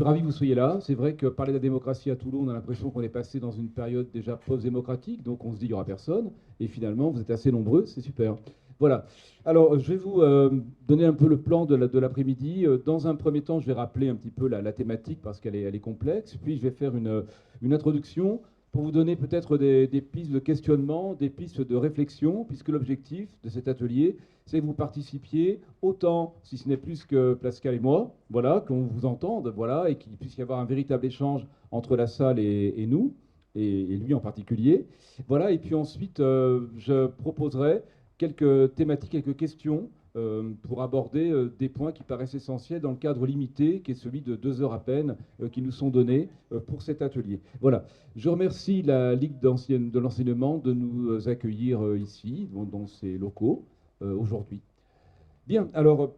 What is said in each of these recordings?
suis ravi que vous soyez là. C'est vrai que parler de la démocratie à Toulon, on a l'impression qu'on est passé dans une période déjà post-démocratique, donc on se dit qu'il n'y aura personne. Et finalement, vous êtes assez nombreux, c'est super. Voilà. Alors, je vais vous donner un peu le plan de l'après-midi. Dans un premier temps, je vais rappeler un petit peu la thématique parce elle est complexe. Puis, je vais faire une introduction pour vous donner peut-être des pistes de questionnement, des pistes de réflexion, puisque l'objectif de cet atelier, c'est que vous participiez autant, si ce n'est plus que Pascal et moi, voilà, qu'on vous entende, voilà, et qu'il puisse y avoir un véritable échange entre la salle et nous, et lui en particulier. Voilà, et puis ensuite, je proposerai quelques thématiques, quelques questions pour aborder des points qui paraissent essentiels dans le cadre limité, qui est celui de 2 heures à peine, qui nous sont donnés pour cet atelier. Voilà. Je remercie la Ligue de l'enseignement de nous accueillir ici, dans ces locaux, aujourd'hui. Bien, alors,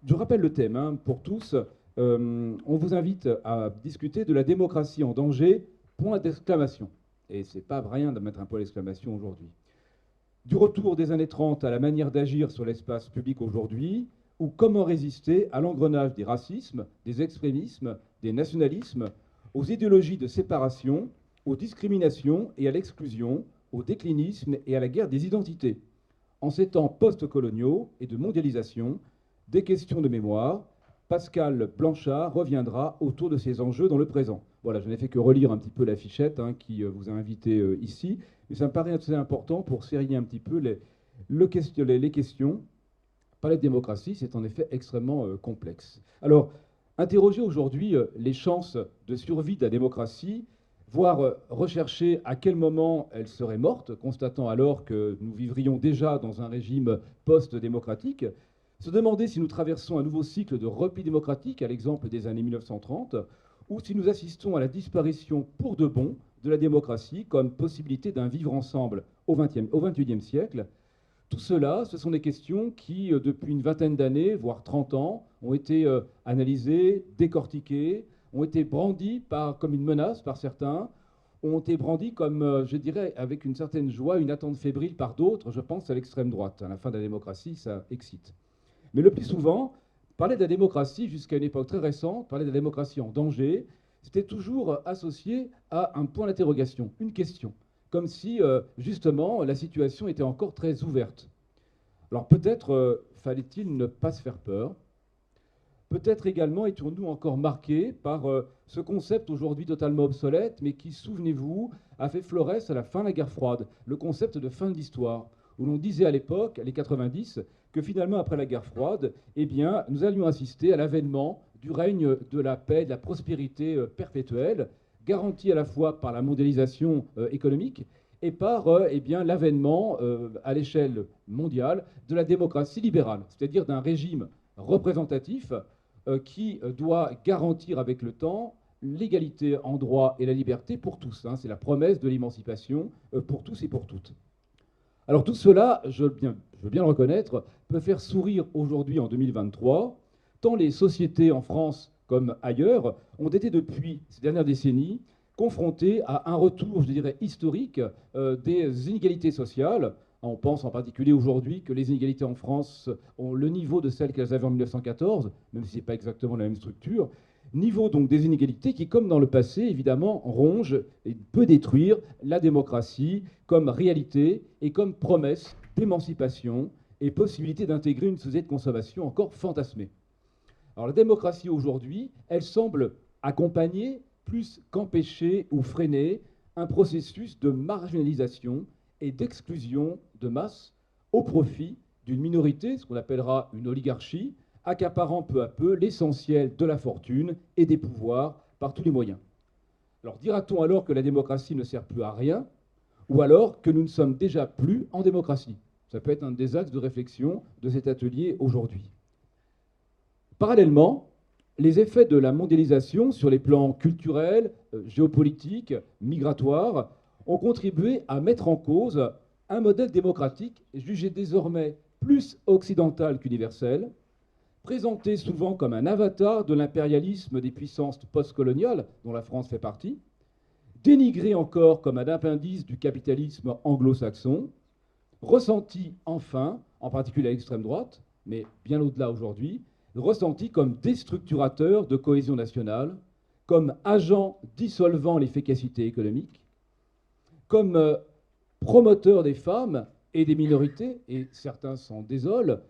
je rappelle le thème hein, pour tous. On vous invite à discuter de la démocratie en danger, point d'exclamation. Et c'est pas rien de mettre un point d'exclamation aujourd'hui. Du retour des années 30 à la manière d'agir sur l'espace public aujourd'hui, ou comment résister à l'engrenage des racismes, des extrémismes, des nationalismes, aux idéologies de séparation, aux discriminations et à l'exclusion, au déclinisme et à la guerre des identités. En ces temps post-coloniaux et de mondialisation, des questions de mémoire, Pascal Blanchard reviendra autour de ces enjeux dans le présent. Voilà, je n'ai fait que relire un petit peu l'affichette hein, qui vous a invité ici, mais ça me paraît assez important pour serrer un petit peu les questions. Parler de démocratie, c'est en effet extrêmement complexe. Alors, interroger aujourd'hui les chances de survie de la démocratie, voire rechercher à quel moment elle serait morte, constatant alors que nous vivrions déjà dans un régime post-démocratique, se demander si nous traversons un nouveau cycle de repli démocratique, à l'exemple des années 1930, ou si nous assistons à la disparition pour de bon de la démocratie comme possibilité d'un vivre ensemble au XXIe siècle. Tout cela, ce sont des questions qui, depuis une vingtaine d'années, voire 30 ans, ont été analysées, décortiquées, ont été brandies comme une menace par certains, ont été brandies comme, je dirais, avec une certaine joie, une attente fébrile par d'autres. Je pense à l'extrême droite. À la fin de la démocratie, ça excite. Mais le plus souvent, parler de la démocratie, jusqu'à une époque très récente, parler de la démocratie en danger, c'était toujours associé à un point d'interrogation, une question, comme si, justement, la situation était encore très ouverte. Alors peut-être fallait-il ne pas se faire peur. Peut-être également étions-nous encore marqués par ce concept aujourd'hui totalement obsolète, mais qui, souvenez-vous, a fait florès à la fin de la guerre froide, le concept de fin de l'histoire, où l'on disait à l'époque, les 90, que finalement, après la guerre froide, eh bien, nous allions assister à l'avènement du règne de la paix, de la prospérité perpétuelle, garantie à la fois par la mondialisation économique et par eh bien, l'avènement à l'échelle mondiale de la démocratie libérale, c'est-à-dire d'un régime représentatif qui doit garantir avec le temps l'égalité en droit et la liberté pour tous. Hein. C'est la promesse de l'émancipation pour tous et pour toutes. Alors tout cela, je veux bien le reconnaître, peut faire sourire aujourd'hui en 2023, tant les sociétés en France comme ailleurs ont été depuis ces dernières décennies confrontées à un retour, je dirais, historique des inégalités sociales. On pense en particulier aujourd'hui que les inégalités en France ont le niveau de celles qu'elles avaient en 1914, même si ce n'est pas exactement la même structure. Niveau donc des inégalités qui, comme dans le passé, évidemment, ronge et peut détruire la démocratie comme réalité et comme promesse d'émancipation et possibilité d'intégrer une société de consommation encore fantasmée. Alors la démocratie aujourd'hui, elle semble accompagner plus qu'empêcher ou freiner un processus de marginalisation et d'exclusion de masse au profit d'une minorité, ce qu'on appellera une oligarchie, accaparant peu à peu l'essentiel de la fortune et des pouvoirs par tous les moyens. Alors dira-t-on alors que la démocratie ne sert plus à rien, ou alors que nous ne sommes déjà plus en démocratie? Ça peut être un des axes de réflexion de cet atelier aujourd'hui. Parallèlement, les effets de la mondialisation sur les plans culturels, géopolitiques, migratoires, ont contribué à mettre en cause un modèle démocratique jugé désormais plus occidental qu'universel, présenté souvent comme un avatar de l'impérialisme des puissances postcoloniales, dont la France fait partie, dénigré encore comme un appendice du capitalisme anglo-saxon, ressenti enfin, en particulier à l'extrême droite, mais bien au-delà aujourd'hui, ressenti comme déstructurateur de cohésion nationale, comme agent dissolvant l'efficacité économique, comme promoteur des femmes et des minorités, et certains s'en désolent,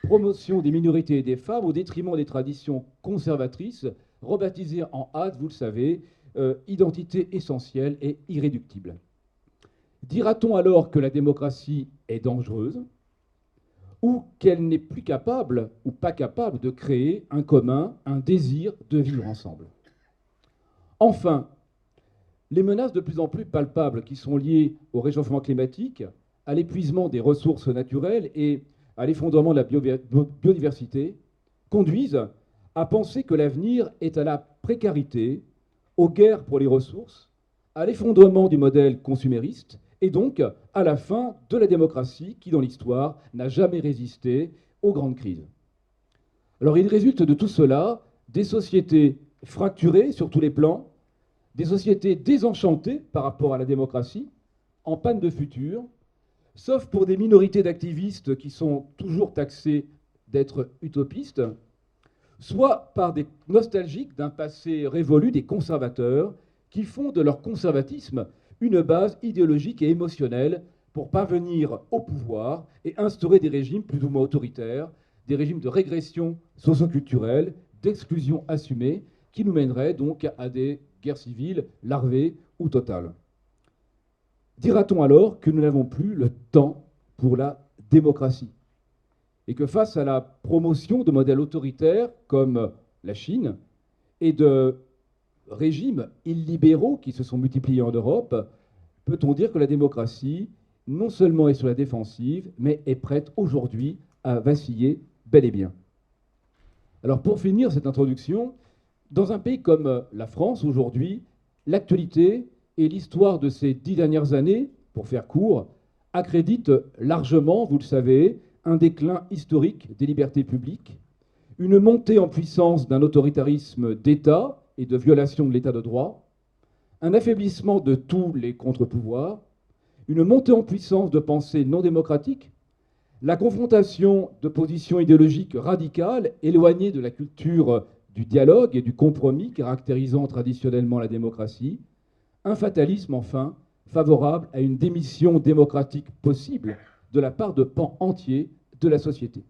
promotion des minorités et des femmes au détriment des traditions conservatrices, rebaptisées en hâte, vous le savez, identité essentielle et irréductible. Dira-t-on alors que la démocratie est dangereuse ou qu'elle n'est plus capable ou pas capable de créer un commun, un désir de vivre ensemble? Enfin, les menaces de plus en plus palpables qui sont liées au réchauffement climatique, à l'épuisement des ressources naturelles et à l'effondrement de la biodiversité conduisent à penser que l'avenir est à la précarité, aux guerres pour les ressources, à l'effondrement du modèle consumériste et donc à la fin de la démocratie qui, dans l'histoire, n'a jamais résisté aux grandes crises. Alors il résulte de tout cela des sociétés fracturées sur tous les plans, des sociétés désenchantées par rapport à la démocratie, en panne de futur, sauf pour des minorités d'activistes qui sont toujours taxés d'être utopistes, soit par des nostalgiques d'un passé révolu, des conservateurs, qui font de leur conservatisme une base idéologique et émotionnelle pour parvenir au pouvoir et instaurer des régimes plus ou moins autoritaires, des régimes de régression socio-culturelle, d'exclusion assumée, qui nous mèneraient donc à des guerres civiles larvées ou totales. Dira-t-on alors que nous n'avons plus le temps pour la démocratie et que face à la promotion de modèles autoritaires comme la Chine et de régimes illibéraux qui se sont multipliés en Europe, peut-on dire que la démocratie non seulement est sur la défensive, mais est prête aujourd'hui à vaciller bel et bien? Alors pour finir cette introduction, dans un pays comme la France aujourd'hui, l'actualité et l'histoire de ces 10 dernières années, pour faire court, accréditent largement, vous le savez, un déclin historique des libertés publiques, une montée en puissance d'un autoritarisme d'État et de violation de l'État de droit, un affaiblissement de tous les contre-pouvoirs, une montée en puissance de pensées non démocratiques, la confrontation de positions idéologiques radicales éloignées de la culture du dialogue et du compromis caractérisant traditionnellement la démocratie, un fatalisme enfin favorable à une démission démocratique possible de la part de pans entiers de la société.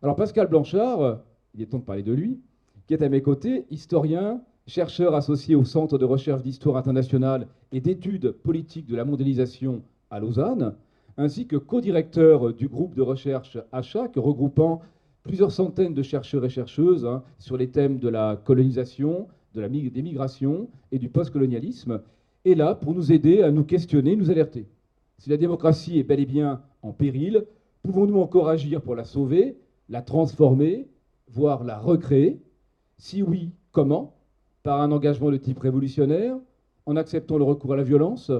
Alors Pascal Blanchard, il est temps de parler de lui, qui est à mes côtés, historien, chercheur associé au Centre de recherche d'histoire internationale et d'études politiques de la mondialisation à Lausanne, ainsi que co-directeur du groupe de recherche HAC, regroupant plusieurs centaines de chercheurs et chercheuses sur les thèmes de la colonisation, des migrations et du postcolonialisme, est là pour nous aider à nous questionner, nous alerter. Si la démocratie est bel et bien en péril, pouvons-nous encore agir pour la sauver, la transformer, voire la recréer? Si oui, comment? Par un engagement de type révolutionnaire, en acceptant le recours à la violence,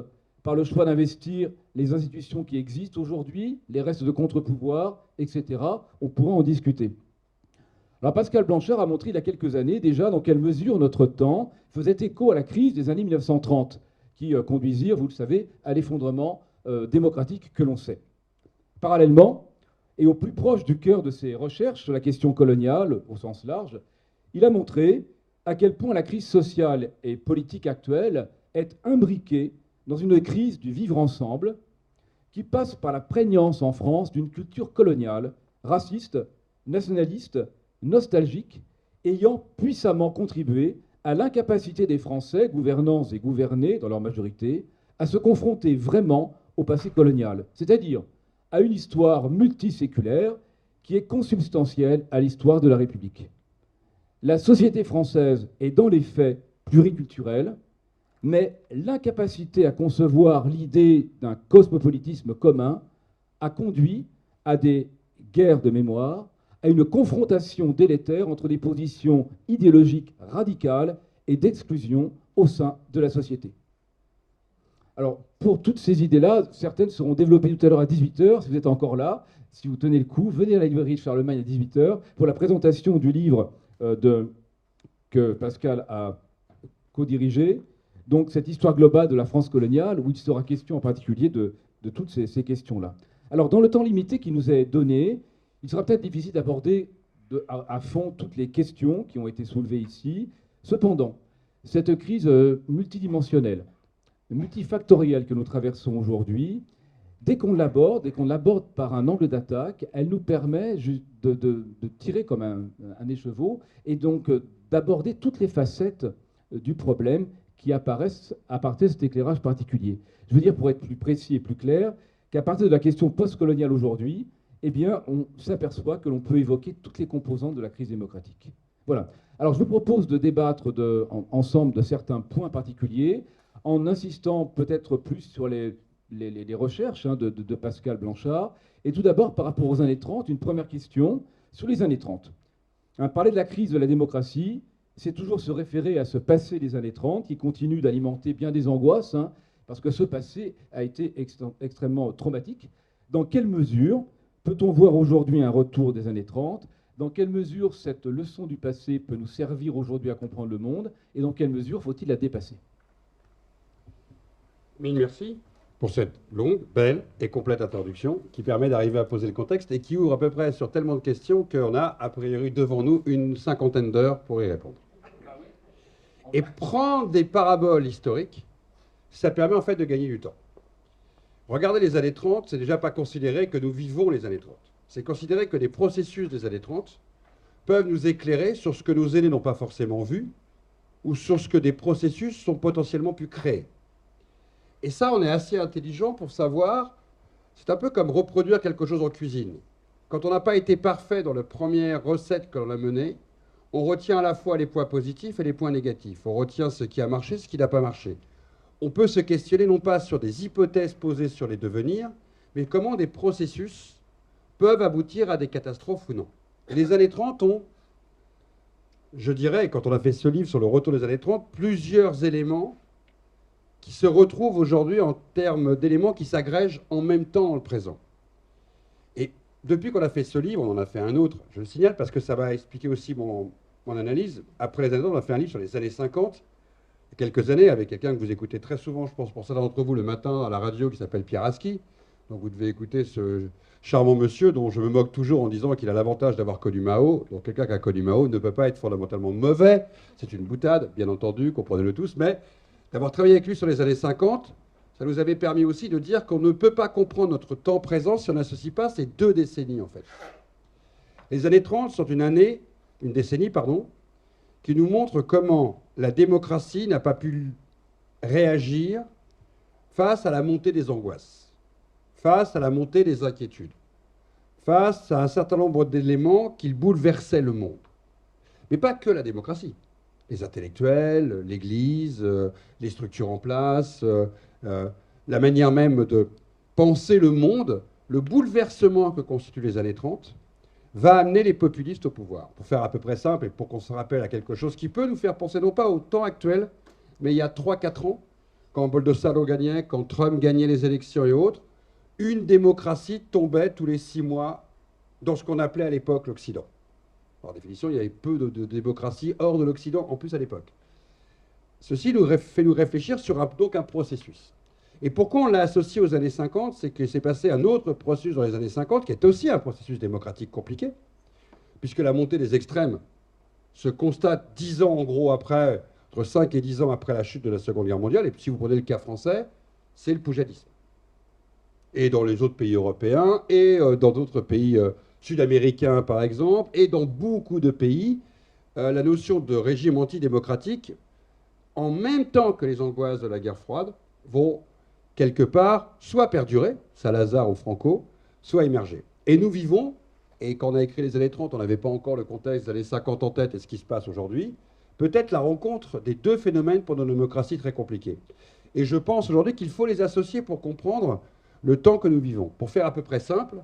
par le choix d'investir les institutions qui existent aujourd'hui, les restes de contre-pouvoir, etc. On pourra en discuter. Alors Pascal Blanchard a montré il y a quelques années déjà dans quelle mesure notre temps faisait écho à la crise des années 1930, qui conduisirent, vous le savez, à l'effondrement démocratique que l'on sait. Parallèlement, et au plus proche du cœur de ses recherches sur la question coloniale au sens large, il a montré à quel point la crise sociale et politique actuelle est imbriquée dans une crise du vivre ensemble qui passe par la prégnance en France d'une culture coloniale, raciste, nationaliste, nostalgique, ayant puissamment contribué à l'incapacité des Français, gouvernants et gouvernés dans leur majorité, à se confronter vraiment au passé colonial, c'est-à-dire à une histoire multiséculaire qui est consubstantielle à l'histoire de la République. La société française est dans les faits pluriculturelle, mais l'incapacité à concevoir l'idée d'un cosmopolitisme commun a conduit à des guerres de mémoire, à une confrontation délétère entre des positions idéologiques radicales et d'exclusion au sein de la société. Alors, pour toutes ces idées-là, certaines seront développées tout à l'heure à 18h. Si vous êtes encore là, si vous tenez le coup, venez à la librairie de Charlemagne à 18h pour la présentation du livre que Pascal a co-dirigé. Donc, cette histoire globale de la France coloniale, où il sera question en particulier de toutes ces questions-là. Alors, dans le temps limité qui nous est donné, il sera peut-être difficile d'aborder à fond toutes les questions qui ont été soulevées ici. Cependant, cette crise multidimensionnelle, multifactorielle que nous traversons aujourd'hui, dès qu'on l'aborde par un angle d'attaque, elle nous permet de tirer comme un écheveau et donc d'aborder toutes les facettes du problème qui apparaissent à partir de cet éclairage particulier. Je veux dire, pour être plus précis et plus clair, qu'à partir de la question postcoloniale aujourd'hui, eh bien, on s'aperçoit que l'on peut évoquer toutes les composantes de la crise démocratique. Voilà. Alors, je vous propose de débattre ensemble de certains points particuliers, en insistant peut-être plus sur les recherches de Pascal Blanchard. Et tout d'abord, par rapport aux années 30, une première question sur les années 30. Parler de la crise de la démocratie, c'est toujours se référer à ce passé des années 30 qui continue d'alimenter bien des angoisses, parce que ce passé a été extrêmement traumatique. Dans quelle mesure peut-on voir aujourd'hui un retour des années 30 ? Dans quelle mesure cette leçon du passé peut nous servir aujourd'hui à comprendre le monde ? Et dans quelle mesure faut-il la dépasser ? Mille merci pour cette longue, belle et complète introduction qui permet d'arriver à poser le contexte et qui ouvre à peu près sur tellement de questions qu'on a a priori devant nous une cinquantaine d'heures pour y répondre. Et prendre des paraboles historiques, ça permet en fait de gagner du temps. Regardez les années 30, c'est déjà pas considérer que nous vivons les années 30. C'est considérer que les processus des années 30 peuvent nous éclairer sur ce que nos aînés n'ont pas forcément vu ou sur ce que des processus sont potentiellement pu créer. Et ça, on est assez intelligent pour savoir, c'est un peu comme reproduire quelque chose en cuisine. Quand on n'a pas été parfait dans la première recette que l'on a menée, on retient à la fois les points positifs et les points négatifs. On retient ce qui a marché, ce qui n'a pas marché. On peut se questionner non pas sur des hypothèses posées sur les devenirs, mais comment des processus peuvent aboutir à des catastrophes ou non. Et les années 30 ont, je dirais, quand on a fait ce livre sur le retour des années 30, plusieurs éléments qui se retrouvent aujourd'hui en termes d'éléments qui s'agrègent en même temps dans le présent. Et depuis qu'on a fait ce livre, on en a fait un autre, je le signale, parce que ça va expliquer aussi mon analyse. Après les années 30, on a fait un livre sur les années 50, il y a quelques années, avec quelqu'un que vous écoutez très souvent, je pense pour certains d'entre vous, le matin à la radio, qui s'appelle Pierre Aski. Donc vous devez écouter ce charmant monsieur dont je me moque toujours en disant qu'il a l'avantage d'avoir connu Mao. Donc quelqu'un qui a connu Mao ne peut pas être fondamentalement mauvais. C'est une boutade, bien entendu, comprenez-le tous, mais d'avoir travaillé avec lui sur les années 50, ça nous avait permis aussi de dire qu'on ne peut pas comprendre notre temps présent si on n'associe pas ces deux décennies, en fait. Les années 30 sont une décennie, qui nous montre comment la démocratie n'a pas pu réagir face à la montée des angoisses, face à la montée des inquiétudes, face à un certain nombre d'éléments qui bouleversaient le monde. Mais pas que la démocratie. Les intellectuels, l'Église, les structures en place, la manière même de penser le monde, le bouleversement que constituent les années 30, va amener les populistes au pouvoir. Pour faire à peu près simple et pour qu'on se rappelle à quelque chose qui peut nous faire penser non pas au temps actuel, mais il y a 3-4 ans, quand Bolsonaro gagnait, quand Trump gagnait les élections et autres, une démocratie tombait tous les 6 mois dans ce qu'on appelait à l'époque l'Occident. Par définition, il y avait peu de démocratie hors de l'Occident, en plus à l'époque. Ceci fait nous réfléchir sur donc un processus. Et pourquoi on l'a associé aux années 50 ? C'est qu'il s'est passé un autre processus dans les années 50, qui est aussi un processus démocratique compliqué, puisque la montée des extrêmes se constate 10 ans en gros après, entre 5 et 10 ans après la chute de la Seconde Guerre mondiale. Et si vous prenez le cas français, c'est le poujadisme. Et dans les autres pays européens, et dans d'autres pays sud-américains par exemple, et dans beaucoup de pays, la notion de régime antidémocratique, en même temps que les angoisses de la guerre froide, vont quelque part soit perdurer, Salazar ou Franco, soit émerger. Et nous vivons, et quand on a écrit les années 30, on n'avait pas encore le contexte des années 50 en tête et ce qui se passe aujourd'hui, peut-être la rencontre des deux phénomènes pour nos démocraties très compliqués. Et je pense aujourd'hui qu'il faut les associer pour comprendre le temps que nous vivons. Pour faire à peu près simple,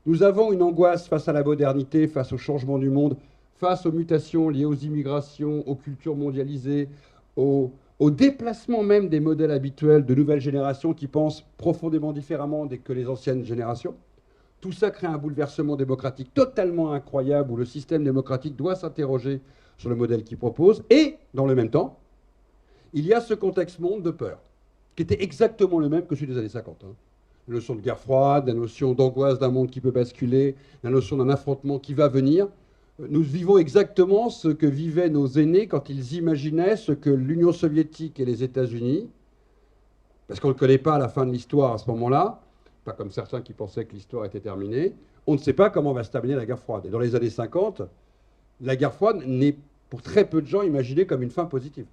nous avons une angoisse face à la modernité, face au changement du monde, face aux mutations liées aux immigrations, aux cultures mondialisées, au déplacement même des modèles habituels de nouvelles générations qui pensent profondément différemment que les anciennes générations. Tout ça crée un bouleversement démocratique totalement incroyable où le système démocratique doit s'interroger sur le modèle qu'il propose. Et, dans le même temps, il y a ce contexte monde de peur, qui était exactement le même que celui des années 50. La notion de guerre froide, la notion d'angoisse d'un monde qui peut basculer, la notion d'un affrontement qui va venir, Nous vivons exactement ce que vivaient nos aînés quand ils imaginaient ce que l'Union soviétique et les États-Unis, parce qu'on ne connaît pas la fin de l'histoire à ce moment-là, pas comme certains qui pensaient que l'histoire était terminée, on ne sait pas comment va se terminer la guerre froide. Et dans les années 50, la guerre froide n'est pour très peu de gens imaginée comme une fin positive.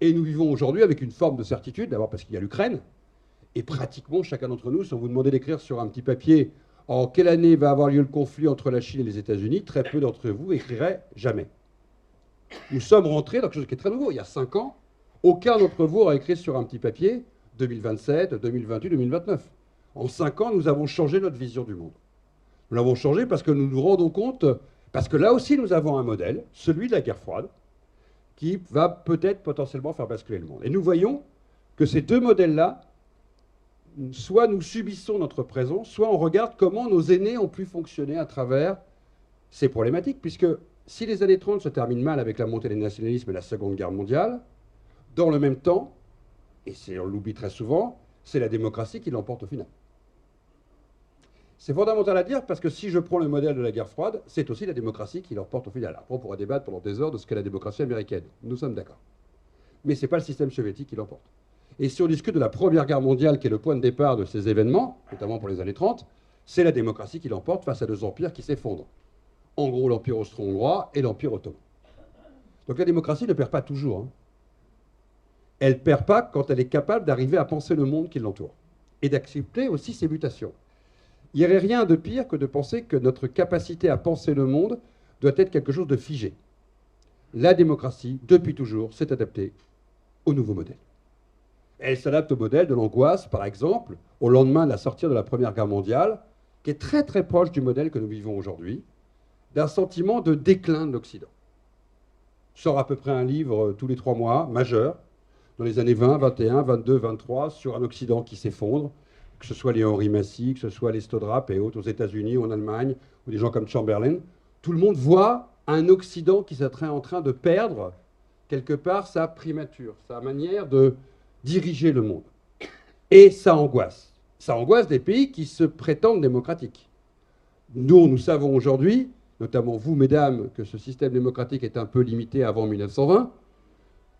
Et nous vivons aujourd'hui avec une forme de certitude, d'abord parce qu'il y a l'Ukraine, et pratiquement chacun d'entre nous, si on vous demandait d'écrire sur un petit papier en quelle année va avoir lieu le conflit entre la Chine et les États-Unis, très peu d'entre vous écriraient jamais. Nous sommes rentrés dans quelque chose qui est très nouveau. Il y a 5 ans, aucun d'entre vous aurait écrit sur un petit papier 2027, 2028, 2029. En 5 ans, nous avons changé notre vision du monde. Nous l'avons changé parce que nous nous rendons compte, parce que là aussi nous avons un modèle, celui de la guerre froide, qui va peut-être potentiellement faire basculer le monde. Et nous voyons que ces deux modèles-là, soit nous subissons notre présent, soit on regarde comment nos aînés ont pu fonctionner à travers ces problématiques, puisque si les années 30 se terminent mal avec la montée des nationalismes et la Seconde Guerre mondiale, dans le même temps, et on l'oublie très souvent, c'est la démocratie qui l'emporte au final. C'est fondamental à dire parce que si je prends le modèle de la guerre froide, c'est aussi la démocratie qui l'emporte au final. Après, on pourra débattre pendant des heures de ce qu'est la démocratie américaine. Nous sommes d'accord. Mais ce n'est pas le système soviétique qui l'emporte. Et si on discute de la Première Guerre mondiale, qui est le point de départ de ces événements, notamment pour les années 30, c'est la démocratie qui l'emporte face à deux empires qui s'effondrent. En gros, l'Empire austro-hongrois et l'Empire ottoman. Donc la démocratie ne perd pas toujours. Hein. Elle ne perd pas quand elle est capable d'arriver à penser le monde qui l'entoure. Et d'accepter aussi ses mutations. Il n'y aurait rien de pire que de penser que notre capacité à penser le monde doit être quelque chose de figé. La démocratie, depuis toujours, s'est adaptée au nouveau modèle. Elle s'adapte au modèle de l'angoisse, par exemple, au lendemain de la sortie de la Première Guerre mondiale, qui est très très proche du modèle que nous vivons aujourd'hui, d'un sentiment de déclin de l'Occident. Sort à peu près un livre tous les 3 mois, majeur, dans les années 20, 21, 22, 23, sur un Occident qui s'effondre, que ce soit les Henri Massy, que ce soit les Stodrap et autres aux États-Unis ou en Allemagne, ou des gens comme Chamberlain. Tout le monde voit un Occident qui serait en train de perdre quelque part sa primature, sa manière de diriger le monde. Et ça angoisse. Ça angoisse des pays qui se prétendent démocratiques. Nous savons aujourd'hui, notamment vous, mesdames, que ce système démocratique est un peu limité avant 1920.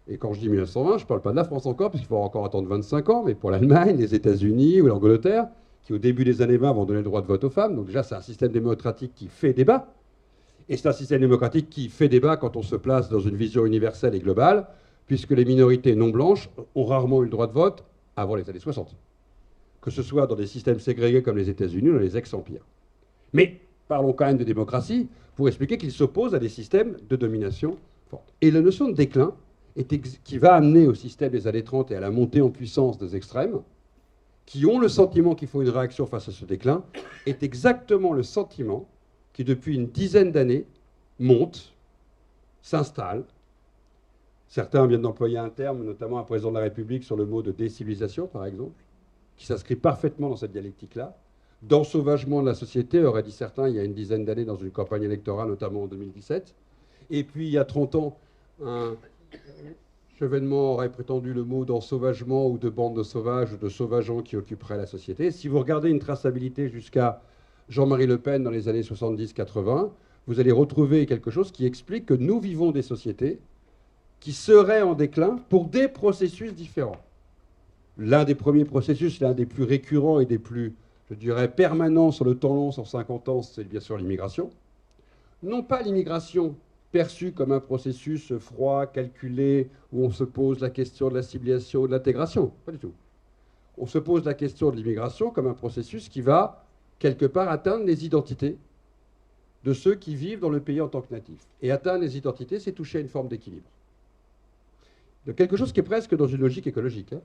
Et quand je dis 1920, je ne parle pas de la France encore, puisqu'il faut encore attendre 25 ans, mais pour l'Allemagne, les États-Unis ou l'Angleterre, qui au début des années 20 vont donner le droit de vote aux femmes. Donc déjà, c'est un système démocratique qui fait débat. Et c'est un système démocratique qui fait débat quand on se place dans une vision universelle et globale, puisque les minorités non blanches ont rarement eu le droit de vote avant les années 60. Que ce soit dans des systèmes ségrégés comme les États-Unis ou dans les ex-empires. Mais parlons quand même de démocratie pour expliquer qu'il s'oppose à des systèmes de domination forte. Et la notion de déclin, qui va amener au système des années 30 et à la montée en puissance des extrêmes, qui ont le sentiment qu'il faut une réaction face à ce déclin, est exactement le sentiment qui, depuis une dizaine d'années, monte, s'installe. Certains viennent d'employer un terme, notamment un président de la République, sur le mot de décivilisation, par exemple, qui s'inscrit parfaitement dans cette dialectique-là. D'ensauvagement de la société, auraient dit certains il y a une dizaine d'années dans une campagne électorale, notamment en 2017. Et puis, il y a 30 ans, un Chevènement aurait prétendu le mot d'ensauvagement ou de bande de sauvages ou de sauvageants qui occuperaient la société. Si vous regardez une traçabilité jusqu'à Jean-Marie Le Pen dans les années 70-80, vous allez retrouver quelque chose qui explique que nous vivons des sociétés qui seraient en déclin pour des processus différents. L'un des premiers processus, l'un des plus récurrents et des plus, je dirais, permanents sur le temps long, sur 50 ans, c'est bien sûr l'immigration. Non pas l'immigration perçue comme un processus froid, calculé, où on se pose la question de l'assimilation ou de l'intégration. Pas du tout. On se pose la question de l'immigration comme un processus qui va, quelque part, atteindre les identités de ceux qui vivent dans le pays en tant que natifs. Et atteindre les identités, c'est toucher à une forme d'équilibre. De quelque chose qui est presque dans une logique écologique. Hein.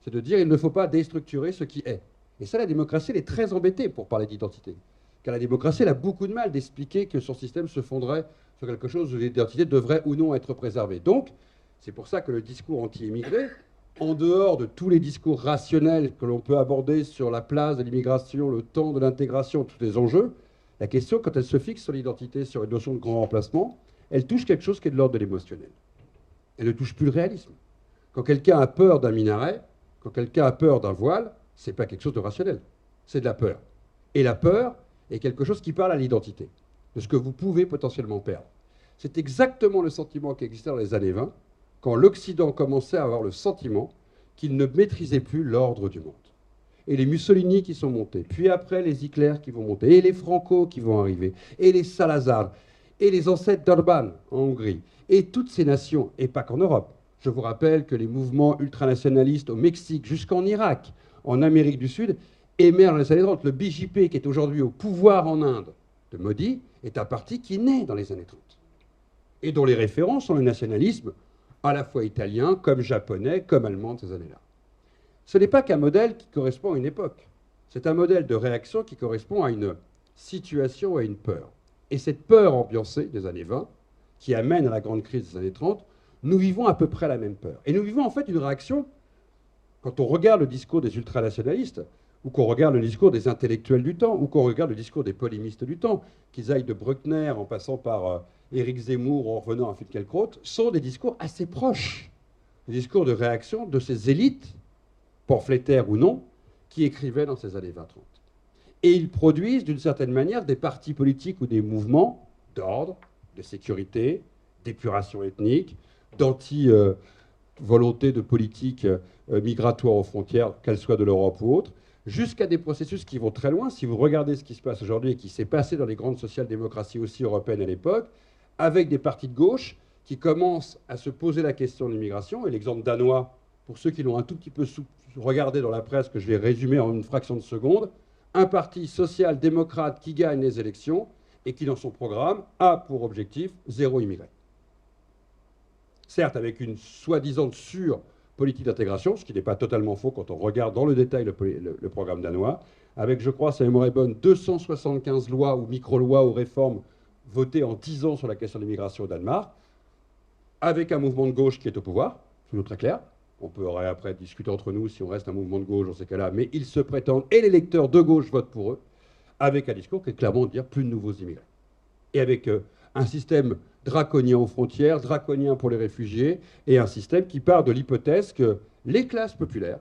C'est de dire qu'il ne faut pas déstructurer ce qui est. Et ça, la démocratie, elle est très embêtée pour parler d'identité. Car la démocratie, elle a beaucoup de mal d'expliquer que son système se fonderait sur quelque chose où l'identité devrait ou non être préservée. Donc, c'est pour ça que le discours anti-immigré, en dehors de tous les discours rationnels que l'on peut aborder sur la place de l'immigration, le temps de l'intégration, tous les enjeux, la question, quand elle se fixe sur l'identité, sur une notion de grand remplacement, elle touche quelque chose qui est de l'ordre de l'émotionnel. Elle ne touche plus le réalisme. Quand quelqu'un a peur d'un minaret, quand quelqu'un a peur d'un voile, ce n'est pas quelque chose de rationnel, c'est de la peur. Et la peur est quelque chose qui parle à l'identité. de ce que vous pouvez potentiellement perdre. C'est exactement le sentiment qui existait dans les années 20, quand l'Occident commençait à avoir le sentiment qu'il ne maîtrisait plus l'ordre du monde. Et les Mussolini qui sont montés, puis après les Hitler qui vont monter, et les Franco qui vont arriver, et les Salazar, et les ancêtres d'Orban en Hongrie, et toutes ces nations, et pas qu'en Europe. Je vous rappelle que les mouvements ultranationalistes au Mexique jusqu'en Irak, en Amérique du Sud, émergent dans les années 30. Le BJP, qui est aujourd'hui au pouvoir en Inde, de Modi, est un parti qui naît dans les années 30. Et dont les références sont le nationalisme, à la fois italien, comme japonais, comme allemand de ces années-là. Ce n'est pas qu'un modèle qui correspond à une époque. C'est un modèle de réaction qui correspond à une situation, à une peur. Et cette peur ambiancée des années 20, qui amène à la grande crise des années 30, nous vivons à peu près la même peur. Et nous vivons en fait une réaction, quand on regarde le discours des ultranationalistes, ou qu'on regarde le discours des intellectuels du temps, ou qu'on regarde le discours des polémistes du temps, qu'ils aillent de Bruckner en passant par Éric Zemmour ou en revenant à Finkielkraut, sont des discours assez proches. Des discours de réaction de ces élites, pamphlétaires ou non, qui écrivaient dans ces années 20-30. Et ils produisent d'une certaine manière des partis politiques ou des mouvements d'ordre, de sécurité, d'épuration ethnique, d'anti-volonté de politique migratoire aux frontières, qu'elles soient de l'Europe ou autres, jusqu'à des processus qui vont très loin. Si vous regardez ce qui se passe aujourd'hui et qui s'est passé dans les grandes social-démocraties aussi européennes à l'époque, avec des partis de gauche qui commencent à se poser la question de l'immigration, et l'exemple danois, pour ceux qui l'ont un tout petit peu regardé dans la presse, que je vais résumer en une fraction de seconde, un parti social-démocrate qui gagne les élections et qui, dans son programme, a pour objectif zéro immigré. Certes, avec une soi-disant politique d'intégration, ce qui n'est pas totalement faux quand on regarde dans le détail le programme danois, avec, je crois, ça m'aimerait bonne, 275 lois ou micro-lois ou réformes votées en 10 ans sur la question de l'immigration au Danemark, avec un mouvement de gauche qui est au pouvoir, c'est très clair. On pourrait après discuter entre nous si on reste un mouvement de gauche dans ces cas-là, mais ils se prétendent, et les électeurs de gauche votent pour eux, avec un discours qui est clairement de dire plus de nouveaux immigrés. Et avec un système draconien aux frontières, draconien pour les réfugiés, et un système qui part de l'hypothèse que les classes populaires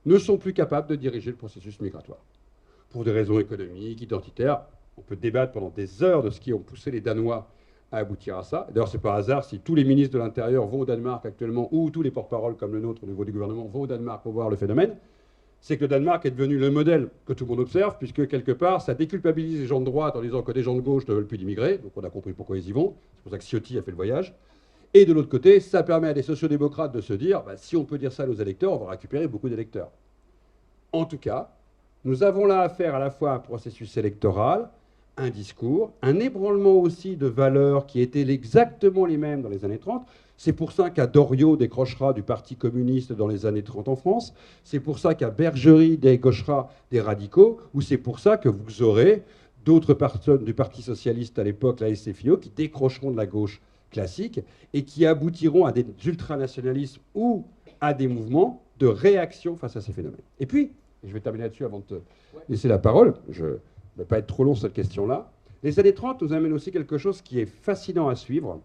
ne sont plus capables de diriger le processus migratoire. Pour des raisons économiques, identitaires, on peut débattre pendant des heures de ce qui ont poussé les Danois à aboutir à ça. D'ailleurs, ce n'est pas hasard si tous les ministres de l'Intérieur vont au Danemark actuellement, ou tous les porte-paroles comme le nôtre au niveau du gouvernement vont au Danemark pour voir le phénomène. C'est que le Danemark est devenu le modèle que tout le monde observe, puisque quelque part, ça déculpabilise les gens de droite en disant que des gens de gauche ne veulent plus d'immigrer, donc on a compris pourquoi ils y vont, c'est pour ça que Ciotti a fait le voyage. Et de l'autre côté, ça permet à des sociodémocrates de se dire, bah, si on peut dire ça à nos électeurs, on va récupérer beaucoup d'électeurs. En tout cas, nous avons là affaire à la fois à un processus électoral, un discours, un ébranlement aussi de valeurs qui étaient exactement les mêmes dans les années 30. C'est pour ça qu'à Doriot décrochera du Parti communiste dans les années 30 en France. C'est pour ça qu'à Bergerie décrochera des radicaux. Ou c'est pour ça que vous aurez d'autres personnes du Parti socialiste à l'époque, la SFIO, qui décrocheront de la gauche classique et qui aboutiront à des ultranationalismes ou à des mouvements de réaction face à ces phénomènes. Et puis, et je vais terminer là-dessus avant de te laisser la parole, je ne vais pas être trop long sur cette question-là, les années 30 nous amènent aussi quelque chose qui est fascinant à suivre,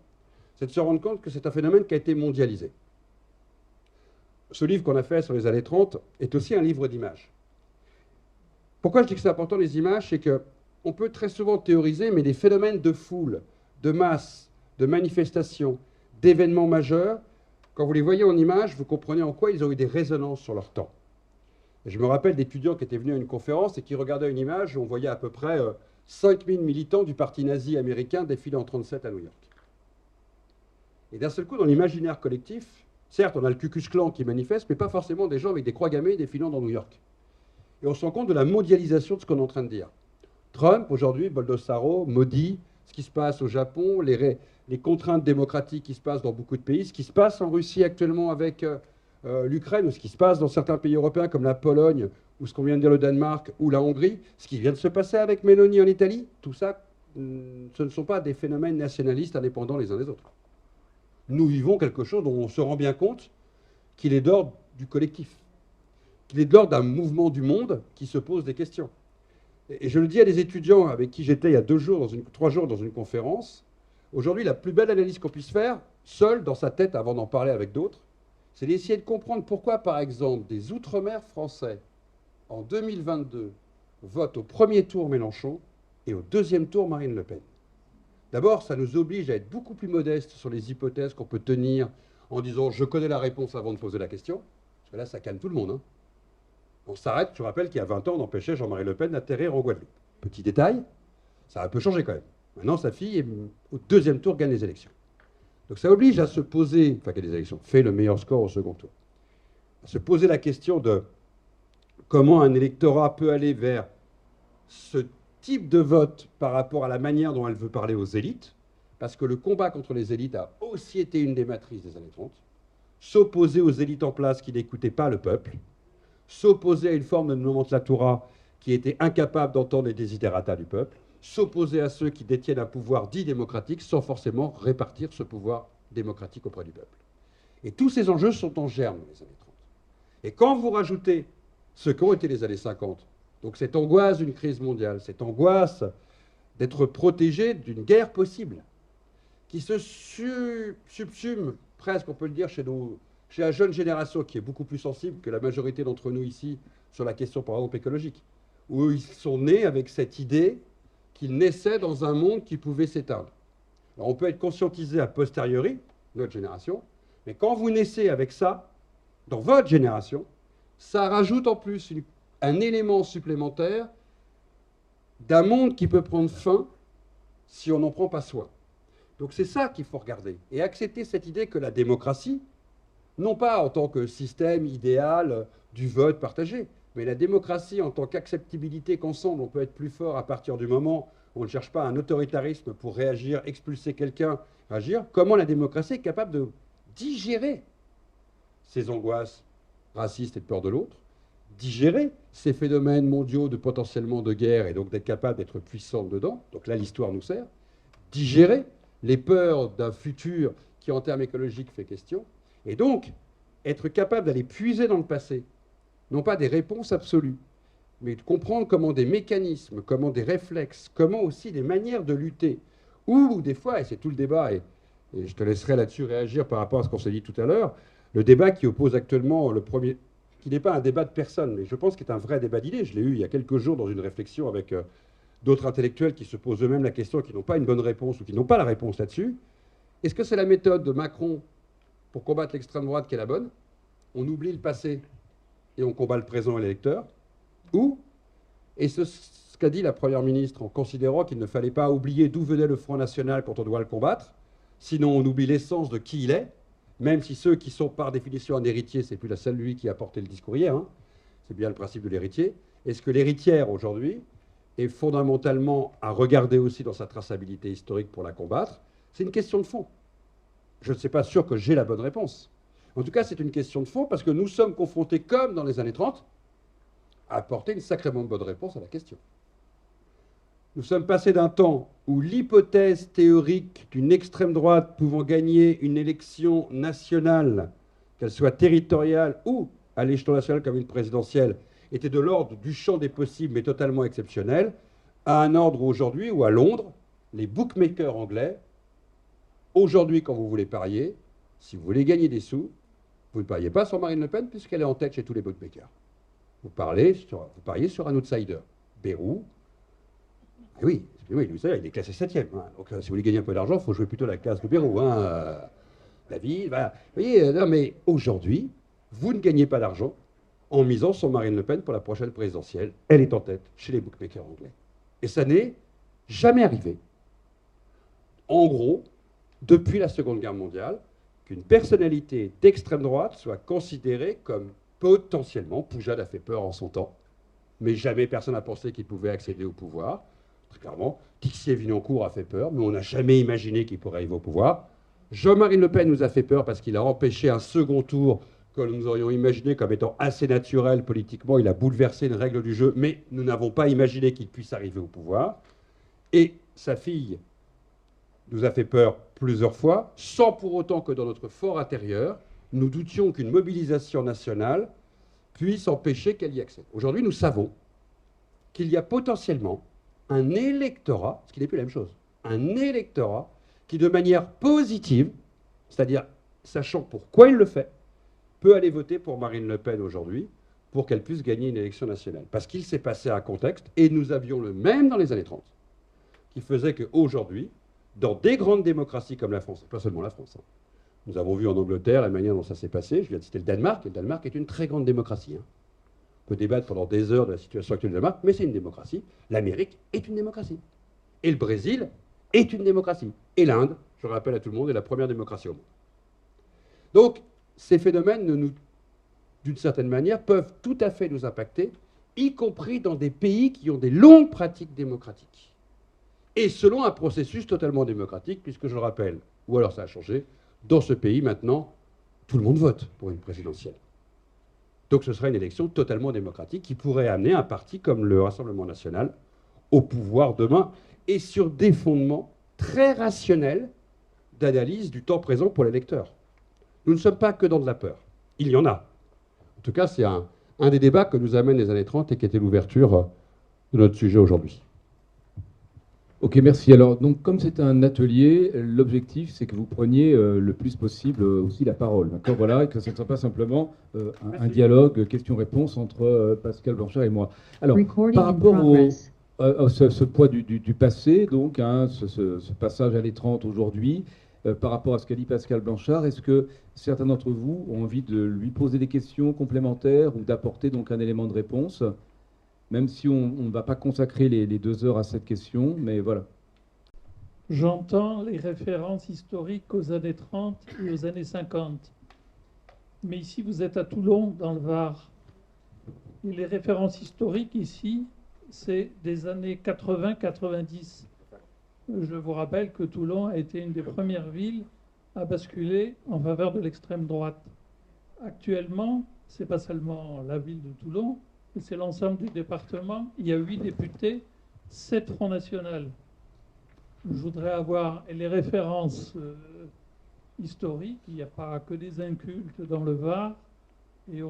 c'est de se rendre compte que c'est un phénomène qui a été mondialisé. Ce livre qu'on a fait sur les années 30 est aussi un livre d'images. Pourquoi je dis que c'est important les images? C'est qu'on peut très souvent théoriser, mais des phénomènes de foule, de masse, de manifestations, d'événements majeurs, quand vous les voyez en images, vous comprenez en quoi ils ont eu des résonances sur leur temps. Et je me rappelle d'étudiants qui étaient venus à une conférence et qui regardaient une image où on voyait à peu près 5000 militants du parti nazi américain défiler en 1937 à New York. Et d'un seul coup, dans l'imaginaire collectif, certes, on a le Ku Klux Klan qui manifeste, mais pas forcément des gens avec des croix gammées défilant dans New York. Et on se rend compte de la mondialisation de ce qu'on est en train de dire. Trump, aujourd'hui, Bolsonaro, Modi, ce qui se passe au Japon, les contraintes démocratiques qui se passent dans beaucoup de pays, ce qui se passe en Russie actuellement avec l'Ukraine, ou ce qui se passe dans certains pays européens comme la Pologne, ou ce qu'on vient de dire le Danemark, ou la Hongrie, ce qui vient de se passer avec Meloni en Italie, tout ça, ce ne sont pas des phénomènes nationalistes indépendants les uns des autres. Nous vivons quelque chose dont on se rend bien compte qu'il est d'ordre du collectif, qu'il est de l'ordre d'un mouvement du monde qui se pose des questions. Et je le dis à des étudiants avec qui j'étais il y a 3 jours dans une conférence, aujourd'hui la plus belle analyse qu'on puisse faire, seul dans sa tête avant d'en parler avec d'autres, c'est d'essayer de comprendre pourquoi, par exemple, des Outre-mer français, en 2022, votent au premier tour Mélenchon et au deuxième tour Marine Le Pen. D'abord, ça nous oblige à être beaucoup plus modestes sur les hypothèses qu'on peut tenir en disant « je connais la réponse avant de poser la question », parce que là, ça calme tout le monde. Hein. On s'arrête, je rappelle qu'il y a 20 ans, on empêchait Jean-Marie Le Pen d'atterrir en Guadeloupe. Petit détail, ça a un peu changé quand même. Maintenant, sa fille, au deuxième tour, gagne les élections. Donc ça oblige à se poser, enfin, gagne les élections, fait le meilleur score au second tour, à se poser la question de comment un électorat peut aller vers ce type de vote par rapport à la manière dont elle veut parler aux élites, parce que le combat contre les élites a aussi été une des matrices des années 30, s'opposer aux élites en place qui n'écoutaient pas le peuple, s'opposer à une forme de nomenclatura qui était incapable d'entendre les desiderata du peuple, s'opposer à ceux qui détiennent un pouvoir dit démocratique sans forcément répartir ce pouvoir démocratique auprès du peuple. Et tous ces enjeux sont en germe dans les années 30. Et quand vous rajoutez ce qu'ont été les années 50, donc cette angoisse d'une crise mondiale, cette angoisse d'être protégé d'une guerre possible, qui se subsume presque, on peut le dire, chez la jeune génération qui est beaucoup plus sensible que la majorité d'entre nous ici sur la question, par exemple, écologique, où ils sont nés avec cette idée qu'ils naissaient dans un monde qui pouvait s'éteindre. Alors on peut être conscientisé a posteriori, notre génération, mais quand vous naissez avec ça, dans votre génération, ça rajoute en plus un élément supplémentaire d'un monde qui peut prendre fin si on n'en prend pas soin. Donc c'est ça qu'il faut regarder. Et accepter cette idée que la démocratie, non pas en tant que système idéal du vote partagé, mais la démocratie en tant qu'acceptabilité qu'ensemble on peut être plus fort à partir du moment où on ne cherche pas un autoritarisme pour réagir, expulser quelqu'un, agir, comment la démocratie est capable de digérer ces angoisses racistes et de peur de l'autre, digérer ces phénomènes mondiaux de potentiellement de guerre et donc d'être capable d'être puissante dedans, donc là l'histoire nous sert, digérer les peurs d'un futur qui en termes écologiques fait question, et donc être capable d'aller puiser dans le passé, non pas des réponses absolues, mais de comprendre comment des mécanismes, comment des réflexes, comment aussi des manières de lutter, ou des fois, et c'est tout le débat, et je te laisserai là-dessus réagir par rapport à ce qu'on s'est dit tout à l'heure, le débat qui oppose actuellement le premier, qui n'est pas un débat de personne, mais je pense qu'il est un vrai débat d'idées. Je l'ai eu il y a quelques jours dans une réflexion avec d'autres intellectuels qui se posent eux-mêmes la question, qui n'ont pas une bonne réponse ou qui n'ont pas la réponse là-dessus. Est-ce que c'est la méthode de Macron pour combattre l'extrême droite qui est la bonne? On oublie le passé et on combat le présent et l'électeur. Ou est-ce ce qu'a dit la Première ministre en considérant qu'il ne fallait pas oublier d'où venait le Front National quand on doit le combattre, sinon on oublie l'essence de qui il est, même si ceux qui sont par définition un héritier, c'est plus la seule lui qui a porté le discours hier, hein. C'est bien le principe de l'héritier. Est-ce que l'héritière aujourd'hui est fondamentalement à regarder aussi dans sa traçabilité historique pour la combattre? C'est une question de fond. Je ne suis pas sûr que j'ai la bonne réponse. En tout cas, c'est une question de fond parce que nous sommes confrontés, comme dans les années 30, à apporter une sacrément bonne réponse à la question. Nous sommes passés d'un temps où l'hypothèse théorique d'une extrême droite pouvant gagner une élection nationale, qu'elle soit territoriale ou à l'échelon national comme une présidentielle, était de l'ordre du champ des possibles, mais totalement exceptionnel, à un ordre aujourd'hui où, à Londres, les bookmakers anglais, aujourd'hui, quand vous voulez parier, si vous voulez gagner des sous, vous ne pariez pas sur Marine Le Pen puisqu'elle est en tête chez tous les bookmakers. Vous pariez sur un outsider. Bayrou. Oui, vous savez, il est classé 7e. Hein. Donc, si vous voulez gagner un peu d'argent, il faut jouer plutôt la classe de Bayrou. Hein. David, voilà. Vous voyez, non, mais aujourd'hui, vous ne gagnez pas d'argent en misant sur Marine Le Pen pour la prochaine présidentielle. Elle est en tête chez les bookmakers anglais. Et ça n'est jamais arrivé. En gros, depuis la Seconde Guerre mondiale, qu'une personnalité d'extrême droite soit considérée comme potentiellement, Poujade a fait peur en son temps, mais jamais personne n'a pensé qu'il pouvait accéder au pouvoir. Très clairement, Tixier-Vinoncourt a fait peur, mais on n'a jamais imaginé qu'il pourrait arriver au pouvoir. Jean-Marie Le Pen nous a fait peur parce qu'il a empêché un second tour que nous aurions imaginé comme étant assez naturel politiquement. Il a bouleversé une règle du jeu, mais nous n'avons pas imaginé qu'il puisse arriver au pouvoir. Et sa fille nous a fait peur plusieurs fois, sans pour autant que dans notre fort intérieur, nous doutions qu'une mobilisation nationale puisse empêcher qu'elle y accède. Aujourd'hui, nous savons qu'il y a potentiellement un électorat, ce qui n'est plus la même chose, un électorat qui, de manière positive, c'est-à-dire sachant pourquoi il le fait, peut aller voter pour Marine Le Pen aujourd'hui pour qu'elle puisse gagner une élection nationale. Parce qu'il s'est passé un contexte, et nous avions le même dans les années 30, qui faisait qu'aujourd'hui, dans des grandes démocraties comme la France, pas seulement la France. Hein. Nous avons vu en Angleterre la manière dont ça s'est passé. Je viens de citer le Danemark, et le Danemark est une très grande démocratie. Hein. On peut débattre pendant des heures de la situation actuelle du Danemark, mais c'est une démocratie. L'Amérique est une démocratie. Et le Brésil est une démocratie. Et l'Inde, je rappelle à tout le monde, est la première démocratie au monde. Donc, ces phénomènes, d'une certaine manière, peuvent tout à fait nous impacter, y compris dans des pays qui ont des longues pratiques démocratiques. Et selon un processus totalement démocratique, puisque je le rappelle, ou alors ça a changé, dans ce pays, maintenant, tout le monde vote pour une présidentielle. Donc ce sera une élection totalement démocratique qui pourrait amener un parti comme le Rassemblement national au pouvoir demain, et sur des fondements très rationnels d'analyse du temps présent pour l'électeur. Nous ne sommes pas que dans de la peur. Il y en a. En tout cas, c'est un des débats que nous amènent les années 30 et qui était l'ouverture de notre sujet aujourd'hui. Ok, merci. Alors, donc, comme c'est un atelier, l'objectif, c'est que vous preniez le plus possible aussi la parole. D'accord, voilà, et que ce ne soit pas simplement un dialogue, question-réponse entre Pascal Blanchard et moi. Alors, par rapport ce poids du passé, donc, hein, ce passage à l'E30 aujourd'hui, par rapport à ce qu'a dit Pascal Blanchard, est-ce que certains d'entre vous ont envie de lui poser des questions complémentaires ou d'apporter donc un élément de réponse ? Même si on ne va pas consacrer les 2 heures à cette question, mais voilà. J'entends les références historiques aux années 30 et aux années 50. Mais ici, vous êtes à Toulon, dans le Var. Et les références historiques ici, c'est des années 80-90. Je vous rappelle que Toulon a été une des premières villes à basculer en faveur de l'extrême droite. Actuellement, ce n'est pas seulement la ville de Toulon, c'est l'ensemble du département. Il y a 8 députés, 7 Front National. Je voudrais avoir les références historiques. Il n'y a pas que des incultes dans le Var. Et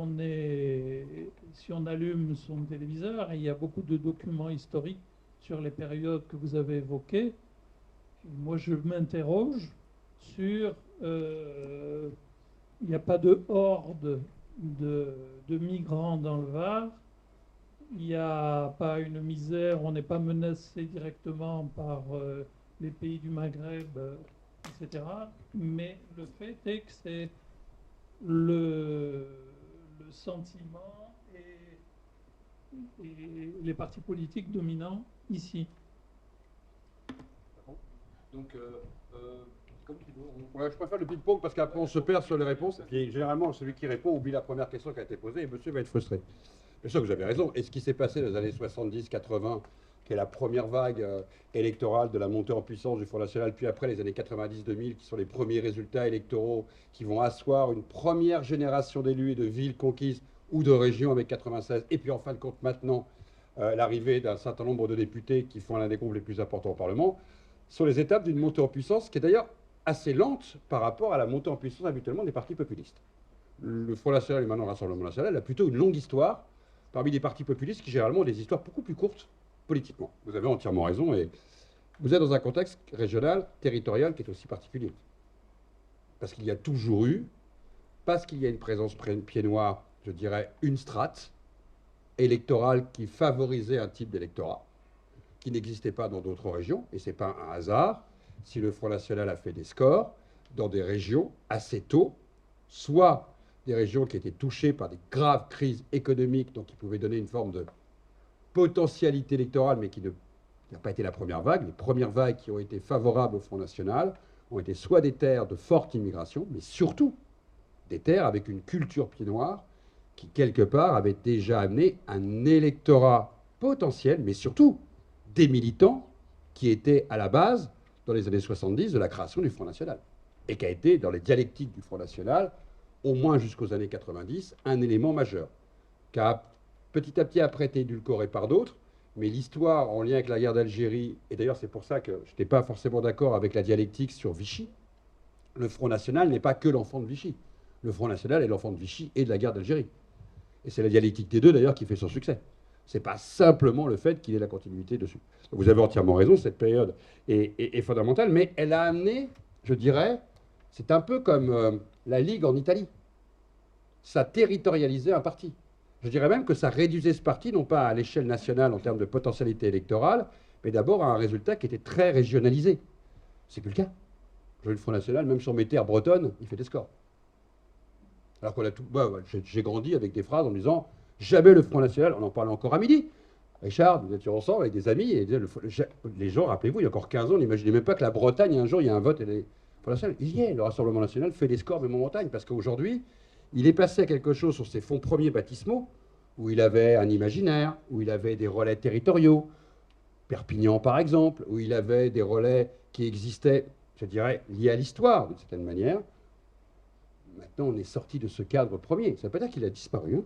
si on allume son téléviseur, il y a beaucoup de documents historiques sur les périodes que vous avez évoquées. Moi, je m'interroge sur... il n'y a pas de horde de migrants dans le Var. Il n'y a pas une misère, on n'est pas menacé directement par les pays du Maghreb, etc. Mais le fait est que c'est le sentiment et les partis politiques dominants ici. Donc, comme tu veux, ouais, je préfère le ping-pong parce qu'après on se perd sur les réponses. Et généralement, celui qui répond oublie la première question qui a été posée et monsieur va être frustré. Bien sûr que vous avez raison. Et ce qui s'est passé dans les années 70-80, qui est la première vague électorale de la montée en puissance du Front National, puis après les années 90-2000, qui sont les premiers résultats électoraux qui vont asseoir une première génération d'élus et de villes conquises ou de régions avec 96, et puis en fin de compte maintenant l'arrivée d'un certain nombre de députés qui font l'un des groupes les plus importants au Parlement, sont les étapes d'une montée en puissance qui est d'ailleurs assez lente par rapport à la montée en puissance habituellement des partis populistes. Le Front National et maintenant le Rassemblement National a plutôt une longue histoire parmi des partis populistes qui généralement ont des histoires beaucoup plus courtes politiquement. Vous avez entièrement raison et vous êtes dans un contexte régional, territorial qui est aussi particulier. Parce qu'il y a toujours eu, parce qu'il y a une présence pied noir, je dirais une strate électorale qui favorisait un type d'électorat qui n'existait pas dans d'autres régions, et ce n'est pas un hasard si le Front National a fait des scores dans des régions assez tôt, soit des régions qui étaient touchées par des graves crises économiques, donc qui pouvaient donner une forme de potentialité électorale, mais qui n'a pas été la première vague. Les premières vagues qui ont été favorables au Front National ont été soit des terres de forte immigration, mais surtout des terres avec une culture pied noir qui, quelque part, avait déjà amené un électorat potentiel, mais surtout des militants qui étaient à la base, dans les années 70, de la création du Front National, et qui a été, dans les dialectiques du Front National, au moins jusqu'aux années 90, un élément majeur, qui a petit à petit après été édulcoré par d'autres, mais l'histoire en lien avec la guerre d'Algérie, et d'ailleurs c'est pour ça que je n'étais pas forcément d'accord avec la dialectique sur Vichy, le Front National n'est pas que l'enfant de Vichy. Le Front National est l'enfant de Vichy et de la guerre d'Algérie. Et c'est la dialectique des deux, d'ailleurs, qui fait son succès. Ce n'est pas simplement le fait qu'il ait la continuité dessus. Vous avez entièrement raison, cette période est fondamentale, mais elle a amené, je dirais, c'est un peu comme la Ligue en Italie. Ça territorialisait un parti. Je dirais même que ça réduisait ce parti, non pas à l'échelle nationale en termes de potentialité électorale, mais d'abord à un résultat qui était très régionalisé. C'est plus le cas. Aujourd'hui, le Front National, même sur mes terres bretonnes, il fait des scores. Alors qu'on a tout. J'ai grandi avec des phrases en me disant jamais le Front National, on en parlait encore à midi. Richard, nous étions ensemble avec des amis, et les gens, rappelez-vous, il y a encore 15 ans, on n'imaginait même pas que la Bretagne, un jour, il y a un vote et les Front National. Il y est, le Rassemblement National fait des scores même en Bretagne, parce qu'aujourd'hui, il est passé à quelque chose sur ses fonds premiers baptismaux, où il avait un imaginaire, où il avait des relais territoriaux, Perpignan par exemple, où il avait des relais qui existaient, je dirais, liés à l'histoire, d'une certaine manière. Maintenant, on est sorti de ce cadre premier. Ça ne veut pas dire qu'il a disparu. Hein.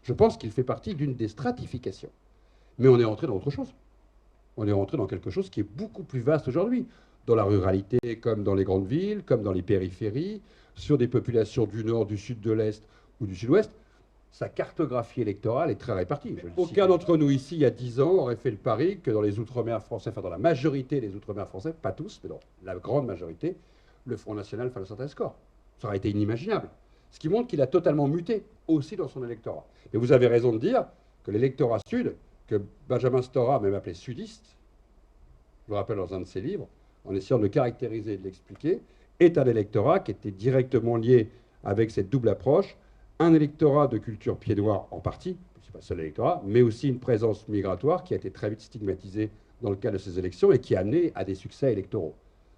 Je pense qu'il fait partie d'une des stratifications. Mais on est rentré dans autre chose. On est rentré dans quelque chose qui est beaucoup plus vaste aujourd'hui. Dans la ruralité, comme dans les grandes villes, comme dans les périphéries, sur des populations du nord, du sud, de l'est ou du sud-ouest. Sa cartographie électorale est très répartie. Aucun d'entre nous ici, il y a 10 ans, aurait fait le pari que dans les Outre-mer français, enfin dans la majorité des Outre-mer français, pas tous, mais dans la grande majorité, le Front National fasse un certain score. Ça aurait été inimaginable. Ce qui montre qu'il a totalement muté, aussi dans son électorat. Et vous avez raison de dire que l'électorat sud, que Benjamin Stora a même appelé sudiste, je vous rappelle dans un de ses livres, en essayant de le caractériser et de l'expliquer, est un électorat qui était directement lié avec cette double approche, un électorat de culture pied-noir en partie, ce n'est pas le seul électorat, mais aussi une présence migratoire qui a été très vite stigmatisée dans le cadre de ces élections et qui a amené à des succès électoraux.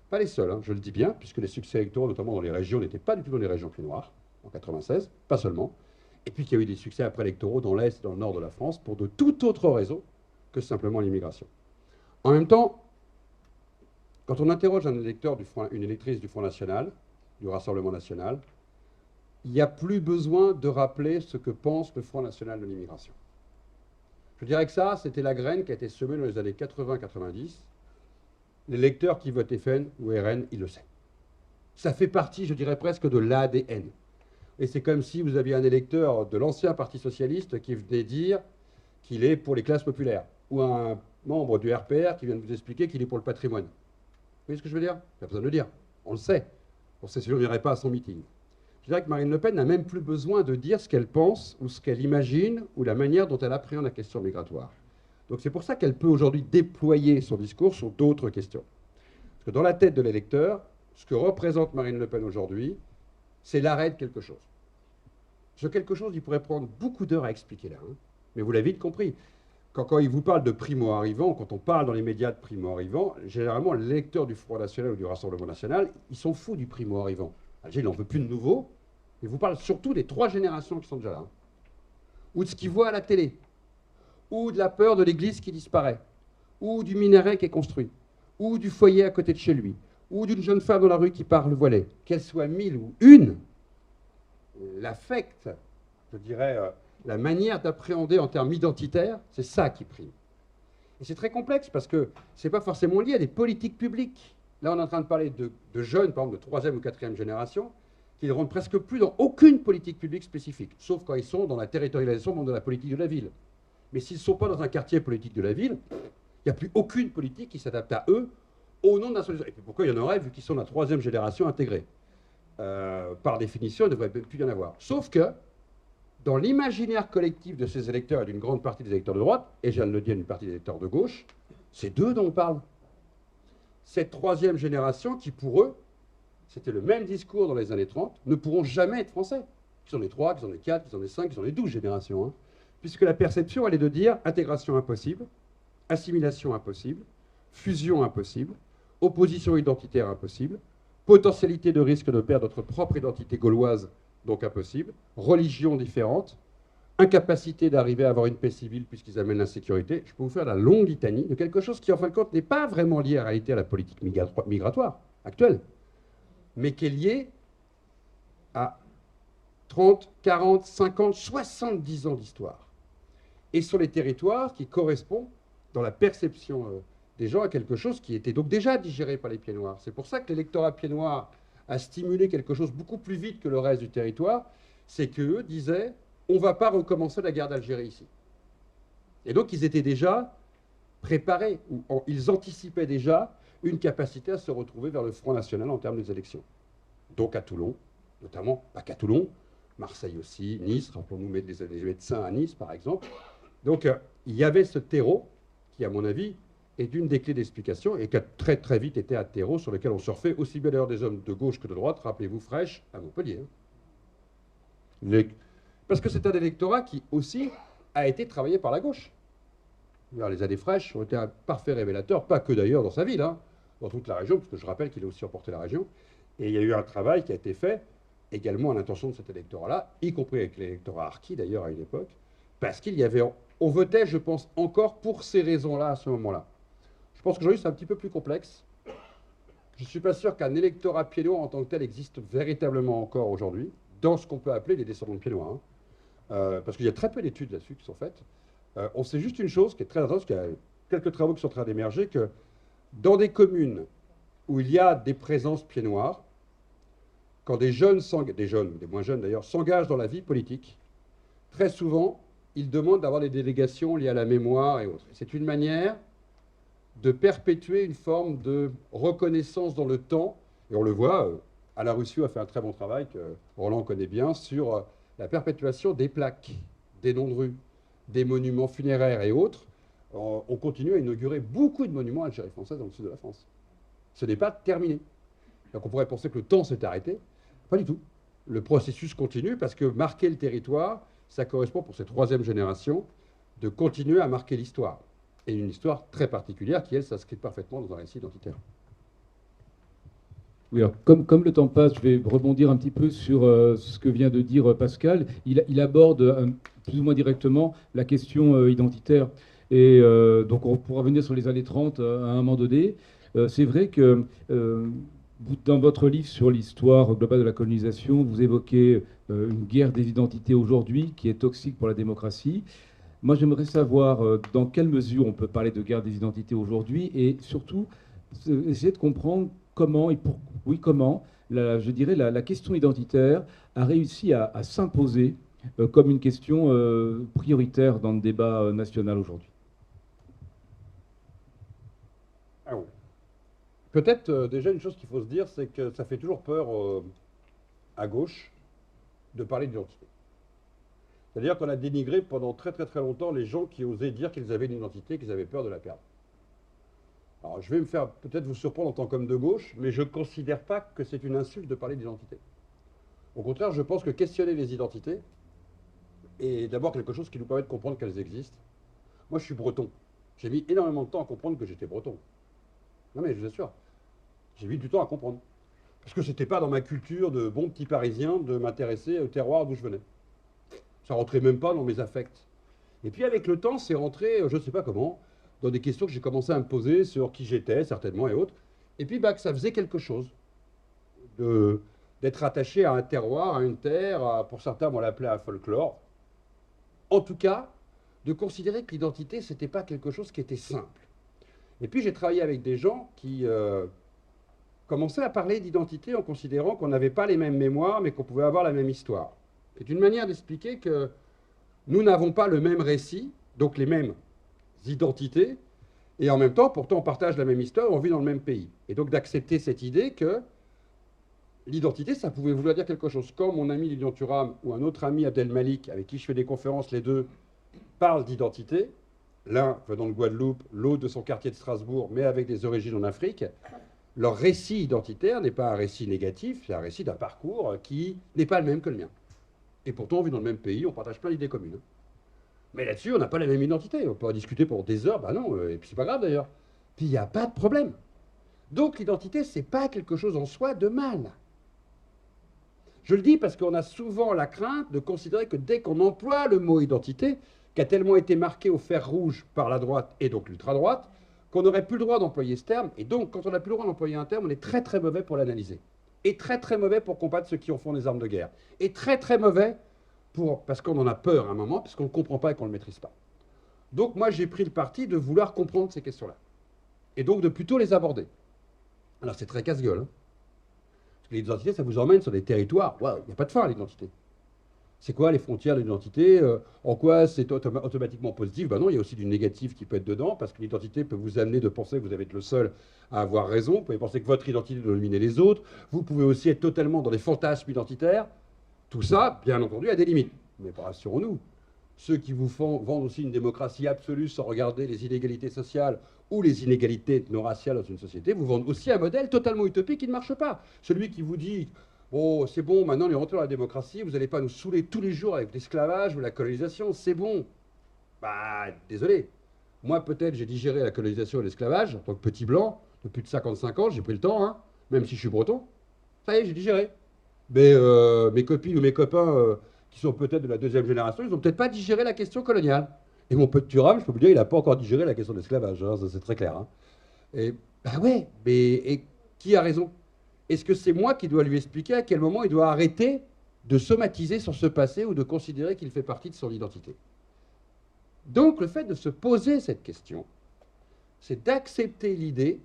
Pas les seuls, hein, je le dis bien, puisque les succès électoraux, notamment dans les régions, n'étaient pas du tout dans les régions pied-noires, en 96, pas seulement. Et puis qu'il y a eu des succès après électoraux dans l'Est et dans le Nord de la France pour de tout autre raison que simplement l'immigration. En même temps, quand on interroge un électeur une électrice du Front National, du Rassemblement National, il n'y a plus besoin de rappeler ce que pense le Front National de l'immigration. Je dirais que ça, c'était la graine qui a été semée dans les années 80-90. L'électeur qui vote FN ou RN, il le sait. Ça fait partie, je dirais presque, de l'ADN. Et c'est comme si vous aviez un électeur de l'ancien Parti Socialiste qui venait dire qu'il est pour les classes populaires, ou un membre du RPR qui vient de vous expliquer qu'il est pour le patrimoine. Vous voyez ce que je veux dire? Il n'y a pas besoin de le dire. On le sait. On sait si on n'irait pas à son meeting. Je dirais que Marine Le Pen n'a même plus besoin de dire ce qu'elle pense, ou ce qu'elle imagine, ou la manière dont elle appréhende la question migratoire. Donc c'est pour ça qu'elle peut aujourd'hui déployer son discours sur d'autres questions. Parce que dans la tête de l'électeur, ce que représente Marine Le Pen aujourd'hui, c'est l'arrêt de quelque chose. Ce quelque chose, il pourrait prendre beaucoup d'heures à expliquer là. Hein. Mais vous l'avez vite compris. Quand il vous parle de primo-arrivants, quand on parle dans les médias de primo-arrivants, généralement, les lecteurs du Front National ou du Rassemblement National, ils sont fous du primo-arrivant. Il n'en veut plus de nouveau. Il vous parle surtout des 3 générations qui sont déjà là. Hein. Ou de ce qu'il voit à la télé. Ou de la peur de l'église qui disparaît. Ou du minaret qui est construit. Ou du foyer à côté de chez lui. Ou d'une jeune femme dans la rue qui parle voilée. Qu'elle soit 1000 ou une, l'affect, je dirais, la manière d'appréhender en termes identitaires, c'est ça qui prime. Et c'est très complexe parce que ce n'est pas forcément lié à des politiques publiques. Là, on est en train de parler de jeunes, par exemple, de 3e ou 4e génération, qui ne rentrent presque plus dans aucune politique publique spécifique, sauf quand ils sont dans la territorialisation de la politique de la ville. Mais s'ils ne sont pas dans un quartier politique de la ville, il n'y a plus aucune politique qui s'adapte à eux au nom de la solution. Et puis pourquoi il y en aurait, vu qu'ils sont la 3e génération intégrée? Par définition, il ne devrait plus y en avoir. Sauf que, dans l'imaginaire collectif de ces électeurs et d'une grande partie des électeurs de droite, et je viens de le dire, d'une partie des électeurs de gauche, c'est d'eux dont on parle. Cette 3e génération qui, pour eux, c'était le même discours dans les années 30, ne pourront jamais être français. Qu'ils en aient 3, qu'ils en aient 4, qu'ils en aient 5, qu'ils en aient 12 générations. Hein. Puisque la perception, elle est de dire intégration impossible, assimilation impossible, fusion impossible, opposition identitaire impossible, potentialité de risque de perdre notre propre identité gauloise, donc impossible, religion différente, incapacité d'arriver à avoir une paix civile puisqu'ils amènent l'insécurité. Je peux vous faire la longue litanie de quelque chose qui, en fin de compte, n'est pas vraiment lié en réalité à la politique migratoire actuelle, mais qui est lié à 30, 40, 50, 70 ans d'histoire. Et sur les territoires qui correspondent, dans la perception des gens, à quelque chose qui était donc déjà digéré par les pieds noirs. C'est pour ça que l'électorat pieds noirs a stimulé quelque chose beaucoup plus vite que le reste du territoire, c'est qu'eux disaient on ne va pas recommencer la guerre d'Algérie ici. Et donc ils étaient déjà préparés, ou ils anticipaient déjà une capacité à se retrouver vers le Front National en termes des élections. Donc à Toulon, notamment, pas qu'à Toulon, Marseille aussi, Nice, rappelons-nous mettre des médecins à Nice par exemple. Donc il y avait ce terreau qui, à mon avis, est une des clés d'explication et qui a très très vite été un terreau sur lequel on surfait aussi bien d'ailleurs des hommes de gauche que de droite. Rappelez-vous Frêche à Montpellier. Parce que c'est un électorat qui aussi a été travaillé par la gauche. Les années Frêche ont été un parfait révélateur, pas que d'ailleurs dans sa ville, hein, dans toute la région, parce que je rappelle qu'il a aussi emporté la région. Et il y a eu un travail qui a été fait également à l'intention de cet électorat-là, y compris avec l'électorat harki d'ailleurs à une époque, parce qu'il y avait... On votait, je pense, encore pour ces raisons-là à ce moment-là. Je pense qu'aujourd'hui, c'est un petit peu plus complexe. Je ne suis pas sûr qu'un électorat pied-noir en tant que tel existe véritablement encore aujourd'hui, dans ce qu'on peut appeler les descendants de pied-noirs. Hein. Parce qu'il y a très peu d'études là-dessus qui sont faites. On sait juste une chose qui est très intéressante, qu'il y a quelques travaux qui sont en train d'émerger, que dans des communes où il y a des présences pieds-noirs, quand des jeunes, des moins jeunes d'ailleurs, s'engagent dans la vie politique, très souvent, ils demandent d'avoir des délégations liées à la mémoire et autres. C'est une manière de perpétuer une forme de reconnaissance dans le temps, et on le voit, Alain Russiou a fait un très bon travail, que Roland connaît bien, sur la perpétuation des plaques, des noms de rues, des monuments funéraires et autres. On continue à inaugurer beaucoup de monuments à l'Algérie française dans le sud de la France. Ce n'est pas terminé. Donc on pourrait penser que le temps s'est arrêté. Pas du tout. Le processus continue parce que marquer le territoire, ça correspond pour cette troisième génération de continuer à marquer l'histoire. Et une histoire très particulière qui, elle, s'inscrit parfaitement dans un récit identitaire. Oui, alors, comme le temps passe, je vais rebondir un petit peu sur ce que vient de dire Pascal. Il aborde plus ou moins directement la question identitaire. Et donc on pourra venir sur les années 30 à un moment donné. C'est vrai que dans votre livre sur l'histoire globale de la colonisation, vous évoquez une guerre des identités aujourd'hui qui est toxique pour la démocratie. Moi, j'aimerais savoir dans quelle mesure on peut parler de guerre des identités aujourd'hui et surtout essayer de comprendre comment je dirais, la question identitaire a réussi à s'imposer comme une question prioritaire dans le débat national aujourd'hui. Ah oui. Peut-être déjà une chose qu'il faut se dire, c'est que ça fait toujours peur à gauche de parler d'identité. C'est-à-dire qu'on a dénigré pendant très très très longtemps les gens qui osaient dire qu'ils avaient une identité, qu'ils avaient peur de la perdre. Alors je vais me faire peut-être vous surprendre en tant qu'homme de gauche, mais je ne considère pas que c'est une insulte de parler d'identité. Au contraire, je pense que questionner les identités est d'abord quelque chose qui nous permet de comprendre qu'elles existent. Moi je suis breton. J'ai mis énormément de temps à comprendre que j'étais breton. Non mais je vous assure, j'ai mis du temps à comprendre. Parce que ce n'était pas dans ma culture de bon petit parisien de m'intéresser au terroir d'où je venais. Ça rentrait même pas dans mes affects. Et puis avec le temps, c'est rentré, je ne sais pas comment, dans des questions que j'ai commencé à me poser sur qui j'étais, certainement, et autres. Et puis que ça faisait quelque chose d'être attaché à un terroir, à une terre, pour certains, on l'appelait un folklore. En tout cas, de considérer que l'identité, ce n'était pas quelque chose qui était simple. Et puis j'ai travaillé avec des gens qui commençaient à parler d'identité en considérant qu'on n'avait pas les mêmes mémoires, mais qu'on pouvait avoir la même histoire. C'est une manière d'expliquer que nous n'avons pas le même récit, donc les mêmes identités, et en même temps, pourtant, on partage la même histoire, on vit dans le même pays. Et donc d'accepter cette idée que l'identité, ça pouvait vouloir dire quelque chose. Comme mon ami Lilian Thuram ou un autre ami Abdel Malik, avec qui je fais des conférences, les deux, parlent d'identité, l'un venant de Guadeloupe, l'autre de son quartier de Strasbourg, mais avec des origines en Afrique, leur récit identitaire n'est pas un récit négatif, c'est un récit d'un parcours qui n'est pas le même que le mien. Et pourtant, on vit dans le même pays, on partage plein d'idées communes. Mais là-dessus, on n'a pas la même identité. On peut en discuter pendant des heures, non, et puis c'est pas grave d'ailleurs. Puis il n'y a pas de problème. Donc l'identité, c'est pas quelque chose en soi de mal. Je le dis parce qu'on a souvent la crainte de considérer que dès qu'on emploie le mot identité, qui a tellement été marqué au fer rouge par la droite et donc l'ultra-droite, qu'on n'aurait plus le droit d'employer ce terme. Et donc, quand on n'a plus le droit d'employer un terme, on est très très mauvais pour l'analyser. Et très très mauvais pour combattre ceux qui en font des armes de guerre. Et très très mauvais parce qu'on en a peur à un moment, parce qu'on ne comprend pas et qu'on ne le maîtrise pas. Donc moi j'ai pris le parti de vouloir comprendre ces questions-là. Et donc de plutôt les aborder. Alors c'est très casse-gueule. Hein, parce que l'identité, ça vous emmène sur des territoires. Waouh, il n'y a pas de fin à l'identité. C'est quoi les frontières de l'identité? En quoi c'est automatiquement positif? Ben non, il y a aussi du négatif qui peut être dedans, parce que l'identité peut vous amener de penser que vous allez être le seul à avoir raison. Vous pouvez penser que votre identité doit dominer les autres. Vous pouvez aussi être totalement dans les fantasmes identitaires. Tout ça, bien entendu, a des limites. Mais rassurons-nous, ceux qui vous vendent aussi une démocratie absolue sans regarder les inégalités sociales ou les inégalités ethno-raciales dans une société vous vendent aussi un modèle totalement utopique qui ne marche pas. Celui qui vous dit « Oh, c'est bon, maintenant on est rentré dans la démocratie, vous n'allez pas nous saouler tous les jours avec l'esclavage ou la colonisation, c'est bon. » Bah, désolé. Moi, peut-être, j'ai digéré la colonisation et l'esclavage en tant que petit blanc, de plus de 55 ans, j'ai pris le temps, hein, même si je suis breton. Ça y est, j'ai digéré. Mais mes copines ou mes copains qui sont peut-être de la deuxième génération, ils n'ont peut-être pas digéré la question coloniale. Et mon pote Thuram, je peux vous dire, il n'a pas encore digéré la question de l'esclavage, hein, ça c'est très clair. Hein. Et bah ouais, mais et qui a raison? Est-ce que c'est moi qui dois lui expliquer à quel moment il doit arrêter de somatiser sur ce passé ou de considérer qu'il fait partie de son identité? Donc le fait de se poser cette question, c'est d'accepter l'idée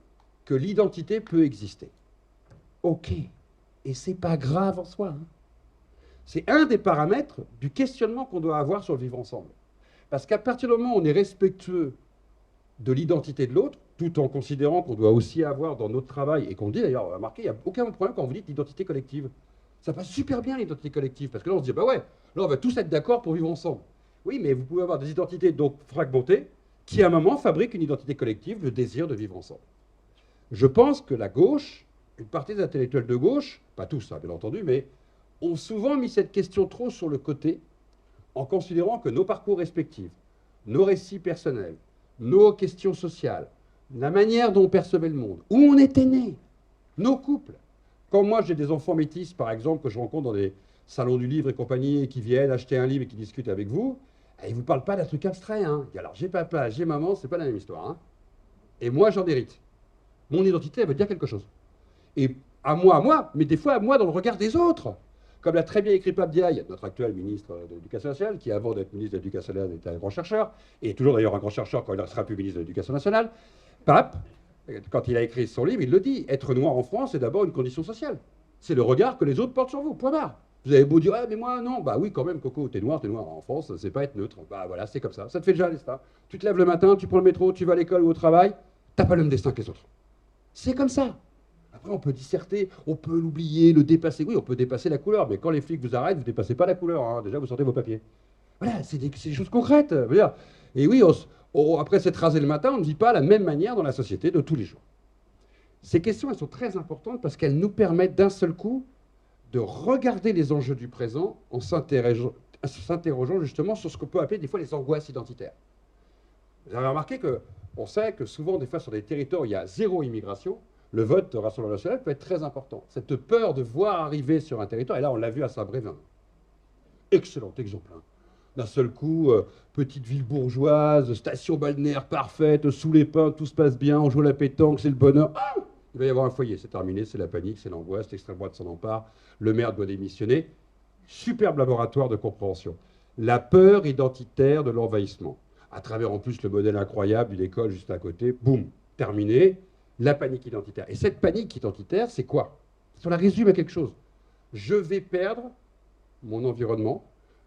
que l'identité peut exister. Ok, et c'est pas grave en soi. Hein. C'est un des paramètres du questionnement qu'on doit avoir sur le vivre ensemble. Parce qu'à partir du moment où on est respectueux de l'identité de l'autre, tout en considérant qu'on doit aussi avoir dans notre travail, et qu'on dit d'ailleurs, remarquez, il n'y a aucun problème quand vous dites l'identité collective. Ça passe super bien l'identité collective, parce que là on se dit, bah ouais, là on va tous être d'accord pour vivre ensemble. Oui, mais vous pouvez avoir des identités donc fragmentées, qui à un moment fabriquent une identité collective, le désir de vivre ensemble. Je pense que la gauche, une partie des intellectuels de gauche, pas tous, hein, bien entendu, mais ont souvent mis cette question trop sur le côté, en considérant que nos parcours respectifs, nos récits personnels, nos questions sociales, la manière dont on percevait le monde, où on était né, nos couples. Quand moi j'ai des enfants métis, par exemple, que je rencontre dans des salons du livre et compagnie, et qui viennent acheter un livre et qui discutent avec vous, ils ne vous parlent pas d'un truc abstrait. Hein. Alors j'ai papa, j'ai maman, c'est pas la même histoire. Hein. Et moi j'en hérite. Mon identité, elle veut dire quelque chose. Et à moi, mais des fois à moi dans le regard des autres. Comme l'a très bien écrit Pape Diaye, notre actuel ministre de l'Éducation nationale, qui avant d'être ministre de l'Éducation nationale était un grand chercheur, et toujours d'ailleurs un grand chercheur quand il sera plus ministre de l'Éducation nationale, Pape, quand il a écrit son livre, il le dit, être noir en France, c'est d'abord une condition sociale. C'est le regard que les autres portent sur vous, point barre. Vous avez beau dire, ah mais moi non, bah oui quand même Coco, t'es noir en France, c'est pas être neutre. Bah voilà, c'est comme ça, ça te fait déjà un destin. Tu te lèves le matin, tu prends le métro, tu vas à l'école ou au travail, t'as pas le même destin que les autres. C'est comme ça. Après, on peut disserter, on peut l'oublier, le dépasser. Oui, on peut dépasser la couleur, mais quand les flics vous arrêtent, vous ne dépassez pas la couleur. Hein. Déjà, vous sortez vos papiers. Voilà, c'est des choses concrètes. Et oui, après s'être rasé le matin, on ne vit pas de la même manière dans la société de tous les jours. Ces questions, elles sont très importantes parce qu'elles nous permettent d'un seul coup de regarder les enjeux du présent en s'interrogeant justement sur ce qu'on peut appeler des fois les angoisses identitaires. Vous avez remarqué qu'on sait que souvent, des fois, sur des territoires où il y a zéro immigration, le vote Rassemblement national peut être très important. Cette peur de voir arriver sur un territoire, et là on l'a vu à Saint-Brévin. Excellent exemple. Hein. D'un seul coup, petite ville bourgeoise, station balnéaire parfaite, sous les pins, tout se passe bien, on joue à la pétanque, c'est le bonheur. Ah, il va y avoir un foyer, c'est terminé, c'est la panique, c'est l'angoisse, l'extrême droite s'en empare, le maire doit démissionner. Superbe laboratoire de compréhension. La peur identitaire de l'envahissement. À travers en plus le modèle incroyable d'une école juste à côté, boum, terminé. La panique identitaire. Et cette panique identitaire, c'est quoi? Si on la résume à quelque chose, je vais perdre mon environnement,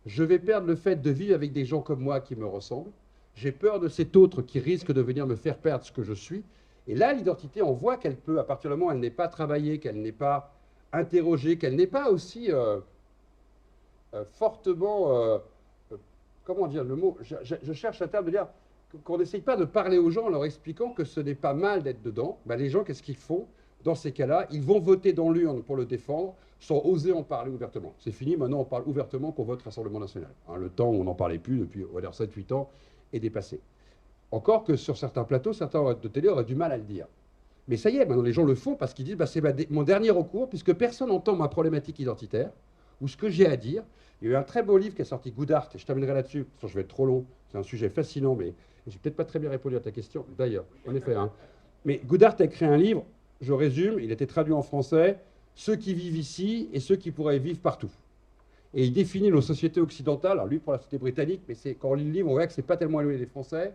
je vais perdre le fait de vivre avec des gens comme moi qui me ressemblent, j'ai peur de cet autre qui risque de venir me faire perdre ce que je suis. Et là, l'identité, on voit qu'elle peut, à partir du moment où elle n'est pas travaillée, qu'elle n'est pas interrogée, qu'elle n'est pas aussi fortement... comment dire le mot? Je cherche un terme de dire... qu'on n'essaye pas de parler aux gens en leur expliquant que ce n'est pas mal d'être dedans, ben les gens, qu'est-ce qu'ils font dans ces cas-là? Ils vont voter dans l'urne pour le défendre sans oser en parler ouvertement. C'est fini, maintenant on parle ouvertement qu'on vote Rassemblement national. Hein, le temps où on n'en parlait plus depuis 7-8 ans est dépassé. Encore que sur certains plateaux, certains de télé auraient du mal à le dire. Mais ça y est, maintenant les gens le font parce qu'ils disent c'est mon dernier recours, puisque personne n'entend ma problématique identitaire, ou ce que j'ai à dire. Il y a eu un très beau livre qui est sorti, Good Art, et je terminerai là-dessus, sinon je vais être trop long, c'est un sujet fascinant, mais j'ai peut-être pas très bien répondu à ta question, d'ailleurs, en effet. Hein. Mais Goodhart a écrit un livre, je résume, il a été traduit en français, ceux qui vivent ici et ceux qui pourraient vivre partout. Et il définit nos sociétés occidentales, alors lui pour la société britannique, mais quand on lit le livre, on voit que c'est pas tellement éloigné des Français.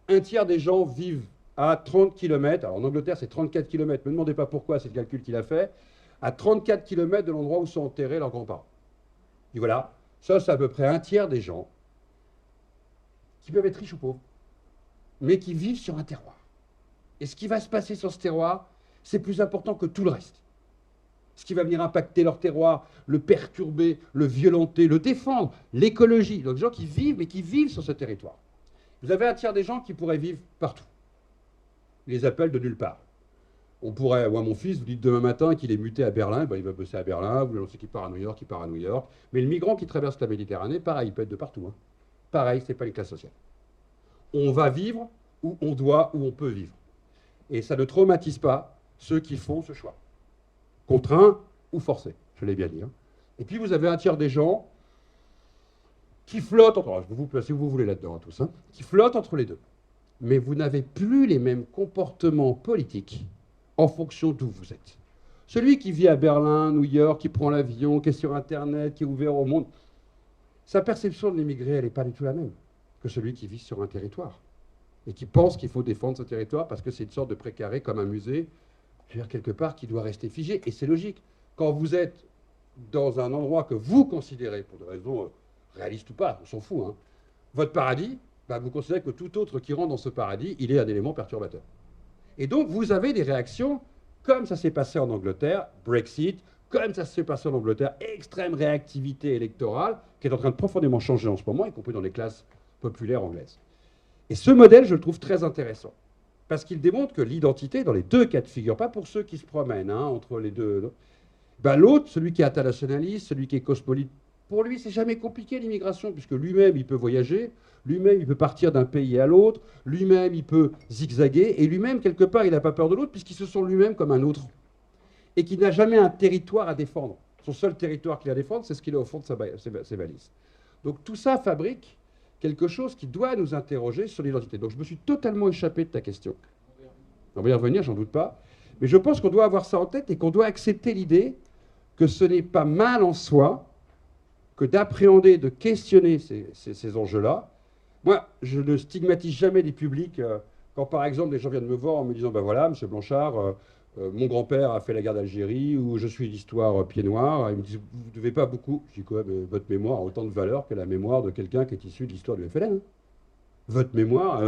Un tiers des gens vivent à 30 km, alors en Angleterre c'est 34 km, ne me demandez pas pourquoi, c'est le calcul qu'il a fait, à 34 km de l'endroit où sont enterrés leurs grands-parents. Et voilà, ça c'est à peu près un tiers des gens qui peuvent être riches ou pauvres, mais qui vivent sur un terroir. Et ce qui va se passer sur ce terroir, c'est plus important que tout le reste. Ce qui va venir impacter leur terroir, le perturber, le violenter, le défendre, l'écologie. Donc des gens qui vivent, mais qui vivent sur ce territoire. Vous avez un tiers des gens qui pourraient vivre partout. il les appelle de nulle part. On pourrait, moi, mon fils, vous dites demain matin qu'il est muté à Berlin, ben, il va bosser à Berlin, vous annoncez qu'il part à New York, il part à New York. Mais le migrant qui traverse la Méditerranée, pareil, il peut être de partout. Hein. Pareil, c'est pas une classe sociale. On va vivre où on doit, où on peut vivre. Et ça ne traumatise pas ceux qui font ce choix. Contraints ou forcés, je l'ai bien dit. Hein. Et puis vous avez un tiers des gens qui flottent entre, vous placez où vous voulez là-dedans, hein, tous, hein, qui flottent entre les deux. Mais vous n'avez plus les mêmes comportements politiques en fonction d'où vous êtes. Celui qui vit à Berlin, New York, qui prend l'avion, qui est sur Internet, qui est ouvert au monde, sa perception de l'immigré, elle n'est pas du tout la même que celui qui vit sur un territoire et qui pense qu'il faut défendre ce territoire parce que c'est une sorte de précaré comme un musée, je veux dire, quelque part, qui doit rester figé. Et c'est logique. Quand vous êtes dans un endroit que vous considérez, pour des raisons réalistes ou pas, on s'en fout, hein, votre paradis, bah, vous considérez que tout autre qui rentre dans ce paradis, il est un élément perturbateur. Et donc, vous avez des réactions, comme ça s'est passé en Angleterre, Brexit, comme ça s'est passé en Angleterre, extrême réactivité électorale, qui est en train de profondément changer en ce moment, y compris dans les classes populaires anglaises. Et ce modèle, je le trouve très intéressant, parce qu'il démontre que l'identité, dans les deux cas de figure, pas pour ceux qui se promènent hein, entre les deux, ben l'autre, celui qui est internationaliste, celui qui est cosmopolite, pour lui, c'est jamais compliqué l'immigration, puisque lui-même, il peut voyager, lui-même, il peut partir d'un pays à l'autre, lui-même, il peut zigzaguer, et lui-même, quelque part, il n'a pas peur de l'autre, puisqu'il se sent lui-même comme un autre, et qu'il n'a jamais un territoire à défendre. Son seul territoire qu'il a à défendre, c'est ce qu'il a au fond de ses valises. Donc tout ça fabrique quelque chose qui doit nous interroger sur l'identité. Donc je me suis totalement échappé de ta question. On va y revenir, j'en doute pas. Mais je pense qu'on doit avoir ça en tête et qu'on doit accepter l'idée que ce n'est pas mal en soi que d'appréhender, de questionner ces enjeux-là. Moi, je ne stigmatise jamais les publics. Quand, par exemple, des gens viennent me voir en me disant « Ben voilà, M. Blanchard, mon grand-père a fait la guerre d'Algérie, ou je suis l'histoire pied noir. » Ils me disent « Vous ne devez pas beaucoup. » Je dis « Quoi, mais votre mémoire a autant de valeur que la mémoire de quelqu'un qui est issu de l'histoire du FLN. Hein. Votre mémoire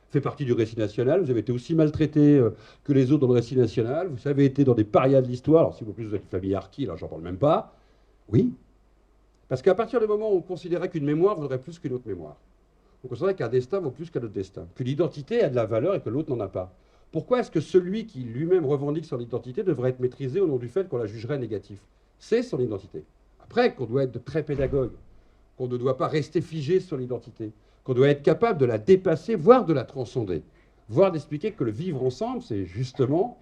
fait partie du récit national. Vous avez été aussi maltraité que les autres dans le récit national. Vous avez été dans des parias de l'histoire. Alors, si vous êtes une famille harkie, là, j'en parle même pas. Oui. Parce qu'à partir du moment où on considérait qu'une mémoire vaudrait plus qu'une autre mémoire, on considérait qu'un destin vaut plus qu'un autre destin, que l'identité a de la valeur et que l'autre n'en a pas. Pourquoi est-ce que celui qui lui-même revendique son identité devrait être maîtrisé au nom du fait qu'on la jugerait négative? C'est son identité. Après, qu'on doit être de très pédagogue, qu'on ne doit pas rester figé sur l'identité, qu'on doit être capable de la dépasser, voire de la transcender, voire d'expliquer que le vivre ensemble, c'est justement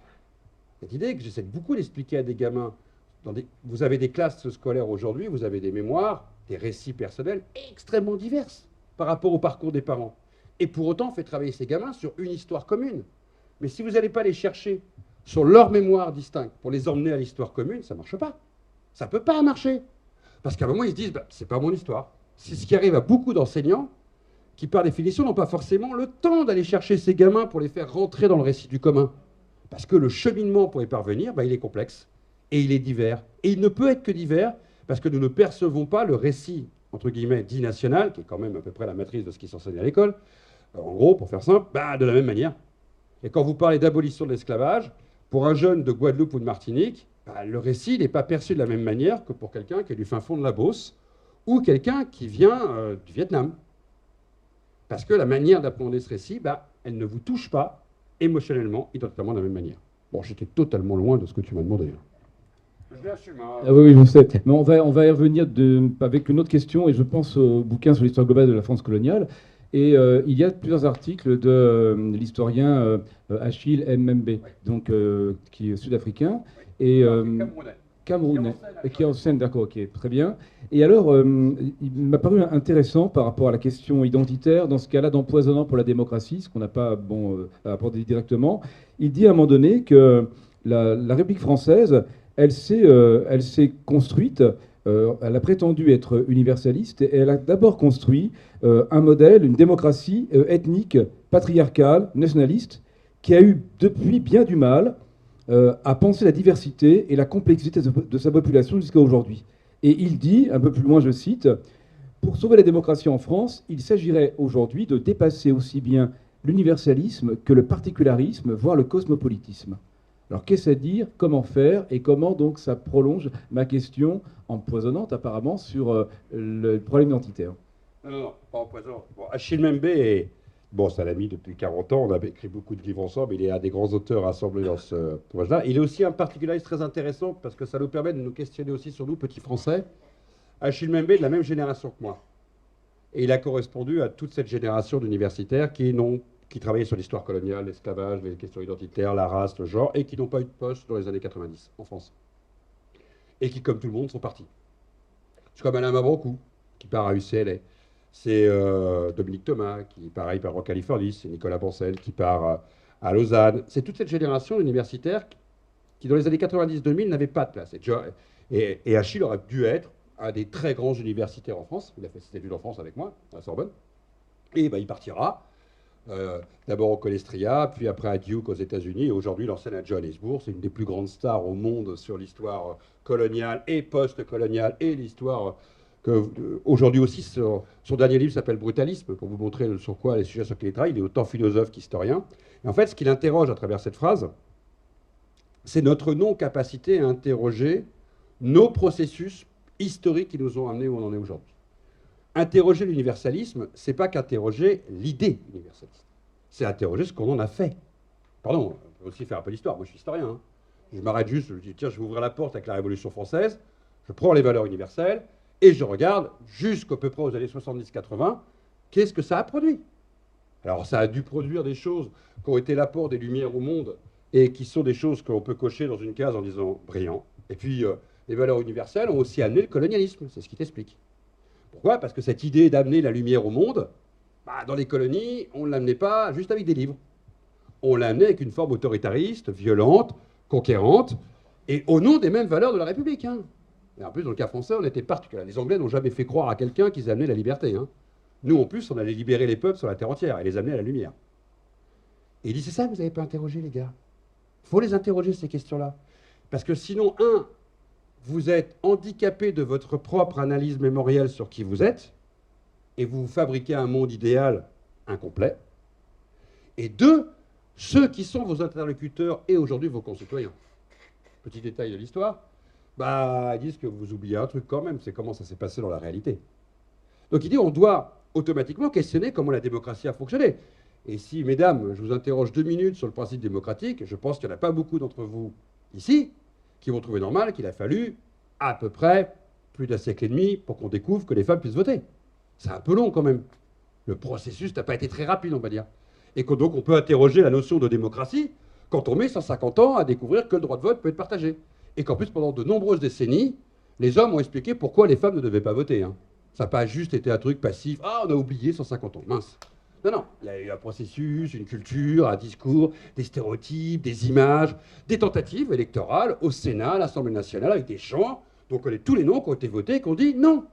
cette idée que j'essaie beaucoup d'expliquer à des gamins. Vous avez des classes scolaires aujourd'hui, vous avez des mémoires, des récits personnels extrêmement divers par rapport au parcours des parents. Et pour autant, on fait travailler ces gamins sur une histoire commune. Mais si vous n'allez pas les chercher sur leur mémoire distincte pour les emmener à l'histoire commune, ça ne marche pas. Ça ne peut pas marcher. Parce qu'à un moment, ils se disent bah, « c'est pas mon histoire ». C'est ce qui arrive à beaucoup d'enseignants qui, par définition, n'ont pas forcément le temps d'aller chercher ces gamins pour les faire rentrer dans le récit du commun. Parce que le cheminement pour y parvenir, bah, il est complexe. Et il est divers. Et il ne peut être que divers parce que nous ne percevons pas le récit, entre guillemets, dit national, qui est quand même à peu près la matrice de ce qui s'enseigne à l'école, en gros, pour faire simple, bah, de la même manière. Et quand vous parlez d'abolition de l'esclavage, pour un jeune de Guadeloupe ou de Martinique, bah, le récit n'est pas perçu de la même manière que pour quelqu'un qui est du fin fond de la Beauce ou quelqu'un qui vient du Vietnam. Parce que la manière d'appréhender ce récit, bah, elle ne vous touche pas émotionnellement, identitairement de la même manière. Bon, j'étais totalement loin de ce que tu m'as demandé. Je l'assume. Ah oui, je sais. Mais on va y revenir avec une autre question, et je pense au bouquin sur l'histoire globale de la France coloniale. Et il y a plusieurs articles de l'historien Achille Mbembe, donc, qui est sud-africain, et camerounais, qui enseigne, d'accord, ok, très bien. Et alors, il m'a paru intéressant par rapport à la question identitaire, dans ce cas-là d'empoisonnant pour la démocratie, ce qu'on n'a pas abordé directement. Il dit à un moment donné que la République française, elle s'est construite, elle a prétendu être universaliste, et elle a d'abord construit un modèle, une démocratie ethnique, patriarcale, nationaliste, qui a eu depuis bien du mal à penser la diversité et la complexité de sa population jusqu'à aujourd'hui. Et il dit, un peu plus loin, je cite, « Pour sauver la démocratie en France, il s'agirait aujourd'hui de dépasser aussi bien l'universalisme que le particularisme, voire le cosmopolitisme. » Alors, qu'est-ce à dire? Comment faire? Et comment, donc, ça prolonge ma question empoisonnante, apparemment, sur le problème identitaire? Non, pas empoisonnant. Bon, Achille Mbembe est Bon, c'est un ami depuis 40 ans, on a écrit beaucoup de livres ensemble, il est un des grands auteurs rassemblés dans ce ouvrage-là. Il est aussi un particulariste très intéressant parce que ça nous permet de nous questionner aussi sur nous, petits Français. Achille Mbembe est de la même génération que moi. Et il a correspondu à toute cette génération d'universitaires qui travaillaient sur l'histoire coloniale, l'esclavage, les questions identitaires, la race, le genre, et qui n'ont pas eu de poste dans les années 90 en France. Et qui, comme tout le monde, sont partis. C'est comme Alain Mabrouk, qui part à UCLA. C'est Dominique Thomas, qui, pareil, part en Californie. C'est Nicolas Boncel, qui part à Lausanne. C'est toute cette génération d'universitaires qui, dans les années 90-2000, n'avait pas de place. Et Achille aurait dû être un des très grands universitaires en France. Il a fait ses études en France avec moi, à la Sorbonne. Et ben, il partira. D'abord au Colestria, puis après à Duke aux États-Unis, et aujourd'hui il enseigne à Johannesburg. C'est une des plus grandes stars au monde sur l'histoire coloniale et post-coloniale et l'histoire aujourd'hui aussi. Son dernier livre s'appelle Brutalisme, pour vous montrer sur quoi les sujets sur lesquels il travaille. Il est autant philosophe qu'historien. Et en fait, ce qu'il interroge à travers cette phrase, c'est notre non-capacité à interroger nos processus historiques qui nous ont amenés où on en est aujourd'hui. Interroger l'universalisme, c'est pas qu'interroger l'idée universaliste. C'est interroger ce qu'on en a fait. Pardon, on peut aussi faire un peu d'histoire. Moi, je suis historien. Hein. Je m'arrête juste, je dis, tiens, je vais ouvrir la porte avec la Révolution française, je prends les valeurs universelles, et je regarde, jusqu'à peu près aux années 70-80, qu'est-ce que ça a produit. Alors, ça a dû produire des choses qui ont été l'apport des Lumières au monde, et qui sont des choses qu'on peut cocher dans une case en disant brillant. Et puis, les valeurs universelles ont aussi amené le colonialisme, c'est ce qui t'explique. Pourquoi? Parce que cette idée d'amener la lumière au monde, bah, dans les colonies, on ne l'amenait pas juste avec des livres. On l'a amené avec une forme autoritariste, violente, conquérante, et au nom des mêmes valeurs de la République. Hein. Et en plus, dans le cas français, on était particulier. Les Anglais n'ont jamais fait croire à quelqu'un qu'ils amenaient la liberté. Hein. Nous, en plus, on allait libérer les peuples sur la terre entière et les amener à la lumière. Et il dit, c'est ça que vous n'avez pas interrogé, les gars. Il faut les interroger, ces questions-là. Parce que sinon, vous êtes handicapé de votre propre analyse mémorielle sur qui vous êtes, et vous fabriquez un monde idéal incomplet. Et deux, ceux qui sont vos interlocuteurs et aujourd'hui vos concitoyens. Petit détail de l'histoire, bah, ils disent que vous oubliez un truc quand même, c'est comment ça s'est passé dans la réalité. Donc il dit on doit automatiquement questionner comment la démocratie a fonctionné. Et si, mesdames, je vous interroge 2 minutes sur le principe démocratique, je pense qu'il n'y en a pas beaucoup d'entre vous ici qui vont trouver normal qu'il a fallu à peu près plus d'un siècle et demi pour qu'on découvre que les femmes puissent voter. C'est un peu long quand même. Le processus n'a pas été très rapide, on va dire. Et que donc on peut interroger la notion de démocratie quand on met 150 ans à découvrir que le droit de vote peut être partagé. Et qu'en plus, pendant de nombreuses décennies, les hommes ont expliqué pourquoi les femmes ne devaient pas voter. Hein. Ça n'a pas juste été un truc passif. Ah, on a oublié 150 ans, mince. Non, non, il y a eu un processus, une culture, un discours, des stéréotypes, des images, des tentatives électorales au Sénat, à l'Assemblée nationale, avec des chants dont on connaît tous les noms qui ont été votés et qu'on dit non.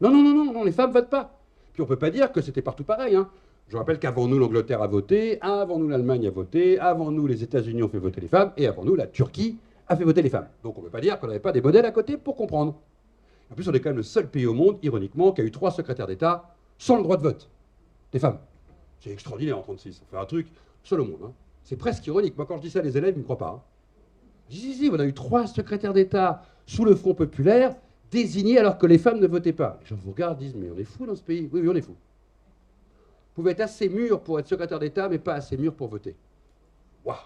Non, non, non, non, non, les femmes ne votent pas. Puis on ne peut pas dire que c'était partout pareil. Hein. Je rappelle qu'avant nous, l'Angleterre a voté, avant nous, l'Allemagne a voté, avant nous, les États-Unis ont fait voter les femmes, et avant nous, la Turquie a fait voter les femmes. Donc on ne peut pas dire qu'on n'avait pas des modèles à côté pour comprendre. En plus, on est quand même le seul pays au monde, ironiquement, qui a eu 3 secrétaires d'État sans le droit de vote. Des femmes. C'est extraordinaire en 1936. On fait un truc seul au monde. Hein. C'est presque ironique. Moi, quand je dis ça, les élèves ne me croient pas. Hein. Je dis, si, on a eu 3 secrétaires d'État sous le Front populaire, désignés alors que les femmes ne votaient pas. Les gens vous regardent, disent, mais on est fous dans ce pays. Oui, oui, on est fous. Vous pouvez être assez mûr pour être secrétaire d'État, mais pas assez mûr pour voter. Waouh.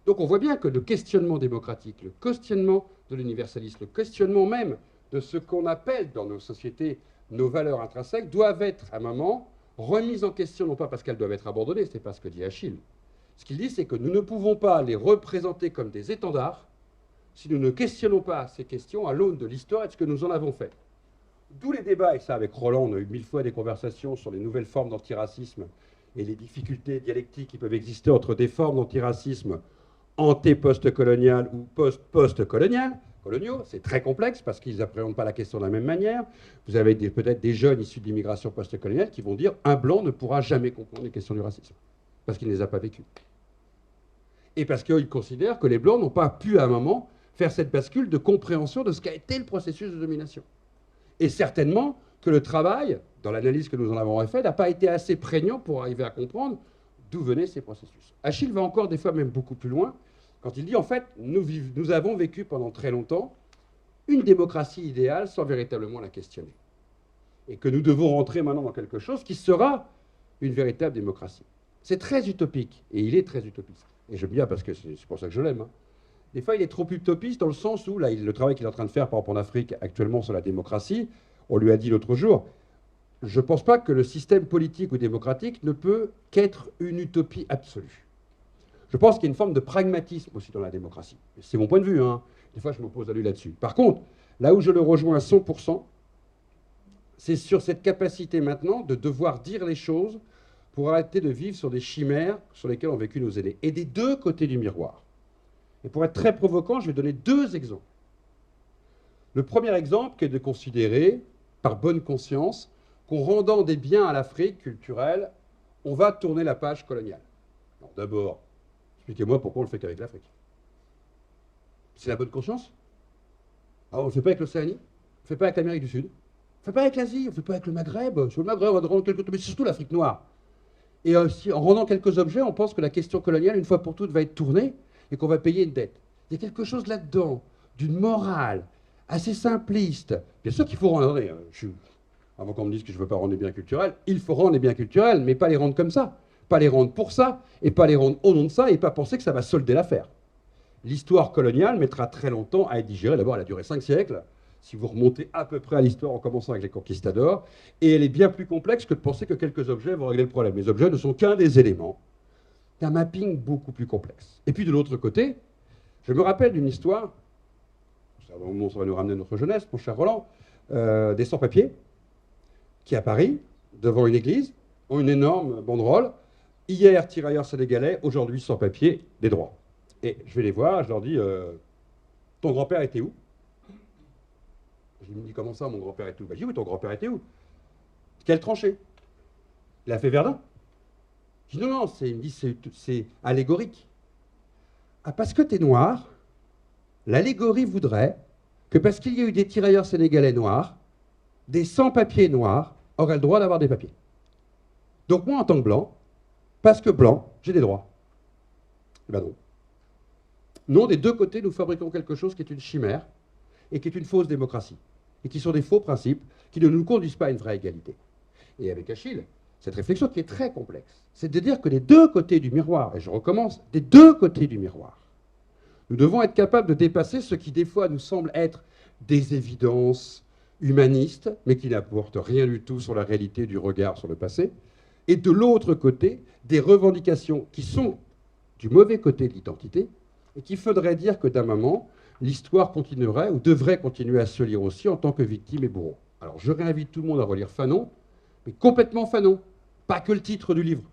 Donc on voit bien que le questionnement démocratique, le questionnement de l'universalisme, le questionnement même de ce qu'on appelle dans nos sociétés nos valeurs intrinsèques, doivent être à un moment remises en question, non pas parce qu'elles doivent être abandonnées, c'est pas ce que dit Achille. Ce qu'il dit, c'est que nous ne pouvons pas les représenter comme des étendards si nous ne questionnons pas ces questions à l'aune de l'histoire et de ce que nous en avons fait. D'où les débats, et ça avec Roland, on a eu 1000 fois des conversations sur les nouvelles formes d'antiracisme et les difficultés dialectiques qui peuvent exister entre des formes d'antiracisme anté-post-coloniales ou post-post-coloniales, coloniaux, c'est très complexe parce qu'ils n'appréhendent pas la question de la même manière. Vous avez peut-être des jeunes issus de l'immigration post-coloniale qui vont dire un blanc ne pourra jamais comprendre les questions du racisme parce qu'il ne les a pas vécues. Et parce qu'ils considèrent que les blancs n'ont pas pu à un moment faire cette bascule de compréhension de ce qu'a été le processus de domination. Et certainement que le travail, dans l'analyse que nous en avons fait, n'a pas été assez prégnant pour arriver à comprendre d'où venaient ces processus. Achille va encore des fois même beaucoup plus loin, quand il dit, en fait, nous avons vécu pendant très longtemps une démocratie idéale sans véritablement la questionner. Et que nous devons rentrer maintenant dans quelque chose qui sera une véritable démocratie. C'est très utopique, et il est très utopiste. Et j'aime bien parce que c'est pour ça que je l'aime. Hein. Des fois, il est trop utopiste dans le sens où, là, le travail qu'il est en train de faire, par exemple en Afrique, actuellement sur la démocratie, on lui a dit l'autre jour, je ne pense pas que le système politique ou démocratique ne peut qu'être une utopie absolue. Je pense qu'il y a une forme de pragmatisme aussi dans la démocratie. C'est mon point de vue, hein. Des fois je m'oppose à lui là-dessus. Par contre, là où je le rejoins à 100%, c'est sur cette capacité maintenant de devoir dire les choses pour arrêter de vivre sur des chimères sur lesquelles ont vécu nos aînés. Et des deux côtés du miroir. Et pour être très provoquant, je vais donner deux exemples. Le premier exemple qui est de considérer, par bonne conscience, qu'en rendant des biens à l'Afrique culturelle, on va tourner la page coloniale. Alors d'abord, expliquez-moi pourquoi on le fait qu'avec l'Afrique. C'est la bonne conscience? Alors on ne le fait pas avec l'Océanie, on ne le fait pas avec l'Amérique du Sud, on ne le fait pas avec l'Asie, on ne le fait pas avec le Maghreb. Sur le Maghreb, on va rendre quelques... mais c'est surtout l'Afrique noire. Et en rendant quelques objets, on pense que la question coloniale, une fois pour toutes, va être tournée et qu'on va payer une dette. Il y a quelque chose là-dedans, d'une morale assez simpliste. Bien sûr qu'il faut rendre... Avant qu'on me dise que je ne veux pas rendre des biens culturels, il faut rendre des biens culturels, mais pas les rendre comme ça. Pas les rendre pour ça, et pas les rendre au nom de ça, et pas penser que ça va solder l'affaire. L'histoire coloniale mettra très longtemps à être digérée. D'abord, elle a duré 5 siècles, si vous remontez à peu près à l'histoire en commençant avec les conquistadors, et elle est bien plus complexe que de penser que quelques objets vont régler le problème. Les objets ne sont qu'un des éléments d'un mapping beaucoup plus complexe. Et puis de l'autre côté, je me rappelle d'une histoire, ça va nous ramener notre jeunesse, mon cher Roland, des sans-papiers, qui à Paris, devant une église, ont une énorme banderole. Hier, tirailleurs sénégalais, aujourd'hui sans-papiers, des droits. Et je vais les voir, je leur dis, ton grand-père était où? Je me dis, comment ça, mon grand-père était où? Ben, je dis, oui, ton grand-père était où? Quelle tranchée? Il a fait Verdun? Je dis, non, c'est allégorique. Ah, parce que t'es noir, l'allégorie voudrait que parce qu'il y a eu des tirailleurs sénégalais noirs, des sans-papiers noirs auraient le droit d'avoir des papiers. Donc moi, en tant que blanc, parce que blanc, j'ai des droits. Eh ben non. Non, des deux côtés, nous fabriquons quelque chose qui est une chimère et qui est une fausse démocratie. Et qui sont des faux principes qui ne nous conduisent pas à une vraie égalité. Et avec Achille, cette réflexion qui est très complexe, c'est de dire que des deux côtés du miroir, et je recommence, des deux côtés du miroir, nous devons être capables de dépasser ce qui des fois nous semble être des évidences humanistes, mais qui n'apportent rien du tout sur la réalité du regard sur le passé, et de l'autre côté, des revendications qui sont du mauvais côté de l'identité, et qui faudrait dire que d'un moment, l'histoire continuerait ou devrait continuer à se lire aussi en tant que victime et bourreau. Alors je réinvite tout le monde à relire Fanon, mais complètement Fanon, pas que le titre du livre.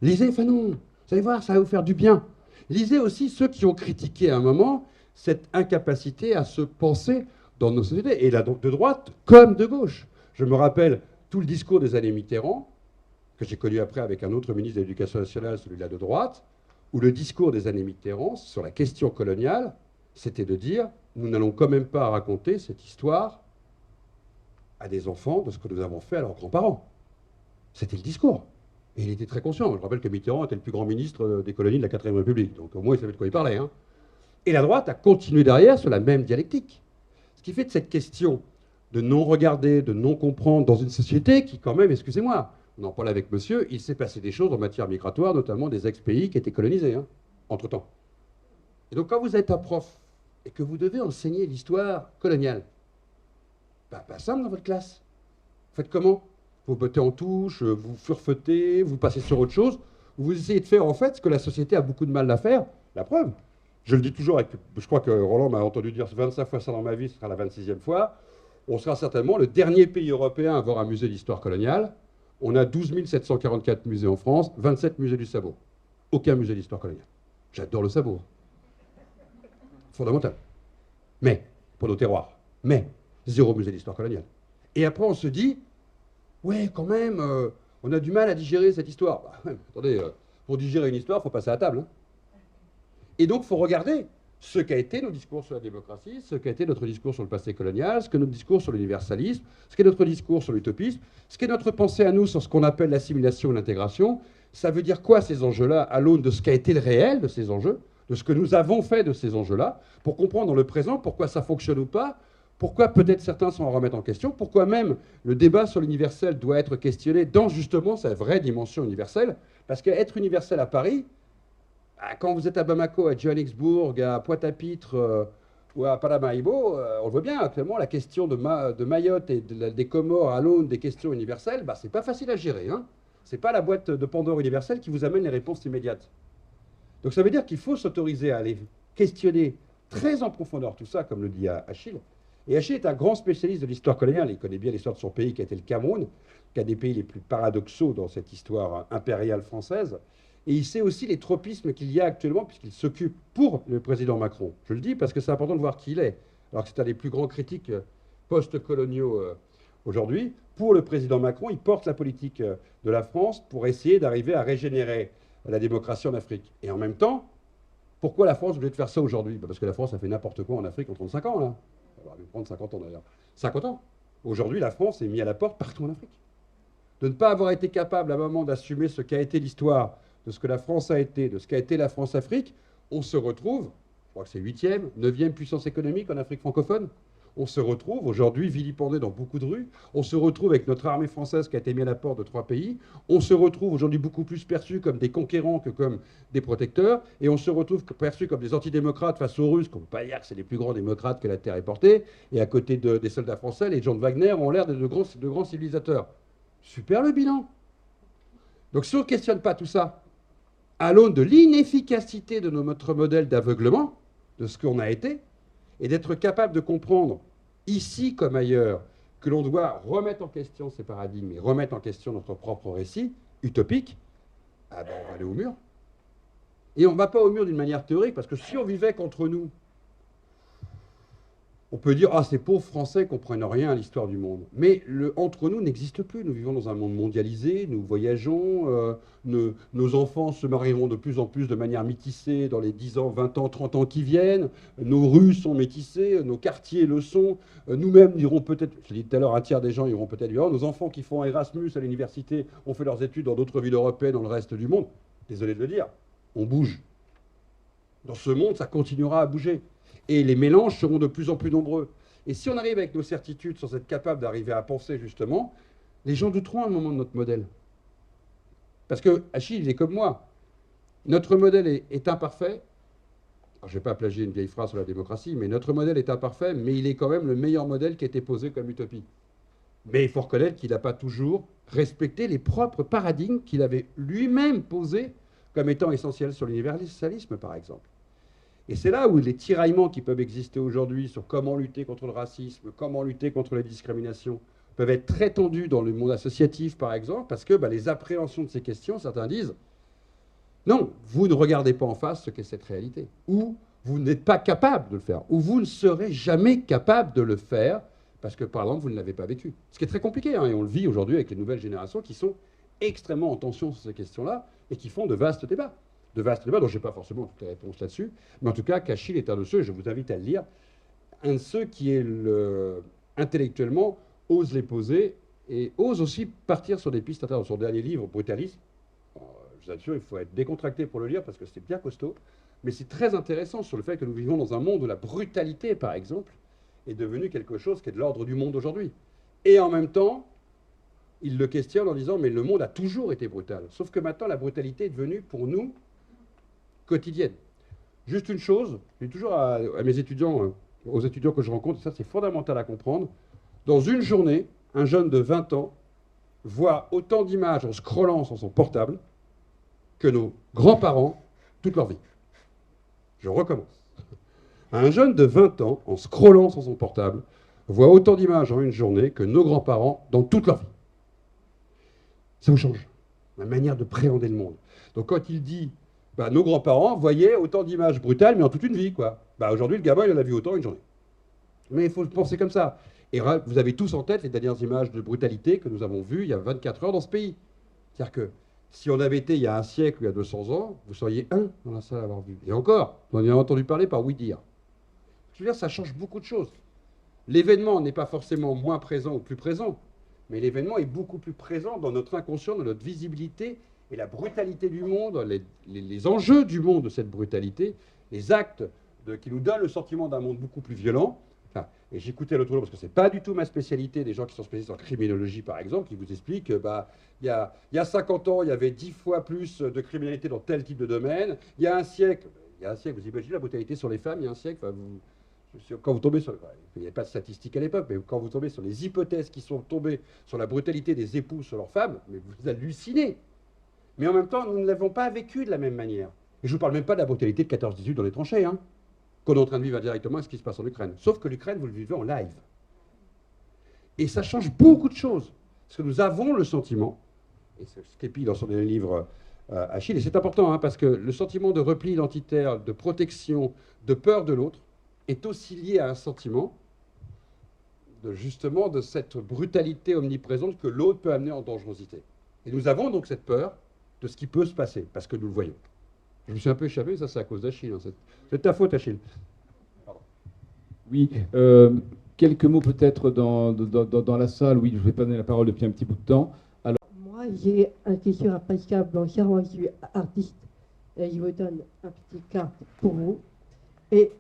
Lisez Fanon, vous allez voir, ça va vous faire du bien. Lisez aussi ceux qui ont critiqué à un moment cette incapacité à se penser dans nos sociétés, et là donc de droite comme de gauche. Je me rappelle tout le discours des années Mitterrand, que j'ai connu après avec un autre ministre de l'Éducation nationale, celui-là de droite, où le discours des années Mitterrand sur la question coloniale, c'était de dire, nous n'allons quand même pas raconter cette histoire à des enfants de ce que nous avons fait à leurs grands-parents. C'était le discours. Et il était très conscient. Je rappelle que Mitterrand était le plus grand ministre des colonies de la 4ème République, donc au moins il savait de quoi il parlait. Hein. Et la droite a continué derrière sur la même dialectique. Ce qui fait de cette question de non-regarder, de non-comprendre dans une société qui quand même, excusez-moi, on en parle avec monsieur, il s'est passé des choses en matière migratoire, notamment des ex-pays qui étaient colonisés, hein, entre-temps. Et donc quand vous êtes un prof et que vous devez enseigner l'histoire coloniale, pas simple dans votre classe. Vous faites comment? Vous bottez en touche, vous furfetez, vous passez sur autre chose, vous essayez de faire en fait ce que la société a beaucoup de mal à faire. La preuve, je le dis toujours, je crois que Roland m'a entendu dire 25 fois ça dans ma vie, ce sera la 26e fois, on sera certainement le dernier pays européen à avoir un musée d'histoire coloniale. On a 12 744 musées en France, 27 musées du sabot. Aucun musée d'histoire coloniale. J'adore le sabot. Fondamental. Mais, pour nos terroirs. Mais, zéro musée d'histoire coloniale. Et après, on se dit, ouais, quand même, on a du mal à digérer cette histoire. Bah, attendez, pour digérer une histoire, il faut passer à la table. Hein. Et donc, il faut regarder ce qu'a été nos discours sur la démocratie, ce qu'a été notre discours sur le passé colonial, ce qu'est notre discours sur l'universalisme, ce qu'est notre discours sur l'utopisme, ce qu'est notre pensée à nous sur ce qu'on appelle l'assimilation et l'intégration. Ça veut dire quoi ces enjeux-là à l'aune de ce qu'a été le réel de ces enjeux, de ce que nous avons fait de ces enjeux-là, pour comprendre dans le présent pourquoi ça fonctionne ou pas, Pourquoi peut-être certains s'en remettent en question? Pourquoi même le débat sur l'universel doit être questionné dans justement sa vraie dimension universelle? Parce qu'être universel à Paris, quand vous êtes à Bamako, à Johannesburg, à Pointe-à-Pitre ou à Paramaribo, on le voit bien actuellement, la question de Mayotte et des Comores à l'aune des questions universelles, bah, c'est pas facile à gérer. Hein. C'est pas la boîte de Pandore universelle qui vous amène les réponses immédiates. Donc ça veut dire qu'il faut s'autoriser à aller questionner très en profondeur tout ça, comme le dit Achille. Et Achille est un grand spécialiste de l'histoire coloniale. Il connaît bien l'histoire de son pays, qui a été le Cameroun, qui est un des pays les plus paradoxaux dans cette histoire impériale française. Et il sait aussi les tropismes qu'il y a actuellement, puisqu'il s'occupe pour le président Macron. Je le dis parce que c'est important de voir qui il est. Alors que c'est un des plus grands critiques post-coloniaux aujourd'hui. Pour le président Macron, il porte la politique de la France pour essayer d'arriver à régénérer la démocratie en Afrique. Et en même temps, pourquoi la France voulait faire ça aujourd'hui? Parce que la France a fait n'importe quoi en Afrique en 35 ans, là. Ça va lui prendre 50 ans d'ailleurs. 50 ans. Aujourd'hui, la France est mise à la porte partout en Afrique. De ne pas avoir été capable à un moment d'assumer ce qu'a été l'histoire, de ce que la France a été, de ce qu'a été la France-Afrique, on se retrouve, je crois que c'est 8e, 9e puissance économique en Afrique francophone. On se retrouve aujourd'hui vilipendé dans beaucoup de rues. On se retrouve avec notre armée française qui a été mise à la porte de 3 pays. On se retrouve aujourd'hui beaucoup plus perçus comme des conquérants que comme des protecteurs. Et on se retrouve perçus comme des antidémocrates face aux Russes, qu'on ne peut pas dire que c'est les plus grands démocrates que la Terre ait portés. Et à côté des soldats français, les gens de Wagner ont l'air de grands civilisateurs. Super le bilan. Donc si on ne questionne pas tout ça, à l'aune de l'inefficacité de notre modèle d'aveuglement, de ce qu'on a été, et d'être capable de comprendre, ici comme ailleurs, que l'on doit remettre en question ces paradigmes et remettre en question notre propre récit utopique, ah ben on va aller au mur. Et on ne va pas au mur d'une manière théorique, parce que si on vivait qu'entre nous, on peut dire « Ah, ces pauvres Français ne comprennent rien à l'histoire du monde ». Mais le entre nous n'existe plus. Nous vivons dans un monde mondialisé, nous voyageons, nos enfants se marieront de plus en plus de manière métissée dans les 10 ans, 20 ans, 30 ans qui viennent. Nos rues sont métissées, nos quartiers le sont. Nous-mêmes irons peut-être, je l'ai dit tout à l'heure, un tiers des gens iront peut-être vivre. Nos enfants qui font Erasmus à l'université ont fait leurs études dans d'autres villes européennes, dans le reste du monde. Désolé de le dire, on bouge. Dans ce monde, ça continuera à bouger. Et les mélanges seront de plus en plus nombreux. Et si on arrive avec nos certitudes sans être capable d'arriver à penser justement, les gens douteront à un moment de notre modèle. Parce que Achille, il est comme moi. Notre modèle est imparfait. Alors, je ne vais pas plagier une vieille phrase sur la démocratie, mais notre modèle est imparfait, mais il est quand même le meilleur modèle qui a été posé comme utopie. Mais il faut reconnaître qu'il n'a pas toujours respecté les propres paradigmes qu'il avait lui-même posés comme étant essentiels sur l'universalisme, par exemple. Et c'est là où les tiraillements qui peuvent exister aujourd'hui sur comment lutter contre le racisme, comment lutter contre les discriminations, peuvent être très tendus dans le monde associatif, par exemple, parce que les appréhensions de ces questions, certains disent « Non, vous ne regardez pas en face ce qu'est cette réalité. » Ou « Vous n'êtes pas capable de le faire. » Ou « Vous ne serez jamais capable de le faire parce que, par exemple, vous ne l'avez pas vécu. » Ce qui est très compliqué, hein, et on le vit aujourd'hui avec les nouvelles générations qui sont extrêmement en tension sur ces questions-là et qui font de vastes débats. De vastes débats dont je n'ai pas forcément toutes les réponses là-dessus, mais en tout cas, qu'Achille est un de ceux, et je vous invite à le lire, un de ceux qui est intellectuellement ose les poser et ose aussi partir sur des pistes intéressantes. Son dernier livre, Brutalisme, je vous assure, il faut être décontracté pour le lire parce que c'est bien costaud, mais c'est très intéressant sur le fait que nous vivons dans un monde où la brutalité, par exemple, est devenue quelque chose qui est de l'ordre du monde aujourd'hui. Et en même temps, il le questionne en disant « Mais le monde a toujours été brutal. » Sauf que maintenant, la brutalité est devenue, pour nous, quotidienne. Juste une chose, je dis toujours à mes étudiants, aux étudiants que je rencontre, et ça c'est fondamental à comprendre, dans une journée, un jeune de 20 ans voit autant d'images en scrollant sur son portable que nos grands-parents toute leur vie. Je recommence. Un jeune de 20 ans, en scrollant sur son portable, voit autant d'images en une journée que nos grands-parents dans toute leur vie. Ça vous change la manière de préhender le monde. Donc quand il dit nos grands-parents voyaient autant d'images brutales, mais en toute une vie, quoi. Aujourd'hui, le gamin, il en a vu autant une journée. Mais il faut penser comme ça. Et vous avez tous en tête les dernières images de brutalité que nous avons vues il y a 24 heures dans ce pays. C'est-à-dire que si on avait été il y a un siècle ou il y a 200 ans, vous seriez un dans la salle à avoir vu. Et encore, on en a entendu parler par oui-dire. Je veux dire, ça change beaucoup de choses. L'événement n'est pas forcément moins présent ou plus présent, mais l'événement est beaucoup plus présent dans notre inconscient, dans notre visibilité. Et la brutalité du monde, les enjeux du monde de cette brutalité, les actes qui nous donnent le sentiment d'un monde beaucoup plus violent, Enfin, et j'écoutais l'autre jour, parce que ce n'est pas du tout ma spécialité, des gens qui sont spécialistes en criminologie, par exemple, qui vous expliquent que il y a 50 ans, il y avait 10 fois plus de criminalité dans tel type de domaine. Il y a un siècle, vous imaginez la brutalité sur les femmes, il y a un siècle, enfin, quand vous tombez sur... Il n'y avait pas de statistiques à l'époque, mais quand vous tombez sur les hypothèses qui sont tombées sur la brutalité des époux sur leurs femmes, mais vous hallucinez. Mais en même temps, nous ne l'avons pas vécu de la même manière. Et je ne vous parle même pas de la brutalité de 14-18 dans les tranchées, hein, qu'on est en train de vivre directement avec ce qui se passe en Ukraine. Sauf que l'Ukraine, vous le vivez en live. Et ça change beaucoup de choses. Parce que nous avons le sentiment, et c'est ce qu'épie dans son dernier livre Achille, et c'est important, hein, parce que le sentiment de repli identitaire, de protection, de peur de l'autre, est aussi lié à un sentiment justement de cette brutalité omniprésente que l'autre peut amener en dangerosité. Et nous avons donc cette peur de ce qui peut se passer, parce que nous le voyons. Je me suis un peu échappé, ça c'est à cause d'Achille. Hein. C'est ta faute, Achille. Pardon. Oui, quelques mots peut-être dans la salle. Oui, je vais pas donner la parole depuis un petit bout de temps. Alors... Moi, j'ai une question à Pascal Blanchard. Moi, je suis artiste. Et je vous donne un petit cas pour vous. Et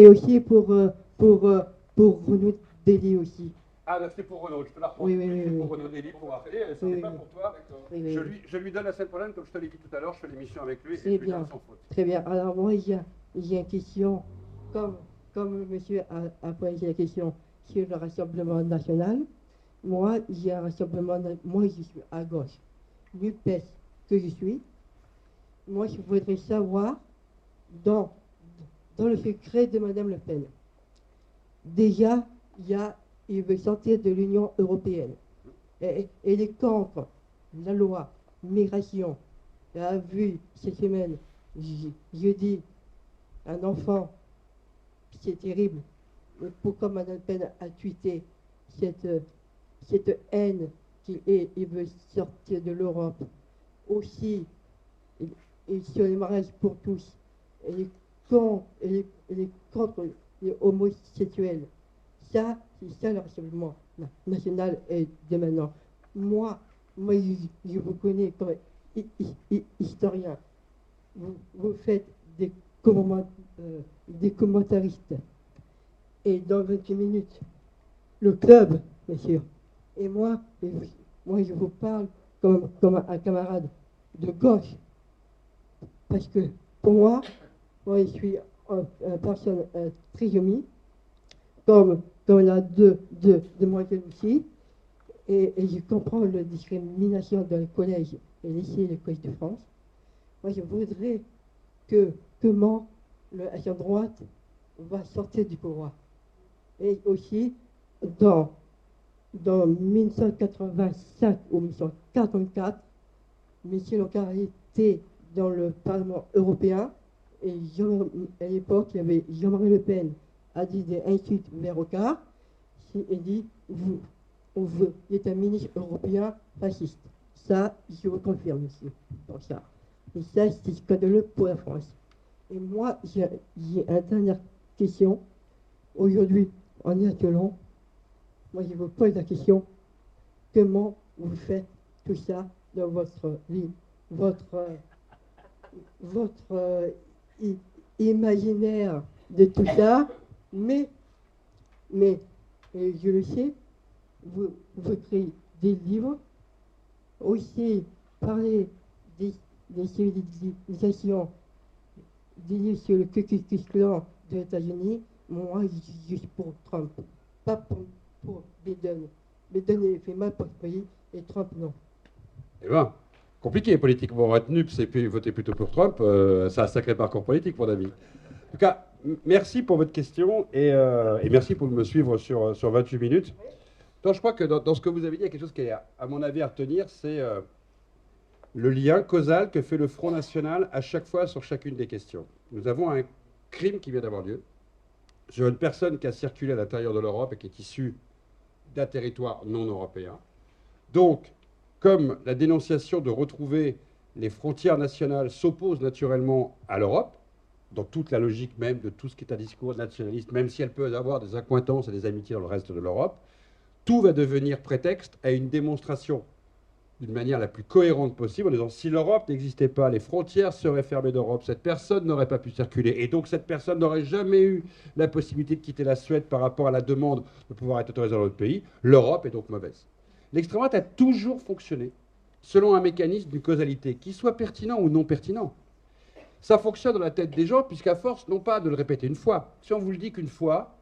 aussi pour Renaud Dely aussi. Ah, c'est pour Renaud, je te la reprends. Oui. C'est pour Renaud Dely, pour Arte, ce n'est pas pour toi. Oui. Je lui donne la semaine prochaine, comme je te l'ai dit tout à l'heure, je fais l'émission avec lui et C'est je lui bien. donne sans faute. Très bien. Alors moi, j'ai une question, comme monsieur a posé la question sur le Rassemblement national. Moi, j'ai un rassemblement, moi je suis à gauche. L'UPES que je suis, moi je voudrais savoir dans le secret de Madame Le Pen. Déjà, il veut sortir de l'Union européenne. Et il est contre la loi migration. Elle a vu cette semaine, je dis, un enfant, c'est terrible. Mais pourquoi Madame Le Pen a tweeté cette haine qu'il veut sortir de l'Europe? Aussi, et sur les mariages pour tous, elle est contre les homosexuels. Ça, c'est ça le Rassemblement national de maintenant. Moi, je vous connais comme historien. Vous faites des commentaristes. Et dans 28 minutes, le club, monsieur. Et moi, je vous parle comme un camarade de gauche. Parce que pour moi je suis une personne trisomie, comme la deux demoiselles aussi. Et je comprends la discrimination dans les collèges et lycées, les collèges de France. Moi, je voudrais comment la droite va sortir du pouvoir. Et aussi, dans 1985 ou 1944, Michel Rocard était dans le Parlement européen et à l'époque, il y avait Jean-Marie Le Pen a dit des insultes vers Rocard et dit il est un ministre européen fasciste. Ça, je vous confirme, monsieur. Donc ça. Et ça, c'est scandaleux pour la France. Et moi, j'ai une dernière question. Aujourd'hui, on est à Toulon. Moi, je vous pose la question. Comment vous faites tout ça dans votre vie, votre imaginaire de tout ça, mais je le sais, vous créez des livres, aussi parler des civilisations, des livres sur le Ku Klux Klan des États-Unis. Moi, je suis pour Trump, pas pour Biden. Biden, il fait mal pour le pays, et Trump, non. Eh bien, compliqué politiquement. Retenu, c'est voter plutôt pour Trump, c'est un sacré parcours politique, mon ami. En tout cas, merci pour votre question et merci pour me suivre sur 28 minutes. Donc, je crois que dans ce que vous avez dit, il y a quelque chose qui est, à mon avis, à retenir, c'est le lien causal que fait le Front National à chaque fois sur chacune des questions. Nous avons un crime qui vient d'avoir lieu sur une personne qui a circulé à l'intérieur de l'Europe et qui est issue d'un territoire non européen. Donc, comme la dénonciation de retrouver les frontières nationales s'oppose naturellement à l'Europe, dans toute la logique même de tout ce qui est un discours nationaliste, même si elle peut avoir des accointances et des amitiés dans le reste de l'Europe, tout va devenir prétexte à une démonstration d'une manière la plus cohérente possible en disant si l'Europe n'existait pas, les frontières seraient fermées d'Europe, cette personne n'aurait pas pu circuler et donc cette personne n'aurait jamais eu la possibilité de quitter la Suède par rapport à la demande de pouvoir être autorisé dans notre pays, l'Europe est donc mauvaise. L'extrême droite a toujours fonctionné selon un mécanisme de causalité, qui soit pertinent ou non pertinent. Ça fonctionne dans la tête des gens, puisqu'à force, non pas de le répéter une fois, si on vous le dit qu'une fois,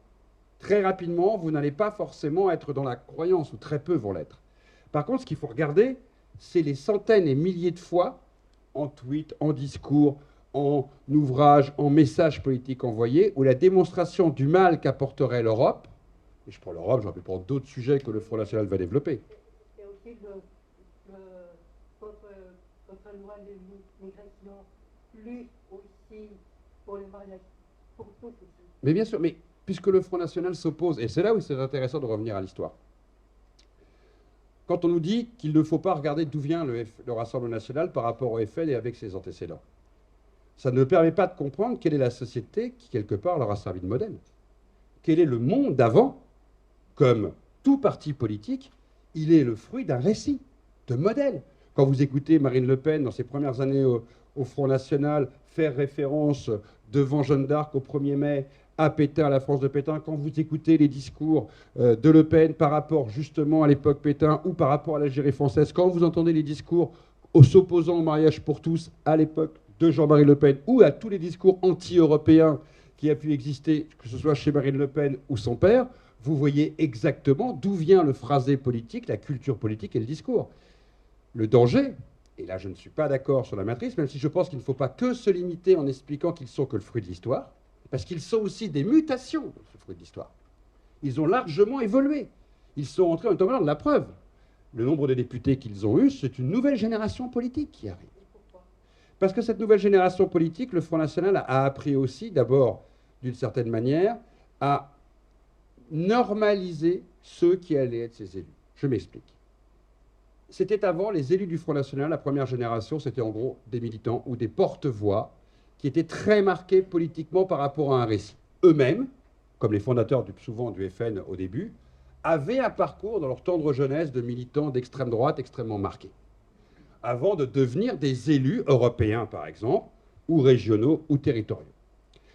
très rapidement, vous n'allez pas forcément être dans la croyance, ou très peu vont l'être. Par contre, ce qu'il faut regarder, c'est les centaines et milliers de fois, en tweets, en discours, en ouvrages, en messages politiques envoyés, où la démonstration du mal qu'apporterait l'Europe, et je prends l'Europe, j'aurais pu prendre d'autres sujets que le Front National va développer. Et aussi contre loi de migration, plus aussi pour les mariages, pour tous aussi. Mais bien sûr, mais puisque le Front National s'oppose, et c'est là où c'est intéressant de revenir à l'histoire. Quand on nous dit qu'il ne faut pas regarder d'où vient le Rassemblement national par rapport au FN et avec ses antécédents, ça ne permet pas de comprendre quelle est la société qui, quelque part, leur a servi de modèle. Quel est le monde d'avant, comme tout parti politique, il est le fruit d'un récit, de modèle. Quand vous écoutez Marine Le Pen, dans ses premières années au Front National, faire référence devant Jeanne d'Arc au 1er mai, à Pétain, à la France de Pétain, quand vous écoutez les discours de Le Pen par rapport justement à l'époque Pétain ou par rapport à l'Algérie française, quand vous entendez les discours s'opposant au mariage pour tous à l'époque de Jean-Marie Le Pen ou à tous les discours anti-européens qui a pu exister, que ce soit chez Marine Le Pen ou son père, vous voyez exactement d'où vient le phrasé politique, la culture politique et le discours. Le danger, et là je ne suis pas d'accord sur la matrice, même si je pense qu'il ne faut pas que se limiter en expliquant qu'ils sont que le fruit de l'histoire, parce qu'ils sont aussi des mutations de ce fruit de l'histoire. Ils ont largement évolué. Ils sont entrés notamment dans la preuve. Le nombre de députés qu'ils ont eus, c'est une nouvelle génération politique qui arrive. Parce que cette nouvelle génération politique, le Front National a appris aussi, d'abord, d'une certaine manière, à normaliser ceux qui allaient être ses élus. Je m'explique. C'était avant, les élus du Front National, la première génération, c'était en gros des militants ou des porte-voix qui étaient très marqués politiquement par rapport à un récit. Eux-mêmes, comme les fondateurs souvent du FN au début, avaient un parcours dans leur tendre jeunesse de militants d'extrême droite extrêmement marqués, avant de devenir des élus européens, par exemple, ou régionaux ou territoriaux.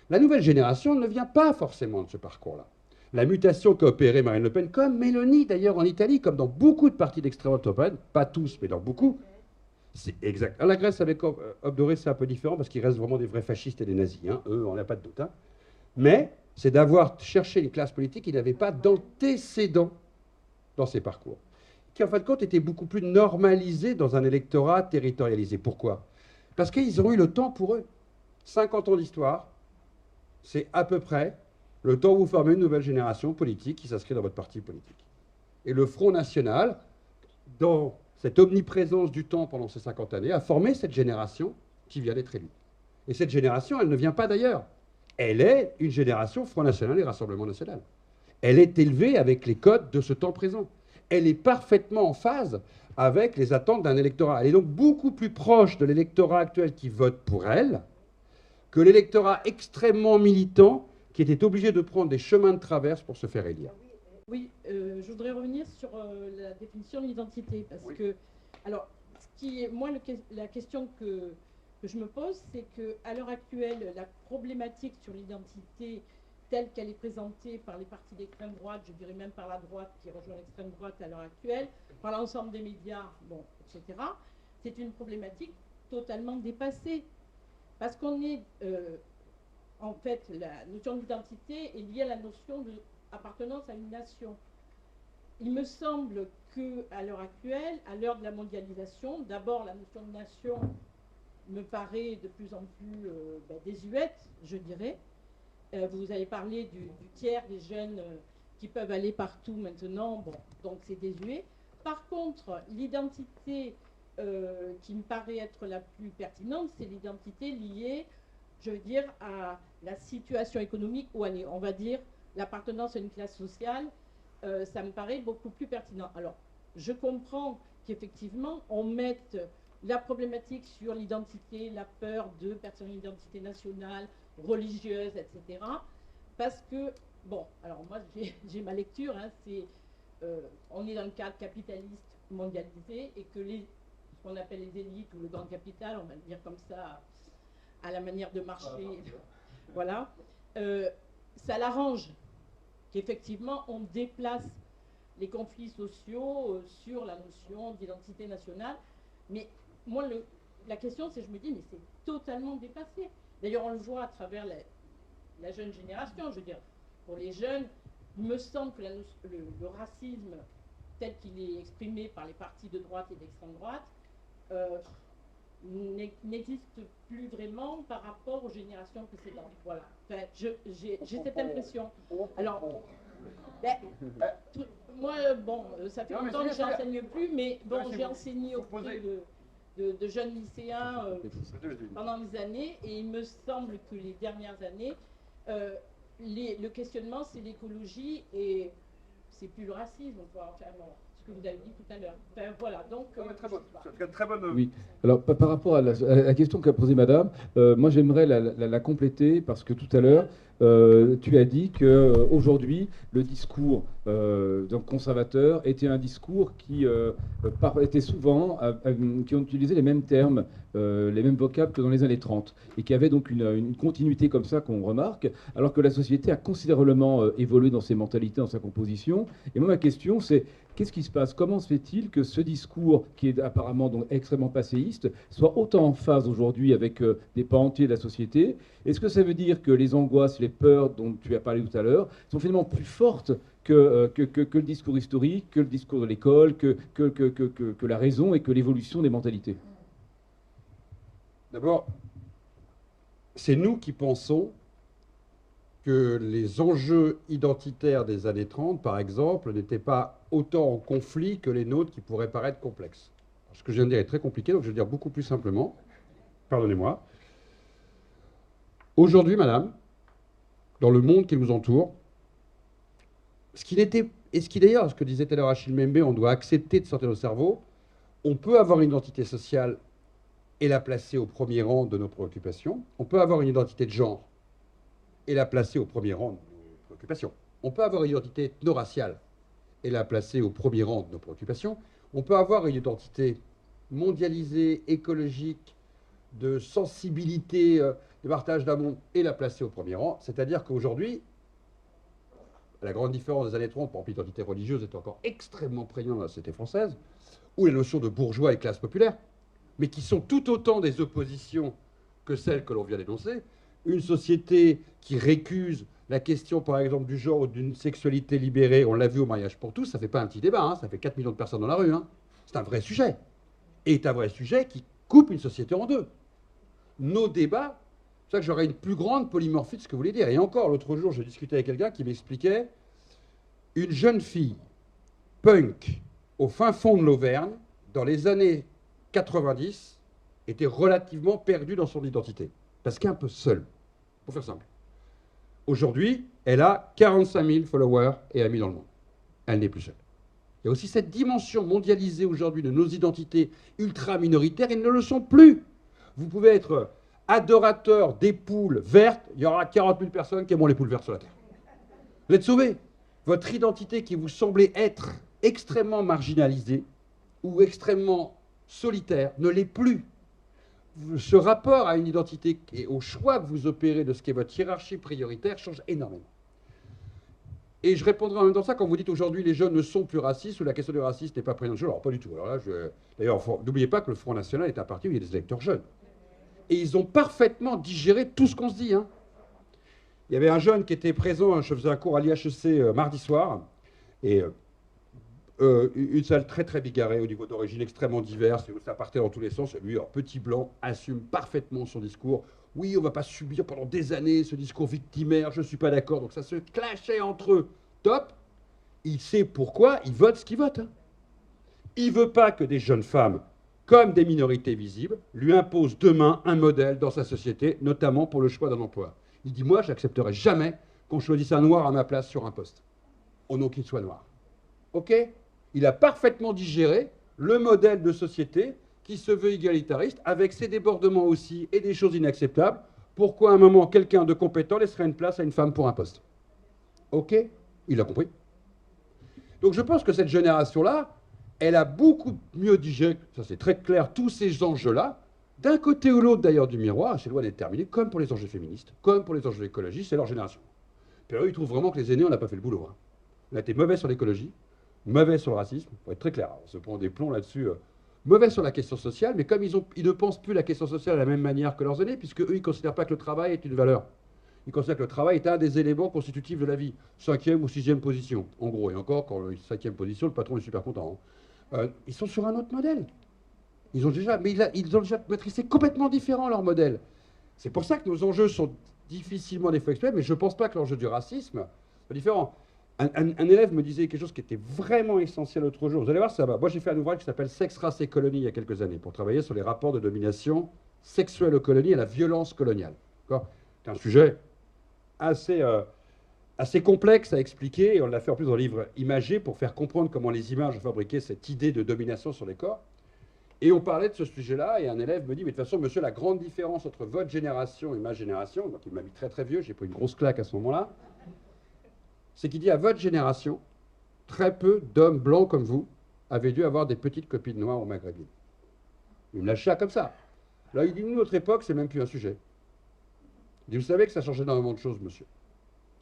La nouvelle génération ne vient pas forcément de ce parcours-là. La mutation qu'a opérée Marine Le Pen, comme Mélanie d'ailleurs en Italie, comme dans beaucoup de partis d'extrême droite européenne, pas tous, mais dans beaucoup, c'est exact. La Grèce avec Obdoré, c'est un peu différent parce qu'il reste vraiment des vrais fascistes et des nazis. Hein. Eux, on n'a pas de doute. Hein. Mais c'est d'avoir cherché une classe politique qui n'avait pas d'antécédents dans ses parcours, qui en fin de compte était beaucoup plus normalisée dans un électorat territorialisé. Pourquoi? Parce qu'ils ont eu le temps pour eux. 50 ans d'histoire, c'est à peu près le temps où vous formez une nouvelle génération politique qui s'inscrit dans votre parti politique. Et le Front National, dans cette omniprésence du temps pendant ces 50 années, a formé cette génération qui vient d'être élue. Et cette génération, elle ne vient pas d'ailleurs. Elle est une génération Front National et Rassemblement National. Elle est élevée avec les codes de ce temps présent. Elle est parfaitement en phase avec les attentes d'un électorat. Elle est donc beaucoup plus proche de l'électorat actuel qui vote pour elle que l'électorat extrêmement militant qui était obligé de prendre des chemins de traverse pour se faire élire. Oui, je voudrais revenir sur la définition de l'identité, parce que, alors, la question que je me pose, c'est qu'à l'heure actuelle, la problématique sur l'identité telle qu'elle est présentée par les partis d'extrême droite, je dirais même par la droite qui rejoint l'extrême droite à l'heure actuelle, par l'ensemble des médias, bon, etc., c'est une problématique totalement dépassée. Parce qu'on est, en fait, la notion d'identité est liée à la notion d'appartenance à une nation. Il me semble qu'à l'heure actuelle, à l'heure de la mondialisation, d'abord la notion de nation me paraît de plus en plus désuète, je dirais. Vous avez parlé du tiers des jeunes qui peuvent aller partout maintenant, bon, donc c'est désuet. Par contre, l'identité qui me paraît être la plus pertinente, c'est l'identité liée, je veux dire, à la situation économique ou on va dire l'appartenance à une classe sociale. Ça me paraît beaucoup plus pertinent. Alors, je comprends qu'effectivement, on mette la problématique sur l'identité, la peur de personnes d'identité nationale, religieuse, etc. Parce que, bon, alors moi, j'ai ma lecture, hein, c'est, on est dans le cadre capitaliste mondialisé et que ce qu'on appelle les élites ou le grand capital, on va le dire comme ça, à la manière de marcher, voilà, ça l'arrange qu'effectivement on déplace les conflits sociaux sur la notion d'identité nationale. Mais moi, la question, c'est, je me dis, mais c'est totalement dépassé. D'ailleurs, on le voit à travers la jeune génération. Je veux dire, pour les jeunes, il me semble que le racisme, tel qu'il est exprimé par les partis de droite et d'extrême droite, n'existe plus vraiment par rapport aux générations précédentes. Voilà. Enfin, j'ai cette impression. Alors, moi, bon, ça fait longtemps que je n'enseigne plus, mais bon, j'ai enseigné auprès de jeunes lycéens pendant des années, et il me semble que les dernières années, le questionnement, c'est l'écologie et c'est plus le racisme, quoi. Enfin, bon, ce que vous avez dit tout à l'heure. Enfin, voilà, donc... très bonne... Oui. Alors, par rapport à la question qu'a posée Madame, moi j'aimerais la compléter parce que tout à l'heure, tu as dit qu'aujourd'hui, le discours donc conservateur était un discours qui était souvent, qui ont utilisé les mêmes termes, les mêmes vocables que dans les années 30, et qui avait donc une continuité comme ça qu'on remarque, alors que la société a considérablement évolué dans ses mentalités, dans sa composition. Et moi, ma question, c'est qu'est-ce qui se passe? Comment se fait-il que ce discours, qui est apparemment donc extrêmement passéiste, soit autant en phase aujourd'hui avec des pans entiers de la société? Est-ce que ça veut dire que les angoisses, les peurs dont tu as parlé tout à l'heure sont finalement plus fortes que le discours historique, que le discours de l'école, que la raison et que l'évolution des mentalités? D'abord, c'est nous qui pensons que les enjeux identitaires des années 30, par exemple, n'étaient pas autant en conflit que les nôtres qui pourraient paraître complexes. Alors, ce que je viens de dire est très compliqué, donc je vais dire beaucoup plus simplement. Pardonnez-moi. Aujourd'hui, madame, dans le monde qui nous entoure, ce qui n'était, et ce qui d'ailleurs, ce que disait tout à l'heure Achille Mbembe, on doit accepter de sortir nos cerveaux, on peut avoir une identité sociale et la placer au premier rang de nos préoccupations. On peut avoir une identité de genre et la placer au premier rang de nos préoccupations. On peut avoir une identité ethno-raciale et la placer au premier rang de nos préoccupations. On peut avoir une identité mondialisée, écologique, de sensibilité, de partage d'un monde et la placer au premier rang. C'est-à-dire qu'aujourd'hui, la grande différence des années 30, par exemple, l'identité religieuse est encore extrêmement prégnante dans la société française, ou la notion de bourgeois et classe populaire, mais qui sont tout autant des oppositions que celles que l'on vient d'énoncer. Une société qui récuse la question, par exemple, du genre ou d'une sexualité libérée, on l'a vu au mariage pour tous, ça ne fait pas un petit débat, hein, ça fait 4 millions de personnes dans la rue. Hein. C'est un vrai sujet. Et c'est un vrai sujet qui coupe une société en deux. Nos débats, c'est pour ça que j'aurais une plus grande polymorphie de ce que vous voulez dire. Et encore, l'autre jour, je discutais avec quelqu'un qui m'expliquait une jeune fille punk au fin fond de l'Auvergne, dans les années 90, était relativement perdue dans son identité. Parce qu'elle est un peu seule, pour faire simple. Aujourd'hui, elle a 45 000 followers et amis dans le monde. Elle n'est plus seule. Il y a aussi cette dimension mondialisée aujourd'hui de nos identités ultra-minoritaires, elles ne le sont plus. Vous pouvez être adorateur des poules vertes, il y aura 40 000 personnes qui aimeront les poules vertes sur la Terre. Vous êtes sauvés. Votre identité qui vous semblait être extrêmement marginalisée ou extrêmement solitaire ne l'est plus. Ce rapport à une identité et au choix que vous opérez de ce qu'est votre hiérarchie prioritaire change énormément. Et je répondrai en même temps ça quand vous dites aujourd'hui les jeunes ne sont plus racistes ou la question du racisme n'est pas présente. Alors pas du tout. Alors là, d'ailleurs, n'oubliez pas que le Front National est un parti où il y a des électeurs jeunes. Et ils ont parfaitement digéré tout ce qu'on se dit. Hein. Il y avait un jeune qui était présent, je faisais un cours à l'IHEC mardi soir, et une salle très très bigarrée au niveau d'origine extrêmement diverse, et où ça partait dans tous les sens. Et lui, en petit blanc, assume parfaitement son discours. Oui, on ne va pas subir pendant des années ce discours victimaire, je ne suis pas d'accord. Donc ça se clashait entre eux. Top. Il sait pourquoi, il vote ce qu'il vote. Hein. Il ne veut pas que des jeunes femmes, comme des minorités visibles, lui imposent demain un modèle dans sa société, notamment pour le choix d'un emploi. Il dit, moi, je n'accepterai jamais qu'on choisisse un noir à ma place sur un poste, au nom qu'il soit noir. OK ? Il a parfaitement digéré le modèle de société qui se veut égalitariste, avec ses débordements aussi et des choses inacceptables. Pourquoi à un moment, quelqu'un de compétent laisserait une place à une femme pour un poste? OK ? Il a compris. Donc je pense que cette génération-là, elle a beaucoup mieux digéré, ça c'est très clair, tous ces enjeux-là, d'un côté ou l'autre d'ailleurs du miroir, c'est loin d'être terminé, comme pour les enjeux féministes, comme pour les enjeux écologistes, c'est leur génération. Puis eux, ils trouvent vraiment que les aînés, on n'a pas fait le boulot. Hein. On a été mauvais sur l'écologie, mauvais sur le racisme, pour être très clair, on se prend des plombs là-dessus, mauvais sur la question sociale, mais comme ils ne pensent plus la question sociale de la même manière que leurs aînés, puisque eux, ils ne considèrent pas que le travail est une valeur. Ils considèrent que le travail est un des éléments constitutifs de la vie. 5e ou 6e position, en gros. Et encore, quand 5e position, le patron est super content. Hein. Ils sont sur un autre modèle. Ils ont déjà maîtrisé complètement différent leur modèle. C'est pour ça que nos enjeux sont difficilement des fois exploitables, mais je ne pense pas que l'enjeu du racisme soit différent. Un élève me disait quelque chose qui était vraiment essentiel l'autre jour. Vous allez voir, ça va. Moi, j'ai fait un ouvrage qui s'appelle Sexe, race et colonie il y a quelques années, pour travailler sur les rapports de domination sexuelle aux colonies et la violence coloniale. C'est un sujet assez complexe à expliquer, et on l'a fait en plus dans le livre imagé pour faire comprendre comment les images ont fabriqué cette idée de domination sur les corps. Et on parlait de ce sujet-là, et un élève me dit, mais de toute façon, monsieur, la grande différence entre votre génération et ma génération, donc il m'a mis très très vieux, j'ai pris une grosse claque à ce moment-là, c'est qu'il dit, à votre génération, très peu d'hommes blancs comme vous avaient dû avoir des petites copines noires ou maghrébines. Il me lâche ça comme ça. Là, il dit, nous, notre époque, c'est même plus un sujet. Il dit, vous savez que ça change énormément de choses, monsieur.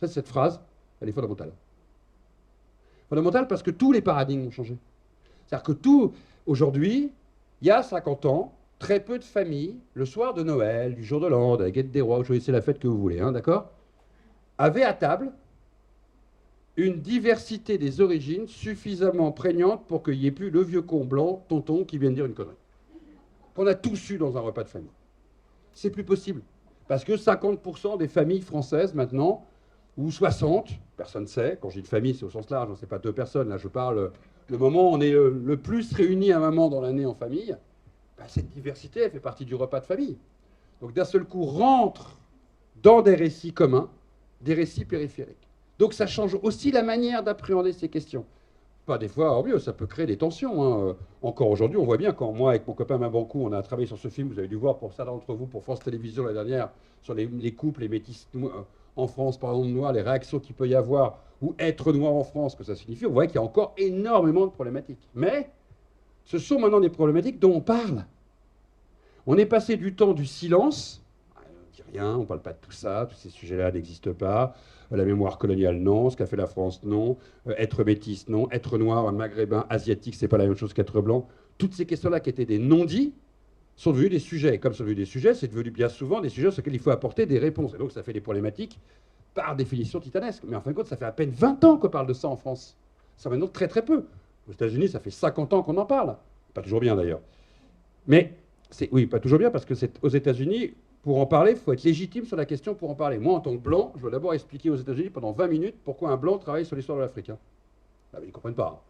Cette phrase, elle est fondamentale. Fondamentale parce que tous les paradigmes ont changé. C'est-à-dire que tout, aujourd'hui, il y a 50 ans, très peu de familles, le soir de Noël, du jour de l'an, de la Guette des Rois, vous choisissez la fête que vous voulez, hein, d'accord, avaient à table une diversité des origines suffisamment prégnante pour qu'il n'y ait plus le vieux con blanc, tonton, qui vient de dire une connerie. Qu'on a tous eu dans un repas de famille. C'est plus possible. Parce que 50% des familles françaises, maintenant, ou 60, personne ne sait, quand je dis une famille, c'est au sens large, ce n'est pas 2 personnes, là je parle, le moment où on est le plus réunis à un moment dans l'année en famille, ben, cette diversité, elle fait partie du repas de famille. Donc d'un seul coup, rentre dans des récits communs, des récits périphériques. Donc ça change aussi la manière d'appréhender ces questions. Pas des fois, au mieux, ça peut créer des tensions. Hein. Encore aujourd'hui, on voit bien, quand moi, avec mon copain Mabankou, on a travaillé sur ce film, vous avez dû voir pour certains d'entre vous, pour France Télévisions la dernière, sur les couples, les métis en France, par exemple, noirs, les réactions qu'il peut y avoir, ou être noir en France, que ça signifie, on voit qu'il y a encore énormément de problématiques. Mais ce sont maintenant des problématiques dont on parle. On est passé du temps du silence, on ne dit rien, on ne parle pas de tout ça, tous ces sujets-là n'existent pas, la mémoire coloniale, non, ce qu'a fait la France, non, être métis, non, être noir, maghrébin, asiatique, c'est pas la même chose qu'être blanc. Toutes ces questions-là qui étaient des non-dits sont devenues des sujets. Et comme sont devenus des sujets, c'est devenu bien souvent des sujets sur lesquels il faut apporter des réponses. Et donc ça fait des problématiques par définition titanesques. Mais en fin de compte, ça fait à peine 20 ans qu'on parle de ça en France. Ça maintenant très très peu. Aux États-Unis, ça fait 50 ans qu'on en parle. Pas toujours bien d'ailleurs. Mais, oui, pas toujours bien, parce que aux États-Unis, pour en parler, il faut être légitime sur la question pour en parler. Moi, en tant que blanc, je dois d'abord expliquer aux États-Unis pendant 20 minutes pourquoi un blanc travaille sur l'histoire de l'Afrique. Hein. Ah, mais ils ne comprennent pas. Hein.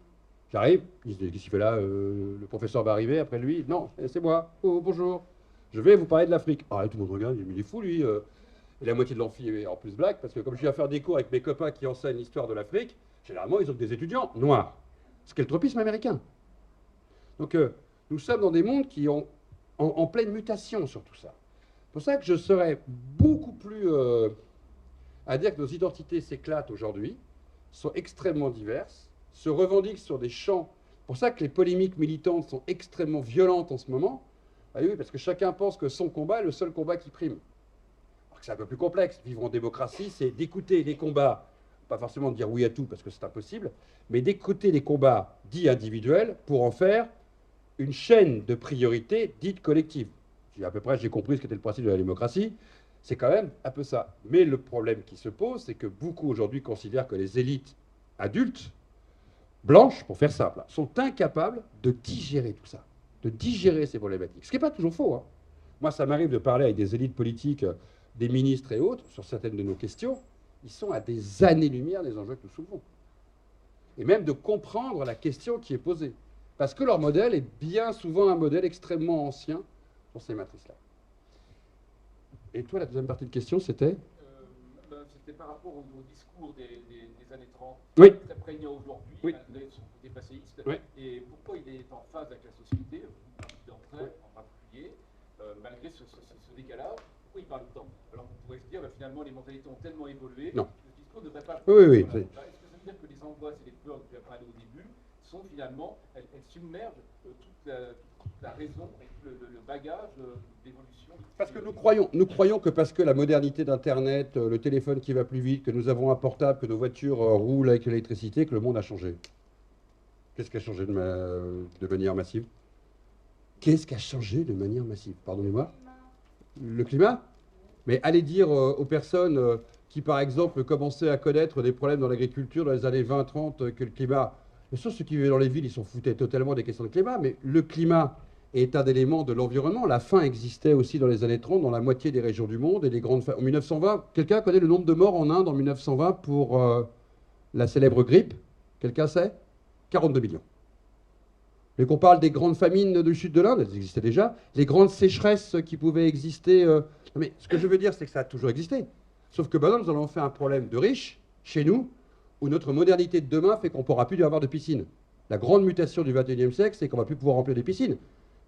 J'arrive, ils disent, qu'est-ce qu'il fait là le professeur va arriver après lui. Non, c'est moi. Oh, bonjour. Je vais vous parler de l'Afrique. Ah, tout le monde regarde, il est fou, lui. Et la moitié de l'amphi est en plus black, parce que comme je viens faire des cours avec mes copains qui enseignent l'histoire de l'Afrique, généralement, ils ont des étudiants noirs. Ce qu'est le tropisme américain. Donc, nous sommes dans des mondes qui ont en pleine mutation sur tout ça. C'est pour ça que je serais beaucoup plus à dire que nos identités s'éclatent aujourd'hui, sont extrêmement diverses, se revendiquent sur des champs. C'est pour ça que les polémiques militantes sont extrêmement violentes en ce moment. Ah oui, parce que chacun pense que son combat est le seul combat qui prime. Alors que c'est un peu plus complexe. Vivre en démocratie, c'est d'écouter les combats, pas forcément de dire oui à tout parce que c'est impossible, mais d'écouter les combats dits individuels pour en faire une chaîne de priorités dites collectives. À peu près, j'ai compris ce qu'était le principe de la démocratie. C'est quand même un peu ça. Mais le problème qui se pose, c'est que beaucoup aujourd'hui considèrent que les élites adultes, blanches, pour faire simple, sont incapables de digérer tout ça, de digérer ces problématiques. Ce qui n'est pas toujours faux. Hein. Moi, ça m'arrive de parler avec des élites politiques, des ministres et autres, sur certaines de nos questions. Ils sont à des années-lumière des enjeux que nous soulevons. Et même de comprendre la question qui est posée. Parce que leur modèle est bien souvent un modèle extrêmement ancien sur ces matrices-là. Et toi, la deuxième partie de question, c'était C'était par rapport au discours des années 30, oui. Très prégnant aujourd'hui, oui. Malgré son côté passéiste. Oui. Et pourquoi il est en phase avec la société, d'entrée en particulier, malgré ce décalage, pourquoi il parle autant? Alors on pourrait se dire, finalement, les mentalités ont tellement évolué, non. que le discours ne devrait pas... Oui. Est-ce que ça veut dire que les angoisses et les peurs que tu as parlé au début sont finalement, elles submerge toute la raison et tout le bagage d'évolution. Parce que nous croyons que parce que la modernité d'Internet, le téléphone qui va plus vite, que nous avons un portable, que nos voitures roulent avec l'électricité, que le monde a changé. Qu'est-ce qui a changé de manière massive? Qu'est-ce qui a changé de manière massive? Pardonnez-moi. Le climat? Mais allez dire aux personnes qui, par exemple, commençaient à connaître des problèmes dans l'agriculture dans les années 20-30, que le climat... Bien sûr, ceux qui vivaient dans les villes, ils s'en foutaient totalement des questions de climat, mais le climat est un élément de l'environnement. La faim existait aussi dans les années 30 dans la moitié des régions du monde, et les grandes faim. En 1920, quelqu'un connaît le nombre de morts en Inde en 1920 pour la célèbre grippe? Quelqu'un sait? 42 millions. Et qu'on parle des grandes famines du sud de l'Inde, elles existaient déjà, les grandes sécheresses qui pouvaient exister. Mais ce que je veux dire, c'est que ça a toujours existé. Sauf que maintenant, nous allons faire un problème de riches, chez nous, où notre modernité de demain fait qu'on ne pourra plus avoir de piscine. La grande mutation du XXIe siècle, c'est qu'on ne va plus pouvoir remplir des piscines.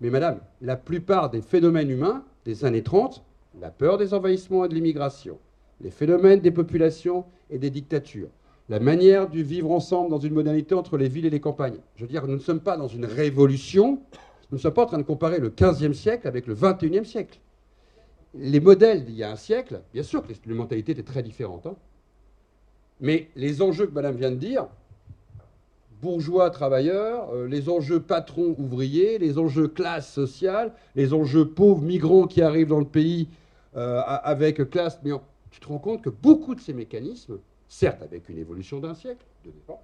Mais madame, la plupart des phénomènes humains des années 30, la peur des envahissements et de l'immigration, les phénomènes des populations et des dictatures, la manière du vivre ensemble dans une modernité entre les villes et les campagnes. Je veux dire, nous ne sommes pas dans une révolution, nous ne sommes pas en train de comparer le XVe siècle avec le XXIe siècle. Les modèles d'il y a un siècle, bien sûr que les mentalités étaient très différentes, hein. Mais les enjeux que madame vient de dire, bourgeois, travailleurs, les enjeux patrons, ouvriers, les enjeux classe sociale, les enjeux pauvres, migrants qui arrivent dans le pays avec classe, mais tu te rends compte que beaucoup de ces mécanismes, certes avec une évolution d'un siècle,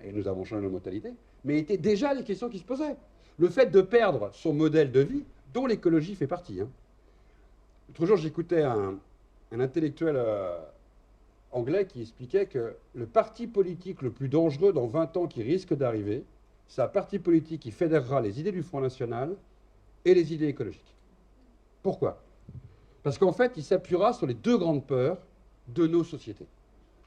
et nous avons changé nos mentalités, mais étaient déjà les questions qui se posaient. Le fait de perdre son modèle de vie, dont l'écologie fait partie. Hein. L'autre jour, j'écoutais un intellectuel anglais qui expliquait que le parti politique le plus dangereux dans 20 ans qui risque d'arriver, c'est un parti politique qui fédérera les idées du Front National et les idées écologiques. Pourquoi? Parce qu'en fait, il s'appuiera sur les deux grandes peurs de nos sociétés.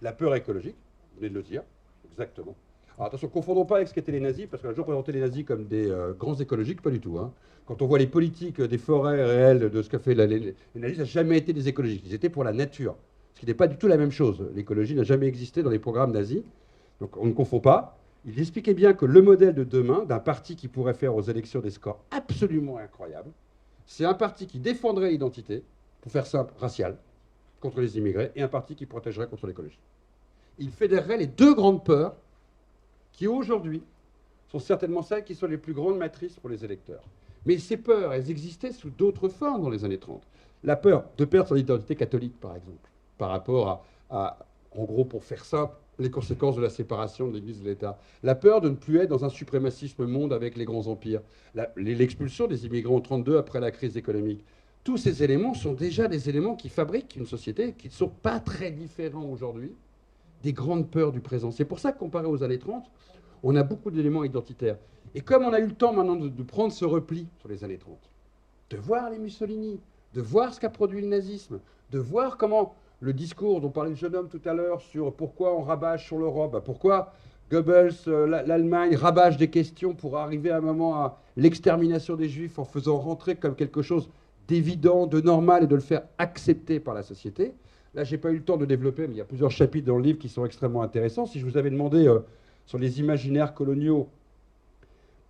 La peur écologique, vous venez de le dire, exactement. Alors attention, ne confondons pas avec ce qu'étaient les nazis, parce qu'on a toujours présenté les nazis comme des grands écologiques, pas du tout. Hein. Quand on voit les politiques des forêts réelles, de ce qu'a fait les nazis, ça n'a jamais été des écologiques, ils étaient pour la nature. Ce qui n'est pas du tout la même chose. L'écologie n'a jamais existé dans les programmes nazis, donc on ne confond pas. Il expliquait bien que le modèle de demain, d'un parti qui pourrait faire aux élections des scores absolument incroyables, c'est un parti qui défendrait l'identité, pour faire simple, raciale, contre les immigrés, et un parti qui protégerait contre l'écologie. Il fédérerait les deux grandes peurs qui, aujourd'hui, sont certainement celles qui sont les plus grandes matrices pour les électeurs. Mais ces peurs, elles existaient sous d'autres formes dans les années 30. La peur de perdre son identité catholique, par exemple, par rapport à, en gros, pour faire simple, les conséquences de la séparation de l'Église et de l'État. La peur de ne plus être dans un suprémacisme monde avec les grands empires. L'expulsion des immigrants en 1932 après la crise économique. Tous ces éléments sont déjà des éléments qui fabriquent une société qui ne sont pas très différents aujourd'hui des grandes peurs du présent. C'est pour ça que, comparé aux années 30, on a beaucoup d'éléments identitaires. Et comme on a eu le temps maintenant de prendre ce repli sur les années 30, de voir les Mussolini, de voir ce qu'a produit le nazisme, de voir comment le discours dont parlait le jeune homme tout à l'heure sur pourquoi on rabâche sur l'Europe, pourquoi Goebbels, l'Allemagne rabâche des questions pour arriver à un moment à l'extermination des Juifs en faisant rentrer comme quelque chose d'évident, de normal et de le faire accepter par la société. Là, je n'ai pas eu le temps de développer, mais il y a plusieurs chapitres dans le livre qui sont extrêmement intéressants. Si je vous avais demandé sur les imaginaires coloniaux,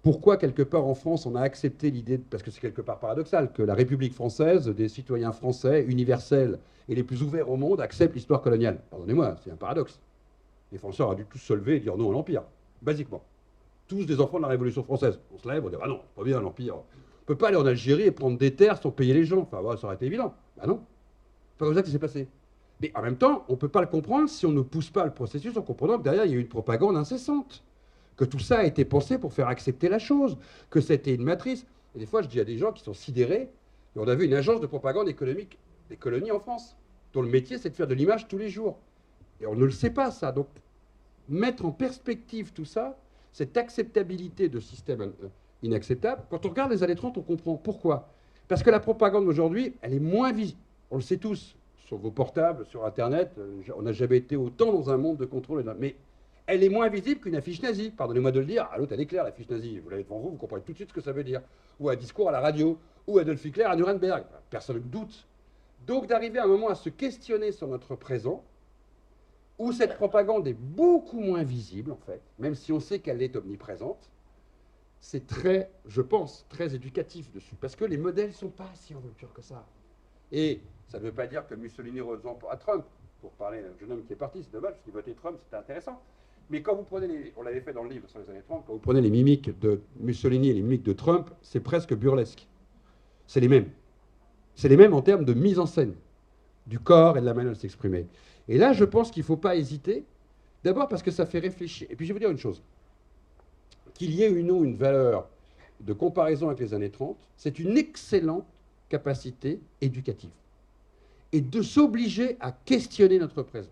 pourquoi quelque part en France on a accepté l'idée, parce que c'est quelque part paradoxal, que la République française, des citoyens français universels et les plus ouverts au monde acceptent l'histoire coloniale. Pardonnez-moi, c'est un paradoxe. Les Français auraient dû tous se lever et dire non à l'Empire, basiquement. Tous des enfants de la Révolution française. On se lève, on dit ah non, c'est pas bien l'Empire. On ne peut pas aller en Algérie et prendre des terres sans payer les gens. Enfin, voilà, ça aurait été évident. Ben non. C'est pas comme ça que ça s'est passé. Mais en même temps, on ne peut pas le comprendre si on ne pousse pas le processus en comprenant que derrière, il y a eu une propagande incessante. Que tout ça a été pensé pour faire accepter la chose. Que c'était une matrice. Et des fois, je dis à des gens qui sont sidérés, et on a vu une agence de propagande économique des colonies en France, dont le métier, c'est de faire de l'image tous les jours. Et on ne le sait pas, ça. Donc, mettre en perspective tout ça, cette acceptabilité de système inacceptable, quand on regarde les années 30, on comprend pourquoi. Parce que la propagande d'aujourd'hui, elle est moins visible. On le sait tous, sur vos portables, sur Internet, on n'a jamais été autant dans un monde de contrôle. Mais elle est moins visible qu'une affiche nazie. Pardonnez-moi de le dire. Ah, l'autre, elle est claire, l'affiche nazie. Vous l'avez devant vous, vous comprenez tout de suite ce que ça veut dire. Ou un discours à la radio, ou Adolf Hitler à Nuremberg. Personne ne doute. Donc d'arriver à un moment à se questionner sur notre présent, où cette propagande est beaucoup moins visible, en fait, même si on sait qu'elle est omniprésente, c'est très, je pense, très éducatif dessus. Parce que les modèles ne sont pas si en rupture que ça. Et ça ne veut pas dire que Mussolini rejoint à Trump. Pour parler d'un jeune homme qui est parti, c'est dommage, parce qu'il votait Trump, c'était intéressant. Mais quand vous prenez on l'avait fait dans le livre sur les années 30, quand vous prenez les mimiques de Mussolini et les mimiques de Trump, c'est presque burlesque. C'est les mêmes. C'est les mêmes en termes de mise en scène, du corps et de la manière de s'exprimer. Et là, je pense qu'il ne faut pas hésiter, d'abord parce que ça fait réfléchir. Et puis je vais vous dire une chose, qu'il y ait ou non une valeur de comparaison avec les années 30, c'est une excellente capacité éducative. Et de s'obliger à questionner notre présent.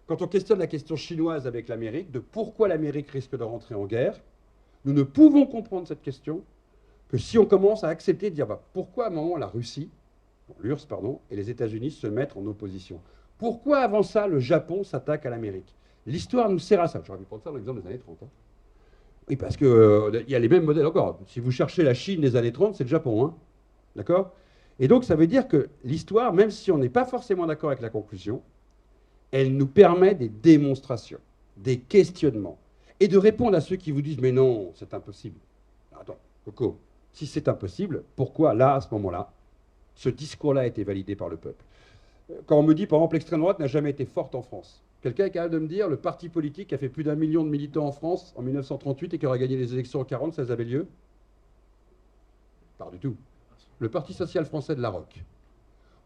Quand on questionne la question chinoise avec l'Amérique, de pourquoi l'Amérique risque de rentrer en guerre, nous ne pouvons comprendre cette question que si on commence à accepter de dire pourquoi à un moment la Russie, l'URSS, pardon, et les États-Unis se mettent en opposition. Pourquoi avant ça le Japon s'attaque à l'Amérique? L'histoire nous sert à ça. J'aurais pu prendre ça dans l'exemple des années 30. Hein. Oui, parce qu'il y a les mêmes modèles encore. Si vous cherchez la Chine des années 30, c'est le Japon. Hein. D'accord? Et donc ça veut dire que l'histoire, même si on n'est pas forcément d'accord avec la conclusion, elle nous permet des démonstrations, des questionnements, et de répondre à ceux qui vous disent « mais non, c'est impossible ». Attends, Coco, si c'est impossible, pourquoi là, à ce moment-là, ce discours-là a été validé par le peuple? Quand on me dit, par exemple, l'extrême droite n'a jamais été forte en France, quelqu'un est capable de me dire le parti politique qui a fait plus d'1 million de militants en France en 1938 et qui aurait gagné les élections en 40, ça avait lieu? Pas du tout. Le Parti social français de la Roque,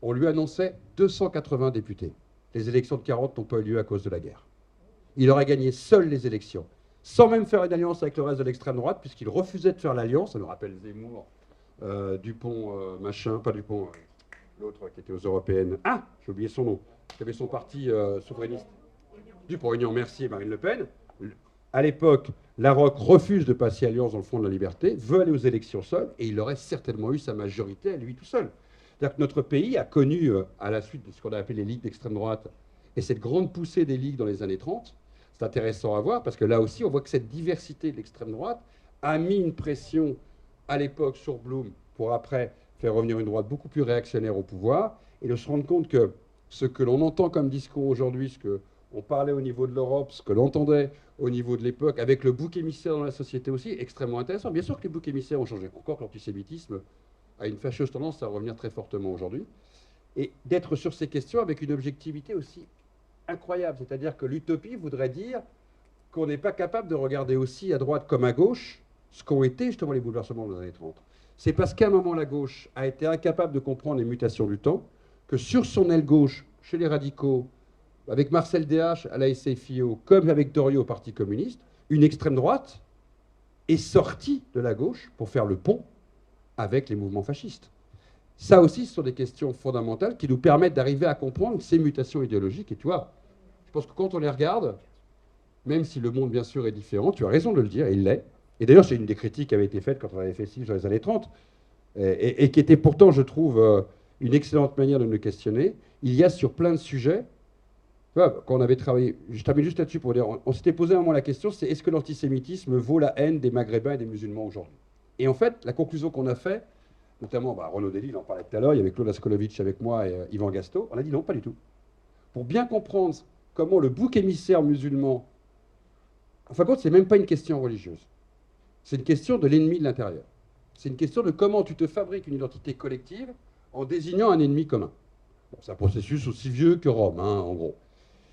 on lui annonçait 280 députés. Les élections de 40 n'ont pas eu lieu à cause de la guerre. Il aurait gagné seul les élections, sans même faire une alliance avec le reste de l'extrême droite, puisqu'il refusait de faire l'alliance. Ça nous rappelle Zemmour, Dupont, machin, pas Dupont, l'autre qui était aux européennes. Ah, j'ai oublié son nom, qui avait son parti souverainiste. Dupont-Aignan, merci, Marine Le Pen. À l'époque, Larocque refuse de passer alliance dans le Front de la Liberté, veut aller aux élections seul, et il aurait certainement eu sa majorité à lui tout seul. C'est-à-dire que notre pays a connu, à la suite de ce qu'on a appelé les ligues d'extrême droite, et cette grande poussée des ligues dans les années 30, c'est intéressant à voir, parce que là aussi, on voit que cette diversité de l'extrême droite a mis une pression à l'époque sur Blum, pour après faire revenir une droite beaucoup plus réactionnaire au pouvoir, et de se rendre compte que ce que l'on entend comme discours aujourd'hui, ce qu'on parlait au niveau de l'Europe, ce que l'on entendait au niveau de l'époque, avec le bouc émissaire dans la société aussi, extrêmement intéressant. Bien sûr que les boucs émissaires ont changé, encore que l'antisémitisme a une fâcheuse tendance à revenir très fortement aujourd'hui, et d'être sur ces questions avec une objectivité aussi incroyable. C'est-à-dire que l'utopie voudrait dire qu'on n'est pas capable de regarder aussi à droite comme à gauche ce qu'ont été justement les bouleversements des années 30. C'est parce qu'à un moment, la gauche a été incapable de comprendre les mutations du temps que sur son aile gauche, chez les radicaux, avec Marcel Déhache à la SFIO, comme avec Doriot au Parti communiste, une extrême droite est sortie de la gauche pour faire le pont avec les mouvements fascistes. Ça aussi, ce sont des questions fondamentales qui nous permettent d'arriver à comprendre ces mutations idéologiques. Et tu vois, je pense que quand on les regarde, même si le monde, bien sûr, est différent, tu as raison de le dire, et il l'est. Et d'ailleurs, c'est une des critiques qui avait été faite quand on avait fait ci dans les années 30, et qui était pourtant, je trouve, une excellente manière de nous questionner. Il y a sur plein de sujets, tu vois, quand on avait travaillé, je termine juste là-dessus pour dire, on s'était posé un moment la question, c'est est-ce que l'antisémitisme vaut la haine des Maghrébins et des musulmans aujourd'hui? Et en fait, la conclusion qu'on a faite, notamment Renaud Dely, il en parlait tout à l'heure, il y avait Claude Askolovitch avec moi et Yvan Gasto, on a dit non, pas du tout. Pour bien comprendre comment le bouc émissaire musulman, en fin de compte, c'est même pas une question religieuse. C'est une question de l'ennemi de l'intérieur. C'est une question de comment tu te fabriques une identité collective en désignant un ennemi commun. Bon, c'est un processus aussi vieux que Rome, hein, en gros.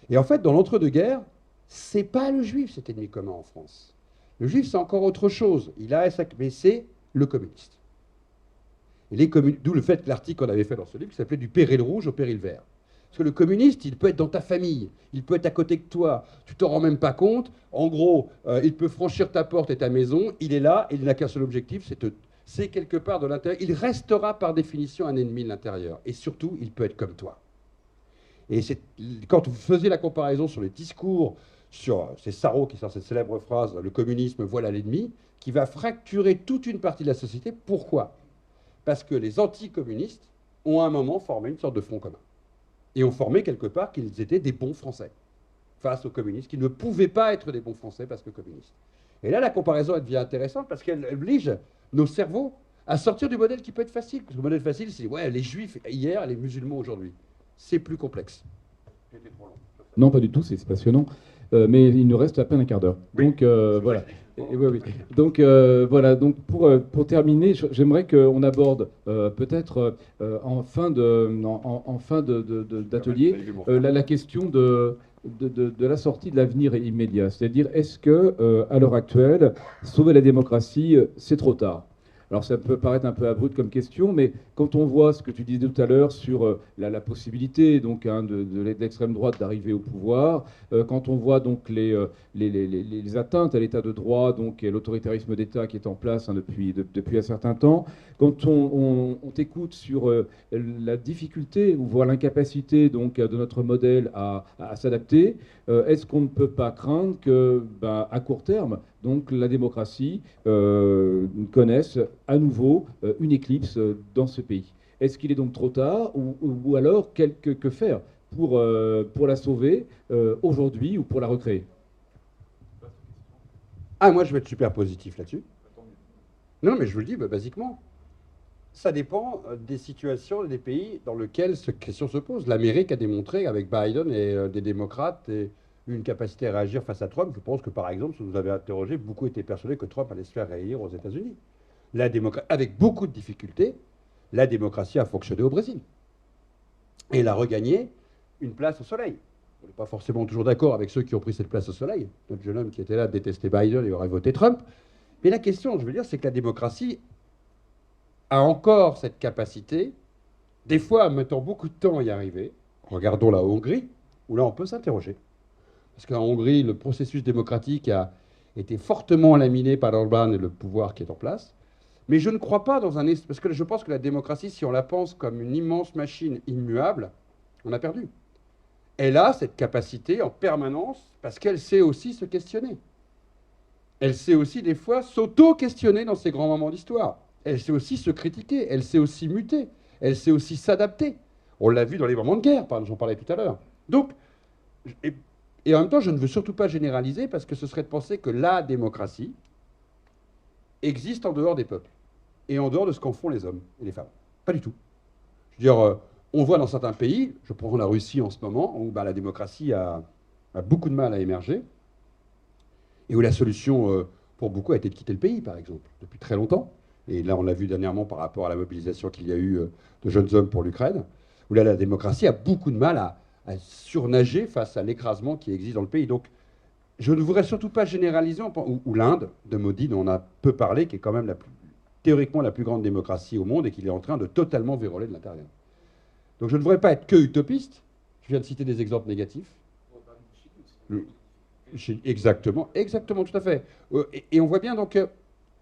Et en fait, dans l'entre-deux-guerres, c'est pas le juif cet ennemi commun en France. Le juif, c'est encore autre chose. Mais c'est le communiste. D'où le fait que l'article qu'on avait fait dans ce livre qui s'appelait « Du péril rouge au péril vert ». Parce que le communiste, il peut être dans ta famille, il peut être à côté de toi, tu t'en rends même pas compte. En gros, il peut franchir ta porte et ta maison, il est là, et il n'a qu'un seul objectif, c'est quelque part de l'intérieur. Il restera par définition un ennemi de l'intérieur. Et surtout, il peut être comme toi. Et quand vous faisiez la comparaison sur les discours, c'est Sarraut qui sort cette célèbre phrase « Le communisme, voilà l'ennemi », qui va fracturer toute une partie de la société. Pourquoi ? Parce que les anticommunistes ont à un moment formé une sorte de front commun. Et ont formé quelque part qu'ils étaient des bons Français face aux communistes, qui ne pouvaient pas être des bons Français parce que communistes. Et là, la comparaison, elle devient intéressante parce qu'elle oblige nos cerveaux à sortir du modèle qui peut être facile. Parce que le modèle facile, c'est ouais, les juifs hier, les musulmans aujourd'hui. C'est plus complexe. Non, pas du tout, c'est passionnant. Mais il nous reste à peine un quart d'heure. Oui. Donc, voilà. Oui, oui. Donc voilà, donc pour terminer, j'aimerais qu'on aborde peut-être en fin d'atelier la question de la sortie de l'avenir immédiat. C'est-à-dire, est-ce que à l'heure actuelle, sauver la démocratie, c'est trop tard? Alors ça peut paraître un peu abrupt comme question, mais quand on voit ce que tu disais tout à l'heure sur la possibilité donc, hein, de l'extrême droite d'arriver au pouvoir, quand on voit donc les atteintes à l'état de droit donc, et l'autoritarisme d'État qui est en place hein, depuis un certain temps, quand on t'écoute sur la difficulté ou voire l'incapacité donc, de notre modèle à s'adapter, est-ce qu'on ne peut pas craindre que, ben, à court terme, donc la démocratie connaisse à nouveau une éclipse dans ce pays? Est-ce qu'il est donc trop tard ou alors que faire pour la sauver aujourd'hui ou pour la recréer? Ah, moi, je vais être super positif là-dessus. Non, mais je vous le dis, bah, basiquement, ça dépend des situations des pays dans lesquels cette question se pose. L'Amérique a démontré avec Biden et des démocrates une capacité à réagir face à Trump. Je pense que, par exemple, si vous avez interrogé, beaucoup étaient persuadés que Trump allait se faire réélire aux États-Unis. Avec beaucoup de difficultés, la démocratie a fonctionné au Brésil. Et elle a regagné une place au soleil. On n'est pas forcément toujours d'accord avec ceux qui ont pris cette place au soleil. Notre jeune homme qui était là détestait Biden et aurait voté Trump. Mais la question, je veux dire, c'est que la démocratie a encore cette capacité, des fois en mettant beaucoup de temps à y arriver. Regardons la Hongrie, où là on peut s'interroger. Parce qu'en Hongrie, le processus démocratique a été fortement laminé par Orbán et le pouvoir qui est en place. Mais je ne crois pas dans un... Parce que je pense que la démocratie, si on la pense comme une immense machine immuable, on a perdu. Elle a cette capacité en permanence, parce qu'elle sait aussi se questionner. Elle sait aussi des fois s'auto-questionner dans ses grands moments d'histoire. Elle sait aussi se critiquer, elle sait aussi muter, elle sait aussi s'adapter. On l'a vu dans les moments de guerre, j'en parlais tout à l'heure. Donc, et en même temps, je ne veux surtout pas généraliser, parce que ce serait de penser que la démocratie existe en dehors des peuples, et en dehors de ce qu'en font les hommes et les femmes. Pas du tout. Je veux dire, on voit dans certains pays, je prends la Russie en ce moment, où la démocratie a beaucoup de mal à émerger, et où la solution, pour beaucoup, a été de quitter le pays, par exemple, depuis très longtemps. Et là, on l'a vu dernièrement par rapport à la mobilisation qu'il y a eu de jeunes hommes pour l'Ukraine, où là, la démocratie a beaucoup de mal à surnager face à l'écrasement qui existe dans le pays. Donc, je ne voudrais surtout pas généraliser, ou l'Inde, de Modi, dont on a peu parlé, qui est quand même théoriquement la plus grande démocratie au monde et qu'il est en train de totalement verrouiller de l'intérieur. Donc, je ne voudrais pas être que utopiste. Je viens de citer des exemples négatifs. Exactement, tout à fait. Et on voit bien donc,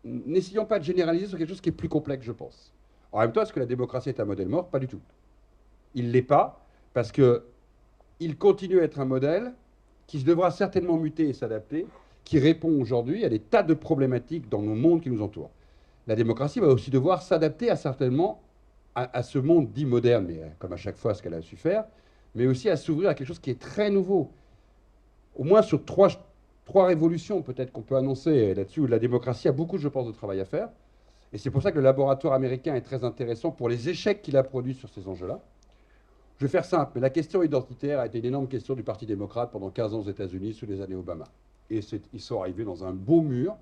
n'essayons pas de généraliser sur quelque chose qui est plus complexe, je pense. En même temps, est-ce que la démocratie est un modèle mort? Pas du tout. Il ne l'est pas, parce qu'il continue à être un modèle qui se devra certainement muter et s'adapter, qui répond aujourd'hui à des tas de problématiques dans nos mondes qui nous entourent. La démocratie va aussi devoir s'adapter à ce monde dit moderne, mais comme à chaque fois ce qu'elle a su faire, mais aussi à s'ouvrir à quelque chose qui est très nouveau. Au moins sur trois révolutions peut-être qu'on peut annoncer là-dessus, où la démocratie a beaucoup, je pense, de travail à faire. Et c'est pour ça que le laboratoire américain est très intéressant pour les échecs qu'il a produits sur ces enjeux-là. Je vais faire simple, mais la question identitaire a été une énorme question du Parti démocrate pendant 15 ans aux États-Unis sous les années Obama. Et ils sont arrivés dans un beau mur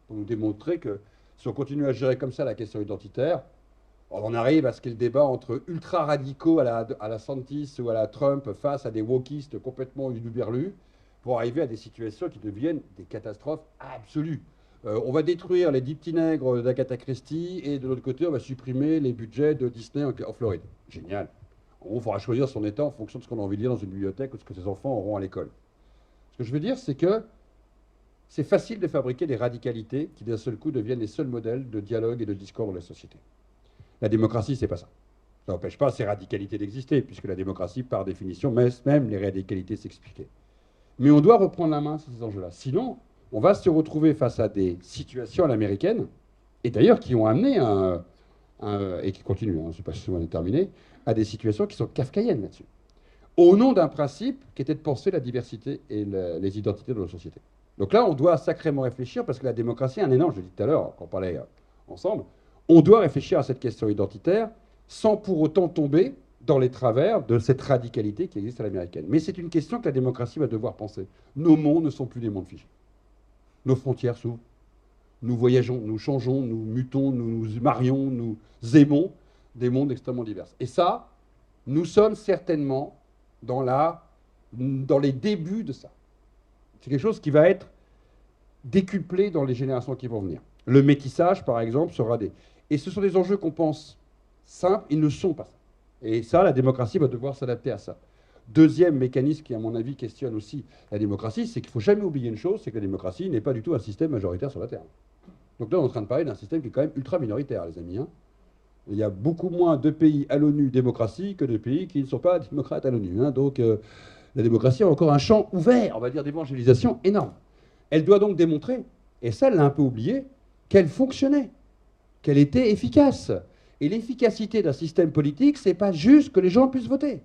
pour nous démontrer que si on continue à gérer comme ça la question identitaire, on arrive à ce qu'est le débat entre ultra-radicaux à la Santis ou à la Trump face à des wokistes complètement uberlus pour arriver à des situations qui deviennent des catastrophes absolues. On va détruire les 10 petits nègres d'Agatha Christie et de l'autre côté, on va supprimer les budgets de Disney en Floride. Génial. On faudra choisir son état en fonction de ce qu'on a envie de lire dans une bibliothèque ou de ce que ses enfants auront à l'école. Ce que je veux dire, c'est que c'est facile de fabriquer des radicalités qui d'un seul coup deviennent les seuls modèles de dialogue et de discours dans la société. La démocratie, c'est pas ça. Ça n'empêche pas ces radicalités d'exister, puisque la démocratie, par définition, laisse même les radicalités s'expliquer. Mais on doit reprendre la main sur ces enjeux-là. Sinon, on va se retrouver face à des situations à l'américaine, et d'ailleurs qui ont amené et qui continuent, c'est pas souvent terminé, à des situations qui sont kafkaïennes là-dessus. Au nom d'un principe qui était de penser la diversité et les identités de nos sociétés. Donc là, on doit sacrément réfléchir, parce que la démocratie est un énorme, je l'ai dit tout à l'heure, quand on parlait ensemble, on doit réfléchir à cette question identitaire sans pour autant tomber dans les travers de cette radicalité qui existe à l'américaine. Mais c'est une question que la démocratie va devoir penser. Nos mondes ne sont plus des mondes figés. Nos frontières s'ouvrent, nous voyageons, nous changeons, nous mutons, nous nous marions, nous aimons des mondes extrêmement divers. Et ça, nous sommes certainement dans les débuts de ça. C'est quelque chose qui va être décuplé dans les générations qui vont venir. Le métissage, par exemple, sera des... Et ce sont des enjeux qu'on pense simples, ils ne sont pas ça. Et ça, la démocratie va devoir s'adapter à ça. Deuxième mécanisme qui, à mon avis, questionne aussi la démocratie, c'est qu'il ne faut jamais oublier une chose, c'est que la démocratie n'est pas du tout un système majoritaire sur la Terre. Donc là, on est en train de parler d'un système qui est quand même ultra minoritaire, les amis. Hein. Il y a beaucoup moins de pays à l'ONU démocratie que de pays qui ne sont pas démocrates à l'ONU. Hein. Donc la démocratie a encore un champ ouvert, on va dire, d'évangélisation énorme. Elle doit donc démontrer, et ça, elle l'a un peu oublié, qu'elle fonctionnait, qu'elle était efficace. Et l'efficacité d'un système politique, c'est pas juste que les gens puissent voter.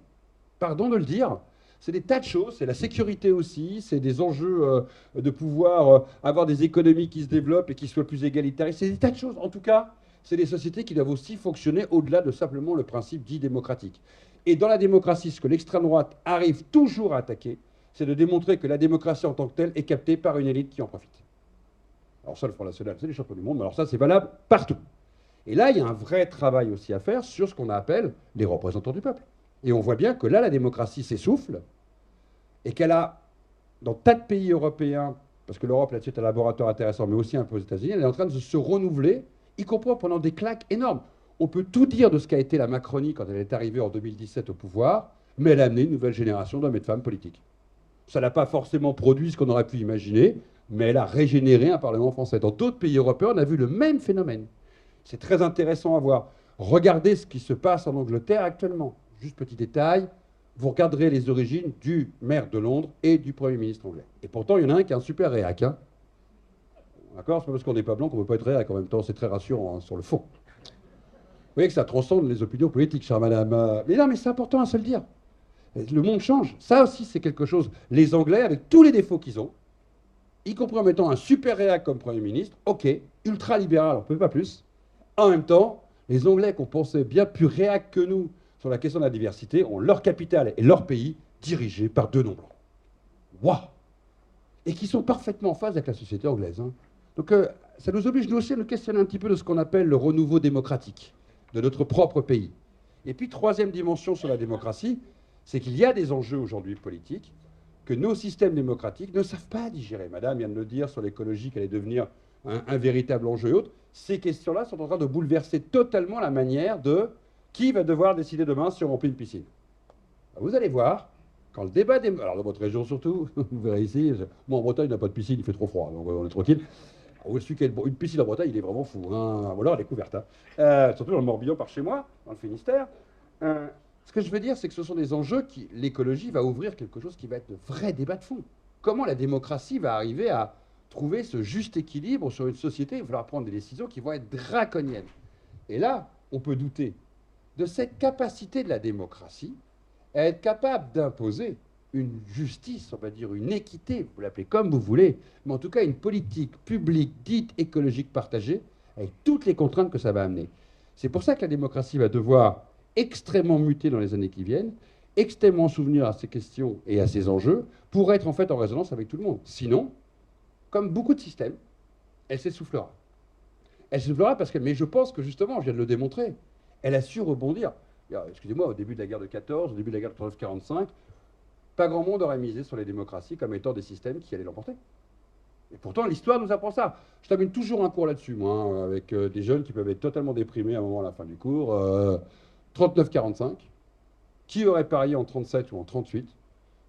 Pardon de le dire, c'est des tas de choses, c'est la sécurité aussi, c'est des enjeux de pouvoir avoir des économies qui se développent et qui soient plus égalitaires, c'est des tas de choses. En tout cas, c'est des sociétés qui doivent aussi fonctionner au-delà de simplement le principe dit démocratique. Et dans la démocratie, ce que l'extrême droite arrive toujours à attaquer, c'est de démontrer que la démocratie en tant que telle est captée par une élite qui en profite. Alors ça, le Front National, c'est les champions du monde, mais alors ça, c'est valable partout. Et là, il y a un vrai travail aussi à faire sur ce qu'on appelle les représentants du peuple. Et on voit bien que là, la démocratie s'essouffle et qu'elle a, dans tas de pays européens, parce que l'Europe, là-dessus, est un laboratoire intéressant, mais aussi un peu aux États-Unis, elle est en train de se renouveler, y compris en prenant des claques énormes. On peut tout dire de ce qu'a été la Macronie quand elle est arrivée en 2017 au pouvoir, mais elle a amené une nouvelle génération d'hommes et de femmes politiques. Ça n'a pas forcément produit ce qu'on aurait pu imaginer, mais elle a régénéré un Parlement français. Dans d'autres pays européens, on a vu le même phénomène. C'est très intéressant à voir. Regardez ce qui se passe en Angleterre actuellement. Juste petit détail, vous regarderez les origines du maire de Londres et du Premier ministre anglais. Et pourtant, il y en a un qui est un super réac. Hein. D'accord ? C'est pas parce qu'on n'est pas blanc qu'on ne peut pas être réac. En même temps, c'est très rassurant hein, sur le fond. Vous voyez que ça transcende les opinions politiques, chère madame. Mais non, mais c'est important à se le dire. Le monde change. Ça aussi, c'est quelque chose. Les Anglais, avec tous les défauts qu'ils ont, y compris en mettant un super réac comme Premier ministre, ok, ultra-libéral, on ne peut pas plus. En même temps, les Anglais qu'on pensait bien plus réac que nous sur la question de la diversité ont leur capitale et leur pays dirigés par deux non-blancs. Waouh! Et qui sont parfaitement en phase avec la société anglaise. Hein. Donc ça nous oblige nous aussi à nous questionner un petit peu de ce qu'on appelle le renouveau démocratique de notre propre pays. Et puis troisième dimension sur la démocratie, c'est qu'il y a des enjeux aujourd'hui politiques que nos systèmes démocratiques ne savent pas digérer. Madame vient de le dire sur l'écologie, qu'elle allait devenir un véritable enjeu et autres. Ces questions-là sont en train de bouleverser totalement la manière de qui va devoir décider demain si on remplit une piscine. Vous allez voir, quand le débat des... Alors dans votre région surtout, vous verrez ici, moi en Bretagne, il n'y a pas de piscine, il fait trop froid, donc on est tranquille. Alors, celui qui a une piscine en Bretagne, il est vraiment fou. Hein. Ou alors elle est couverte. Hein. Surtout dans le Morbihan par chez moi, dans le Finistère. Ce que je veux dire, c'est que ce sont des enjeux qui... L'écologie va ouvrir quelque chose qui va être de vrais débats de fond. Comment la démocratie va arriver à trouver ce juste équilibre sur une société? Il va falloir prendre des décisions qui vont être draconiennes. Et là, on peut douter de cette capacité de la démocratie à être capable d'imposer une justice, on va dire une équité, vous l'appelez comme vous voulez, mais en tout cas une politique publique dite écologique partagée, avec toutes les contraintes que ça va amener. C'est pour ça que la démocratie va devoir extrêmement muter dans les années qui viennent, extrêmement souvenir à ces questions et à ces enjeux, pour être en fait en résonance avec tout le monde. Sinon, comme beaucoup de systèmes, elle s'essoufflera. Elle s'essoufflera parce que, mais je pense que justement, je viens de le démontrer, elle a su rebondir. Excusez-moi, au début de la guerre de 14, au début de la guerre de 39-45, pas grand monde aurait misé sur les démocraties comme étant des systèmes qui allaient l'emporter. Et pourtant, l'histoire nous apprend ça. Je termine toujours un cours là-dessus, moi, hein, avec des jeunes qui peuvent être totalement déprimés à un moment à la fin du cours. 39-45, qui aurait parié en 37 ou en 38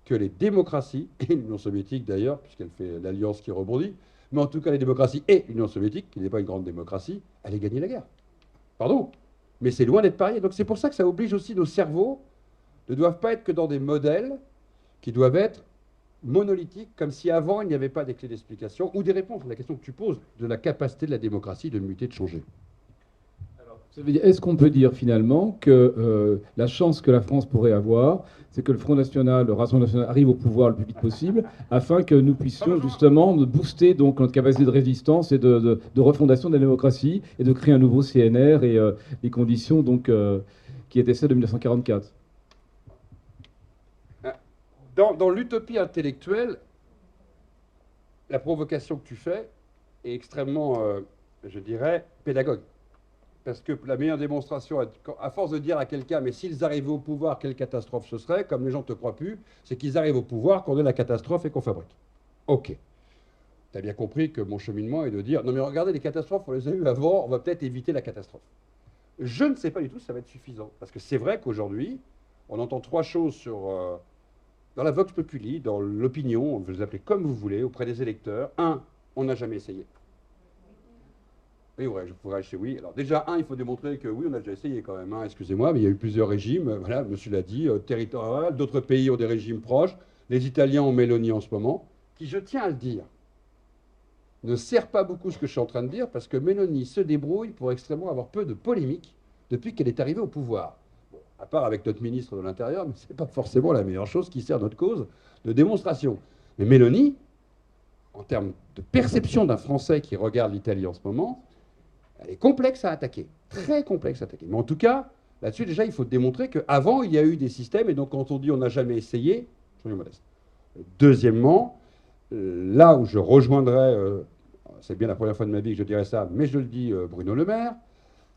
que les démocraties, et l'Union soviétique d'ailleurs, puisqu'elle fait l'alliance qui rebondit, mais en tout cas les démocraties et l'Union soviétique, qui n'est pas une grande démocratie, allaient gagner la guerre. Pardon, mais c'est loin d'être parié. Donc c'est pour ça que ça oblige aussi nos cerveaux ne doivent pas être que dans des modèles qui doivent être monolithiques, comme si avant il n'y avait pas des clés d'explication ou des réponses à la question que tu poses de la capacité de la démocratie de muter, de changer. Est-ce qu'on peut dire finalement que la chance que la France pourrait avoir, c'est que le Front National, le Rassemblement National arrive au pouvoir le plus vite possible, afin que nous puissions justement booster donc notre capacité de résistance et de refondation de la démocratie et de créer un nouveau CNR et les conditions donc qui étaient celles de 1944. Dans l'utopie intellectuelle, la provocation que tu fais et extrêmement, je dirais, pédagogue. Parce que la meilleure démonstration, à force de dire à quelqu'un, mais s'ils arrivaient au pouvoir, quelle catastrophe ce serait, comme les gens ne te croient plus, c'est qu'ils arrivent au pouvoir, qu'on ait la catastrophe et qu'on fabrique. Ok. Tu as bien compris que mon cheminement est de dire, non mais regardez, les catastrophes, on les a eues avant, on va peut-être éviter la catastrophe. Je ne sais pas du tout si ça va être suffisant. Parce que c'est vrai qu'aujourd'hui, on entend trois choses dans la vox populi, dans l'opinion, vous les appelez comme vous voulez, auprès des électeurs. Un, on n'a jamais essayé. Oui, ouais, je pourrais acheter oui. Alors déjà, il faut démontrer que oui, on a déjà essayé quand même. Excusez-moi, mais il y a eu plusieurs régimes. Voilà, monsieur l'a dit, territorial. D'autres pays ont des régimes proches. Les Italiens ont Mélanie en ce moment, qui, je tiens à le dire, ne sert pas beaucoup ce que je suis en train de dire, parce que Mélanie se débrouille pour extrêmement avoir peu de polémique depuis qu'elle est arrivée au pouvoir. Bon, à part avec notre ministre de l'Intérieur, mais ce n'est pas forcément la meilleure chose qui sert notre cause de démonstration. Mais Mélanie, en termes de perception d'un Français qui regarde l'Italie en ce moment, elle est complexe à attaquer, très complexe à attaquer. Mais en tout cas, là-dessus, déjà, il faut démontrer qu'avant, il y a eu des systèmes, et donc quand on dit on n'a jamais essayé, soyons modestes. Deuxièmement, là où je rejoindrai, c'est bien la première fois de ma vie que je dirais ça, mais je le dis Bruno Le Maire,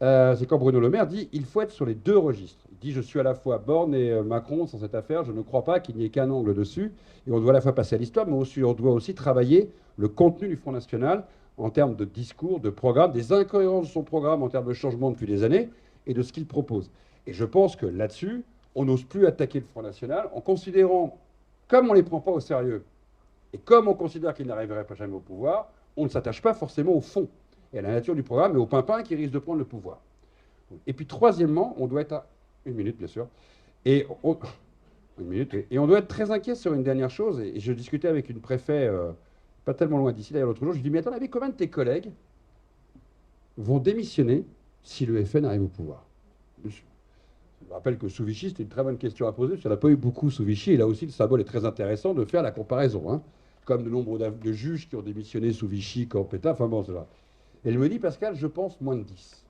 c'est quand Bruno Le Maire dit il faut être sur les deux registres. Il dit je suis à la fois Borne et Macron sans cette affaire, je ne crois pas qu'il n'y ait qu'un angle dessus, et on doit à la fois passer à l'histoire, mais aussi, on doit aussi travailler le contenu du Front National en termes de discours, de programme, des incohérences de son programme en termes de changement depuis des années, et de ce qu'il propose. Et je pense que là-dessus, on n'ose plus attaquer le Front National en considérant, comme on ne les prend pas au sérieux, et comme on considère qu'ils n'arriveraient pas jamais au pouvoir, on ne s'attache pas forcément au fond et à la nature du programme et au pimpin qui risque de prendre le pouvoir. Et puis troisièmement, on doit être à... Une minute, bien sûr. Et on doit être très inquiet sur une dernière chose. Et je discutais avec une préfet, pas tellement loin d'ici, d'ailleurs, l'autre jour. Je lui dis, mais attends, combien de tes collègues vont démissionner si le FN arrive au pouvoir? Je rappelle que sous Vichy, c'était une très bonne question à poser, parce qu'il n'y en a pas eu beaucoup sous Vichy. Et là aussi, le symbole est très intéressant de faire la comparaison. Comme de nombre de juges qui ont démissionné sous Vichy, quand Pétain, enfin bon, c'est là. Et elle me dit, Pascal, je pense moins de 10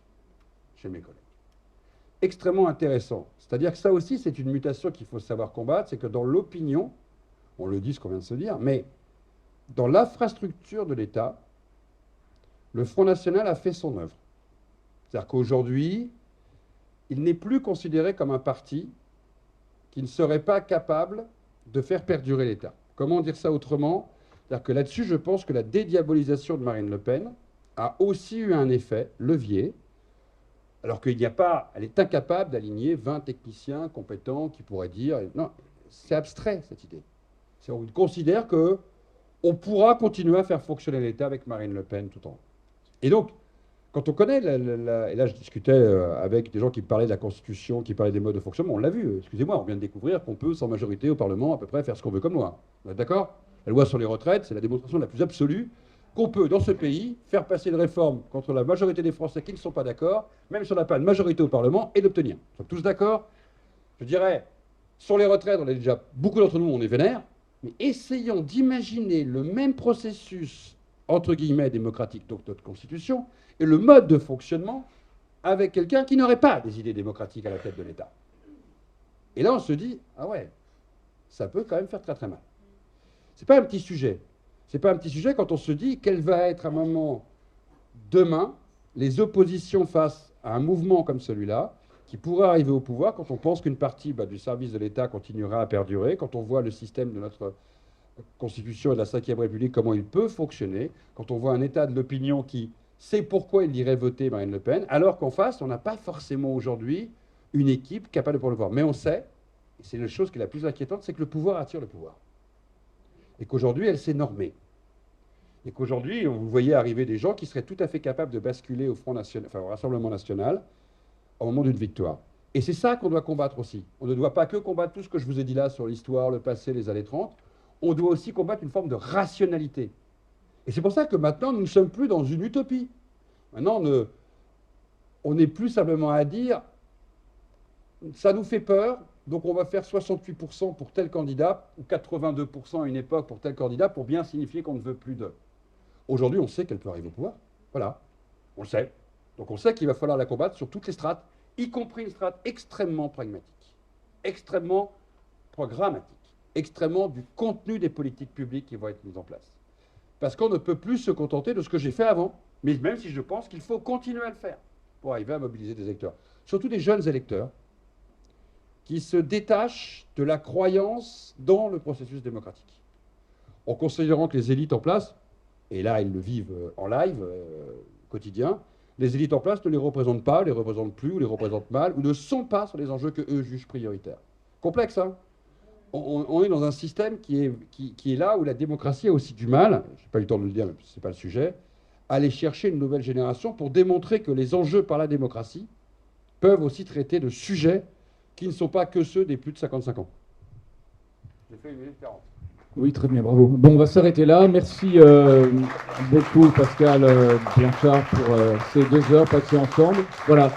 chez mes collègues. Extrêmement intéressant. C'est-à-dire que ça aussi, c'est une mutation qu'il faut savoir combattre, c'est que dans l'opinion, on le dit ce qu'on vient de se dire, mais dans l'infrastructure de l'État, le Front National a fait son œuvre. C'est-à-dire qu'aujourd'hui, il n'est plus considéré comme un parti qui ne serait pas capable de faire perdurer l'État. Comment dire ça autrement? C'est-à-dire que là-dessus, je pense que la dédiabolisation de Marine Le Pen a aussi eu un effet levier, alors qu'il n'y a pas, elle est incapable d'aligner 20 techniciens compétents qui pourraient dire... Non, c'est abstrait, cette idée. On considère qu'on pourra continuer à faire fonctionner l'État avec Marine Le Pen tout en haut. Et donc, quand on connaît, et là je discutais avec des gens qui parlaient de la Constitution, qui parlaient des modes de fonctionnement, on l'a vu, excusez-moi, on vient de découvrir qu'on peut, sans majorité au Parlement, à peu près faire ce qu'on veut comme loi. Vous êtes d'accord? La loi sur les retraites, c'est la démonstration la plus absolue qu'on peut, dans ce pays, faire passer une réforme contre la majorité des Français qui ne sont pas d'accord, même si on n'a pas une majorité au Parlement, et l'obtenir. Nous sommes tous d'accord? Je dirais, sur les retraites, on est déjà, beaucoup d'entre nous, on est vénères, mais essayons d'imaginer le même processus, entre guillemets, démocratique, donc notre Constitution, et le mode de fonctionnement avec quelqu'un qui n'aurait pas des idées démocratiques à la tête de l'État. Et là, on se dit, ah ouais, ça peut quand même faire très très mal. C'est pas un petit sujet. C'est pas un petit sujet quand on se dit quel va être à un moment, demain, les oppositions face à un mouvement comme celui-là, qui pourrait arriver au pouvoir quand on pense qu'une partie du service de l'État continuera à perdurer, quand on voit le système de notre Constitution et de la Ve République, comment il peut fonctionner, quand on voit un état de l'opinion qui sait pourquoi il irait voter Marine Le Pen, alors qu'en face, on n'a pas forcément aujourd'hui une équipe capable de prendre le pouvoir. Mais on sait, et c'est la chose qui est la plus inquiétante, c'est que le pouvoir attire le pouvoir. Et qu'aujourd'hui, elle s'est normée. Et qu'aujourd'hui, vous voyez arriver des gens qui seraient tout à fait capables de basculer au Front National, enfin, au Rassemblement National au moment d'une victoire. Et c'est ça qu'on doit combattre aussi. On ne doit pas que combattre tout ce que je vous ai dit là sur l'histoire, le passé, les années 30. On doit aussi combattre une forme de rationalité. Et c'est pour ça que maintenant, nous ne sommes plus dans une utopie. Maintenant, on n'est plus simplement à dire ça nous fait peur, donc on va faire 68% pour tel candidat, ou 82% à une époque pour tel candidat, pour bien signifier qu'on ne veut plus d'eux. Aujourd'hui, on sait qu'elle peut arriver au pouvoir. Voilà, on le sait. Donc on sait qu'il va falloir la combattre sur toutes les strates, y compris une strate extrêmement pragmatique, extrêmement programmatique, extrêmement du contenu des politiques publiques qui vont être mises en place. Parce qu'on ne peut plus se contenter de ce que j'ai fait avant, mais même si je pense qu'il faut continuer à le faire pour arriver à mobiliser des électeurs. Surtout des jeunes électeurs qui se détachent de la croyance dans le processus démocratique. En considérant que les élites en place, et là ils le vivent en live, quotidien, les élites en place ne les représentent pas, les représentent plus, ou les représentent mal, ou ne sont pas sur les enjeux qu'eux jugent prioritaires. Complexe, hein? On est dans un système qui est là où la démocratie a aussi du mal, je n'ai pas eu le temps de le dire, mais ce n'est pas le sujet, à aller chercher une nouvelle génération pour démontrer que les enjeux par la démocratie peuvent aussi traiter de sujets qui ne sont pas que ceux des plus de 55 ans. J'ai fait 1 minute 40. Oui, très bien, bravo. Bon, on va s'arrêter là. Merci beaucoup, Pascal Blanchard, pour ces 2 heures passées ensemble. Voilà.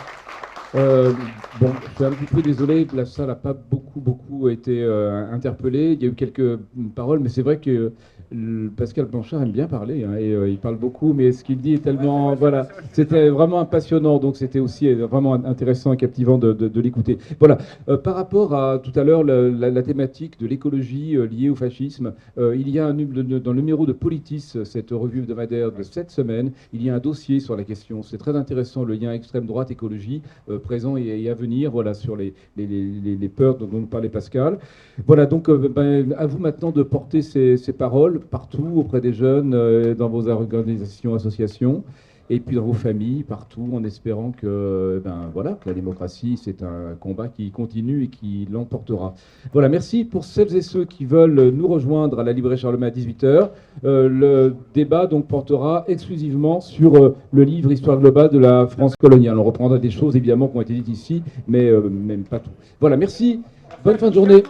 Bon, je suis un petit peu désolé, la salle n'a pas beaucoup été interpellée. Il y a eu quelques paroles, mais c'est vrai que Pascal Blanchard aime bien parler, hein, et il parle beaucoup, mais ce qu'il dit est tellement... Voilà, c'était vraiment passionnant, donc c'était aussi vraiment intéressant et captivant de l'écouter. Voilà, par rapport à tout à l'heure, la thématique de l'écologie liée au fascisme, il y a dans le numéro de Politis, cette revue hebdomadaire de cette semaine, il y a un dossier sur la question. C'est très intéressant, le lien extrême droite-écologie, présent et à venir, voilà, sur les peurs dont nous parlait Pascal. Voilà, donc à vous maintenant de porter ces paroles partout, auprès des jeunes, dans vos organisations, associations, et puis dans vos familles, partout, en espérant que, voilà, que la démocratie, c'est un combat qui continue et qui l'emportera. Voilà, merci pour celles et ceux qui veulent nous rejoindre à la Librairie Charlemagne à 18h. Le débat donc portera exclusivement sur le livre Histoire globale de la France coloniale. On reprendra des choses évidemment qui ont été dites ici, mais même pas tout. Voilà, merci. Bonne fin de journée.